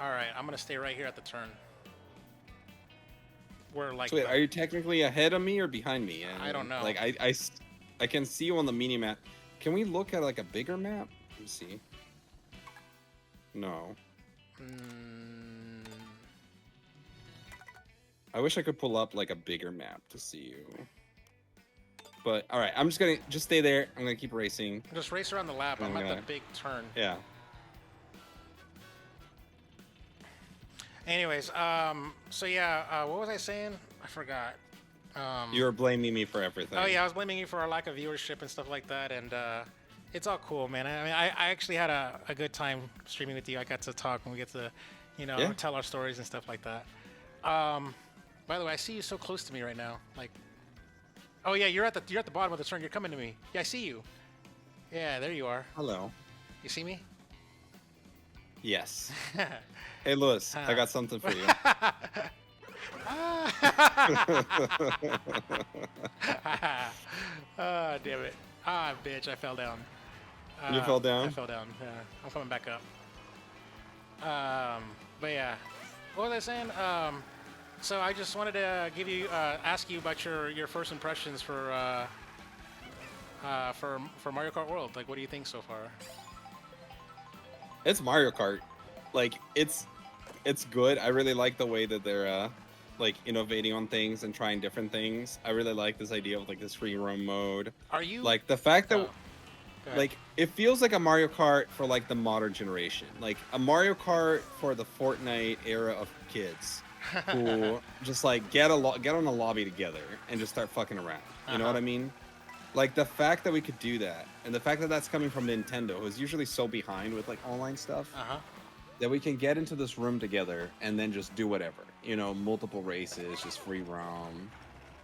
All right, I'm gonna stay right here at the turn. We're like.
So wait, are you technically ahead of me or behind me?
I don't know.
Like I can see you on the mini map. Can we look at like a bigger map? Let me see. No. I wish I could pull up like a bigger map to see you. But all right, I'm just gonna stay there. I'm gonna keep racing.
Just race around the lap. I'm at the big turn.
Yeah.
Anyways, so yeah, what was I saying? I forgot.
You were blaming me for everything.
Oh yeah, I was blaming you for our lack of viewership and stuff like that, and it's all cool, man. I mean, I actually had a good time streaming with you. I got to talk and we get to, tell our stories and stuff like that. By the way, I see you so close to me right now. Like, oh yeah, you're at the bottom of the turn. You're coming to me. Yeah, I see you. Yeah, there you are.
Hello.
You see me?
Yes. Hey, Lewis, I got something for you.
Oh, damn it. Ah, bitch, I fell down.
You fell down?
I fell down. Yeah, I'm coming back up. But yeah, what was I saying? So I just wanted to ask you about your first impressions for Mario Kart World. Like, what do you think so far?
It's Mario Kart. Like, it's good. I really like the way that they're like innovating on things and trying different things. I really like this idea of like this free roam mode.
Are you
like the fact that
Go ahead.
like it feels like a Mario Kart for like the modern generation, like a Mario Kart for the Fortnite era of kids who just like get on a lobby together and just start fucking around. You know what I mean? Like the fact that we could do that, and the fact that that's coming from Nintendo, who's usually so behind with like online stuff, that we can get into this room together and then just do whatever. Multiple races, just free roam,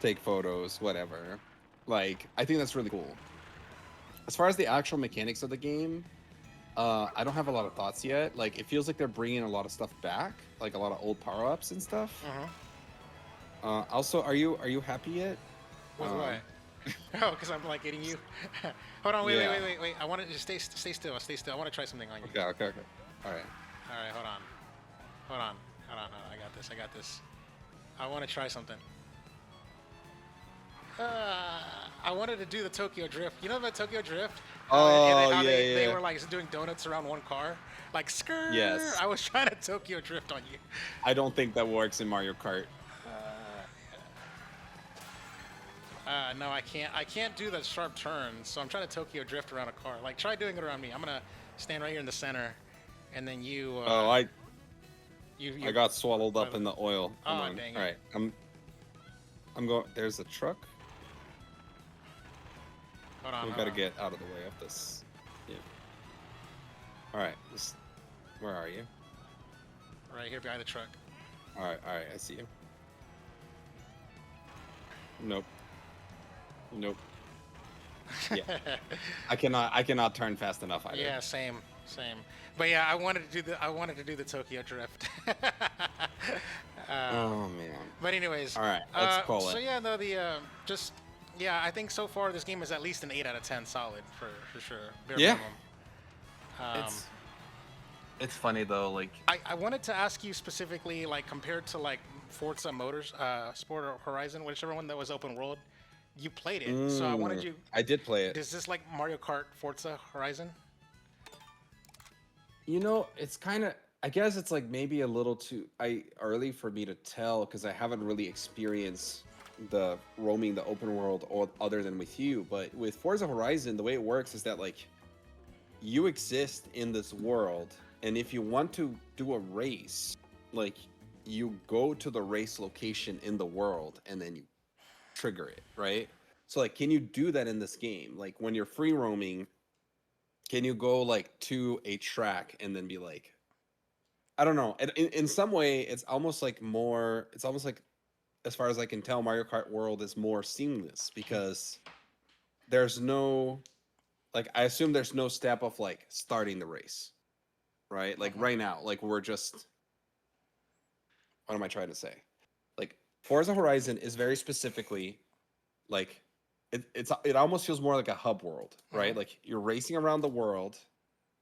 take photos, whatever. Like, I think that's really cool. As far as the actual mechanics of the game, I don't have a lot of thoughts yet. Like, it feels like they're bringing a lot of stuff back, like a lot of old power-ups and stuff. Also, are you happy yet?
With what? Oh, because I'm like getting you. Hold on, wait. I want to just stay still. Stay still. I want to try something on you.
Okay. All right.
All right, hold on. I got this. I want to try something. I wanted to do the Tokyo Drift. You know about Tokyo Drift? How they were like doing donuts around one car, like skirt.
Yes.
I was trying to Tokyo Drift on you.
I don't think that works in Mario Kart.
No, I can't. I can't do the sharp turns, so I'm trying to Tokyo Drift around a car. Like, try doing it around me. I'm gonna stand right here in the center, and then you.
I got swallowed up in the oil.
Oh,
Hold on.
dang it.
All right, I'm going. There's a truck.
Hold on.
We gotta get out of the way of this. Yeah. All right. Where are you?
Right here behind the truck.
All right. I see you. Nope. Yeah. I cannot turn fast enough either.
Yeah, same. But yeah, I wanted to do the Tokyo Drift.
Oh man.
But anyways.
All right, let's call it.
So yeah, no, just Yeah, I think so far this game is at least an 8 out of 10 solid for sure. Bare
Yeah.
minimum. Um,
It's funny though, like
I wanted to ask you specifically, like compared to like Forza Motors, Sport or Horizon, whichever one that was open world, you played it. So I wanted you.
I did play it.
Is this like Mario Kart, Forza Horizon?
It's kind of. I guess it's like maybe a little too early for me to tell because I haven't really experienced the roaming the open world or other than with you. But with Forza Horizon, the way it works is that like you exist in this world, and if you want to do a race, like you go to the race location in the world and then you trigger it, right? So like, can you do that in this game? Like when you're free roaming, can you go like to a track and then be like, I don't know. In some way, it's almost like more. It's almost like, as far as I can tell, Mario Kart World is more seamless because there's no, like, I assume there's no step of like starting the race, right? Like right now, like we're just. What am I trying to say? Like Forza Horizon is very specifically like it almost feels more like a hub world, right? Like you're racing around the world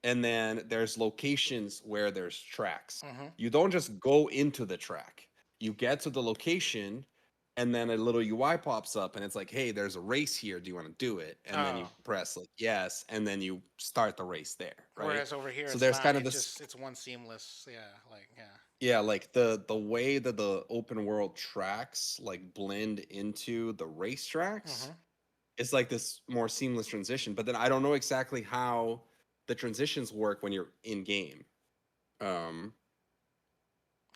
and then there's locations where there's tracks. You don't just go into the track. You get to the location and then a little UI pops up and it's like, "Hey, there's a race here. Do you want to do it?" And then you
Oh.
press like yes and then you start the race there, right?
Whereas over here,
So
it's
there's
not.
kind of
It's
this
just it's one seamless. Yeah, like yeah.
yeah, like the way that the open world tracks like blend into the racetracks, it's like this more seamless transition. But then I don't know exactly how the transitions work when you're in game. Um,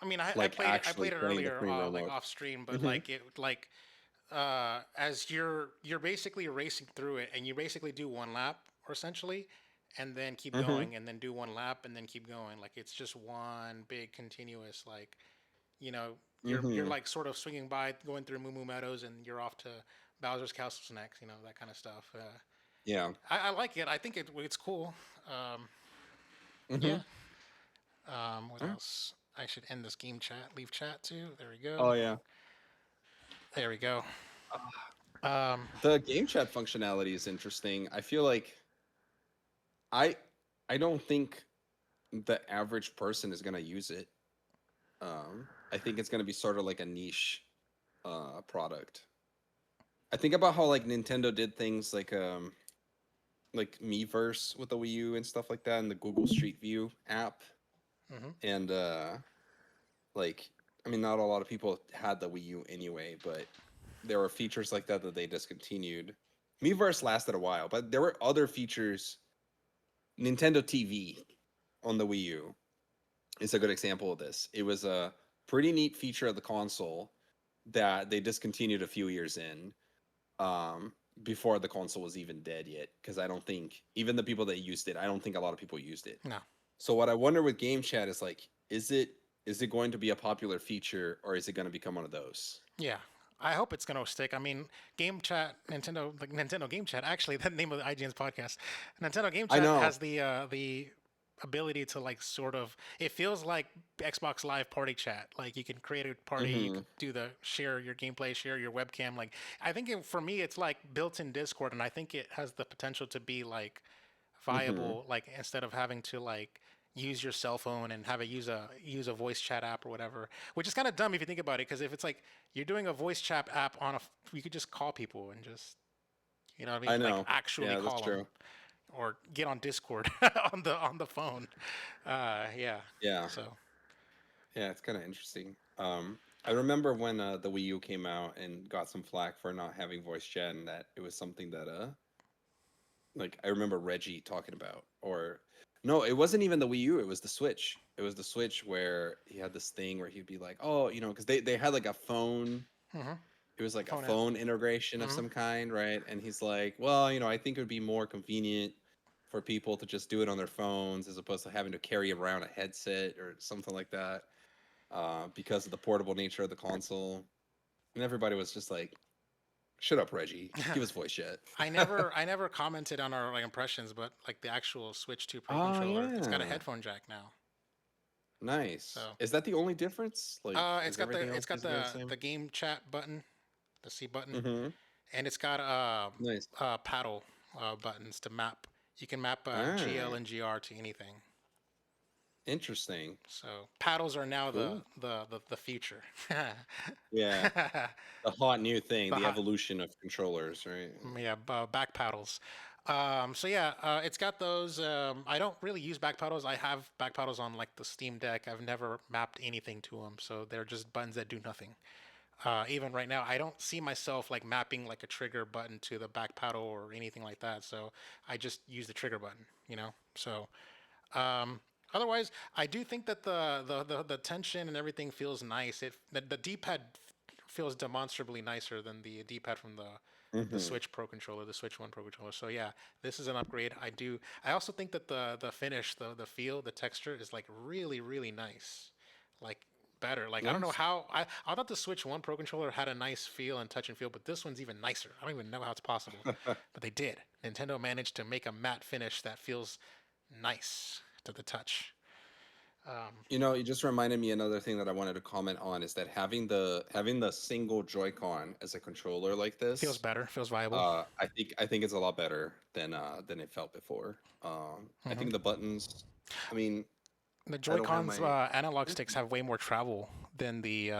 I mean, I
like
played I
actually
played it
playing the
earlier,
free roam
like
mode.
off stream, but
Hmm.
like it like as you're basically racing through it, and you basically do one lap or essentially, and then keep
Hmm.
going, and then do one lap, and then keep going. Like it's just one big continuous like you know you're
Hmm.
like sort of swinging by, going through Moo Moo Meadows, and you're off to Bowser's Castle next. That kind of stuff.
Yeah.
I like it. I think it's cool. Um, yeah.
Hmm.
What else? I should end this game chat. Leave chat too. There we go.
Oh yeah.
There we go.
Ah,
Um,
the game chat functionality is interesting. I feel like I I don't think the average person is gonna use it. I think it's gonna be sort of like a niche product. I think about how like Nintendo did things like Miiverse with the Wii U and stuff like that and the Google Street View app.
mhm.
And like I mean not a lot of people had the Wii U anyway, but there were features like that that they discontinued. Miiverse lasted a while, but there were other features. Nintendo TV on the Wii U is a good example of this. It was a pretty neat feature of the console that they discontinued a few years in, um, before the console was even dead yet. Because I don't think even the people that used it, I don't think a lot of people used it.
No.
So what I wonder with Game Chat is like, is it going to be a popular feature or is it going to become one of those?
Yeah. I hope it's gonna stick. I mean, Game Chat, Nintendo, like Nintendo Game Chat. Actually, the name of the IGN's podcast, Nintendo Game
I
Chat
know.
has the ability to like sort of. It feels like Xbox Live Party Chat. Like you can create a party, you
Hmm.
can do the share your gameplay, share your webcam. Like I think for me, it's like built-in Discord, and I think it has the potential to be like
Hmm.
viable. Like instead of having to like use your cell phone and have it use a voice chat app or whatever, which is kind of dumb if you think about it, because if it's like you're doing a voice chat app you could just call people and just what I
I
mean, like
know.
actually
Yeah, that's
call them
true.
or get on Discord on the phone. Yeah.
Yeah.
So
Yeah, it's kind of interesting. I remember when the Wii U came out and got some flack for not having voice chat, and that it was something that like I remember Reggie talking about. Or no, it wasn't even the Wii U. It was the Switch. It was the Switch where he had this thing where he'd be like, oh, because they had like a phone.
hmm
It was like a
phone app.
phone integration of
hmm
some kind, right? And he's like, well, I think it would be more convenient for people to just do it on their phones as opposed to having to carry around a headset or something like that, because of the portable nature of the console. And everybody was just like, "Shut up, Reggie. Give us voice chat."
I never commented on our like impressions, but like the actual Switch 2 Pro
Oh
controller, it's got a
yeah,
headphone jack now.
nice.
So
Is that the only difference? Like,
it's
is
got the
everything else
it's got
basically the
the
same?
the game chat button, the C button,
Mm-hmm.
and it's got
Nice.
paddle buttons to map. You can map GL
Ah,
and GR to anything.
interesting.
So paddles are now
Cool.
the future.
Yeah, the hot new thing,
The
the
hot,
evolution of controllers, right?
yeah, back paddles. So yeah, it's got those. I don't really use back paddles. I have back paddles on like the Steam Deck. I've never mapped anything to them, so they're just buttons that do nothing. Even right now, I don't see myself like mapping like a trigger button to the back paddle or anything like that. So I just use the trigger button, you know. So um, otherwise, I do think that the tension and everything feels nice. The D-pad feels demonstrably nicer than the D-pad from the
Hmm.
Switch Pro controller, the Switch One Pro controller. So yeah, this is an upgrade. I do. I also think that the finish, the feel, the texture is like really nice. Like better. Like I don't know
Nice.
how I thought the Switch One Pro controller had a nice feel and touch and feel, but this one's even nicer. I don't even know how it's possible, but they did. Nintendo managed to make a matte finish that feels nice to the touch. Um,
You just reminded me another thing that I wanted to comment on is that having the single Joy-Con as a controller like
feels
this,
better. Feels viable.
I think it's a lot better than it felt before. I
Hmm.
think the buttons, I mean,
The
I don't have
Joy-Cons
my.
analog sticks have way more travel than the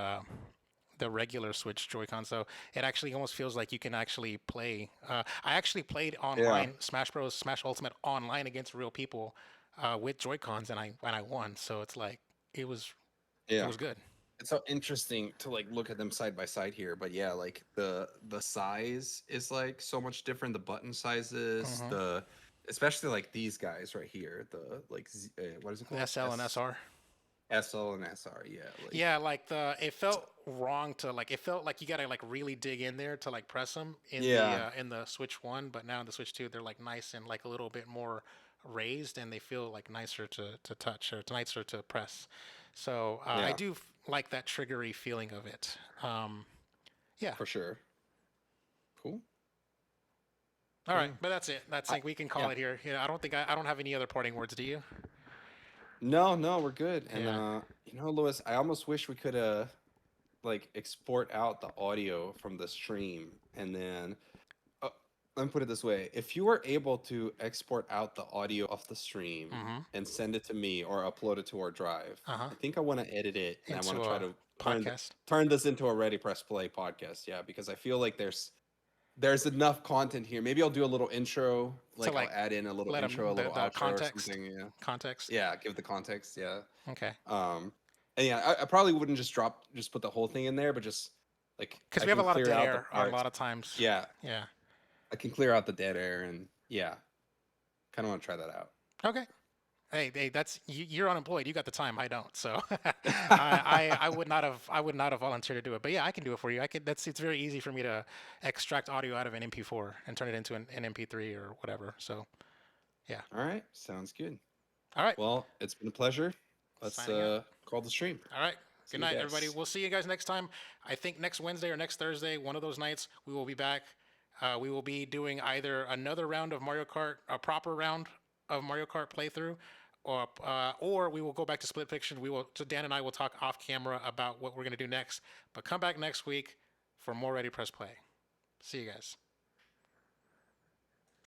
regular Switch Joy-Con, so it actually almost feels like you can actually play. I actually played
Yeah,
online Smash Bros. Smash Ultimate online against real people with Joy-Cons, and I won. So it's like it was it
yeah.
was good.
It's so interesting to like look at them side by side here, but yeah, like the size is like so much different. The button sizes,
Hmm.
the especially like these guys right here, the like what is it
The
called?
SL and SR.
SL and SR. Yeah, like
Yeah, like it felt wrong to like it felt like you gotta like really dig in there to like press them
yeah,
in the Switch One, but now in the Switch Two they're like nice and like a little bit more raised, and they feel like nicer to touch or nicer to press. So I
yeah,
do like that triggery feeling of it. Yeah.
for sure. Cool.
All right,
Yeah.
but that's it. That's
I,
like we can call
yeah.
it here. Yeah, I don't think I don't have any other parting words. Do you?
No, no, we're good. And
Yeah.
Louis, I almost wish we could like export out the audio from the stream and then uh, let me put it this way. If you were able to export out the audio of the stream
Mm-hmm.
and send it to me or upload it to our drive,
Uh huh.
I think I want to edit it and I want
Into
to try
a
to
podcast
turn this into a Ready Press Play podcast. Yeah, because I feel like there's enough content here. Maybe I'll do a little intro,
to
like I'll
like
add in a little
let
intro,
them
a little
the
outro or
context
something. Yeah.
context.
Yeah, give the context. Yeah.
Okay.
Um, and yeah, I probably wouldn't just put the whole thing in there, but just like
Because
I
we have a
can
lot of
clear
dead
out the
air on a
parts.
lot of times.
Yeah,
Yeah.
I can clear out the dead air, and yeah, kind of want to try that out.
Okay. Hey, that's you're unemployed. You got the time. I don't. So I would not have volunteered to do it. But yeah, I can do it for you. I could. That's it's very easy for me to extract audio out of an MP4 and turn it into an MP3 or whatever. So yeah.
All right, sounds good.
All right.
Well, it's been a pleasure. Let's
Signing out.
call the stream.
All right.
See
Good
you
night, everybody.
guys.
We'll see you guys next time. I think next Wednesday or next Thursday, one of those nights, we will be back. We will be doing either another round of Mario Kart, a proper round of Mario Kart playthrough, or we will go back to Split Fiction. So Dan and I will talk off camera about what we're gonna do next. But come back next week for more Ready Press Play. See you guys.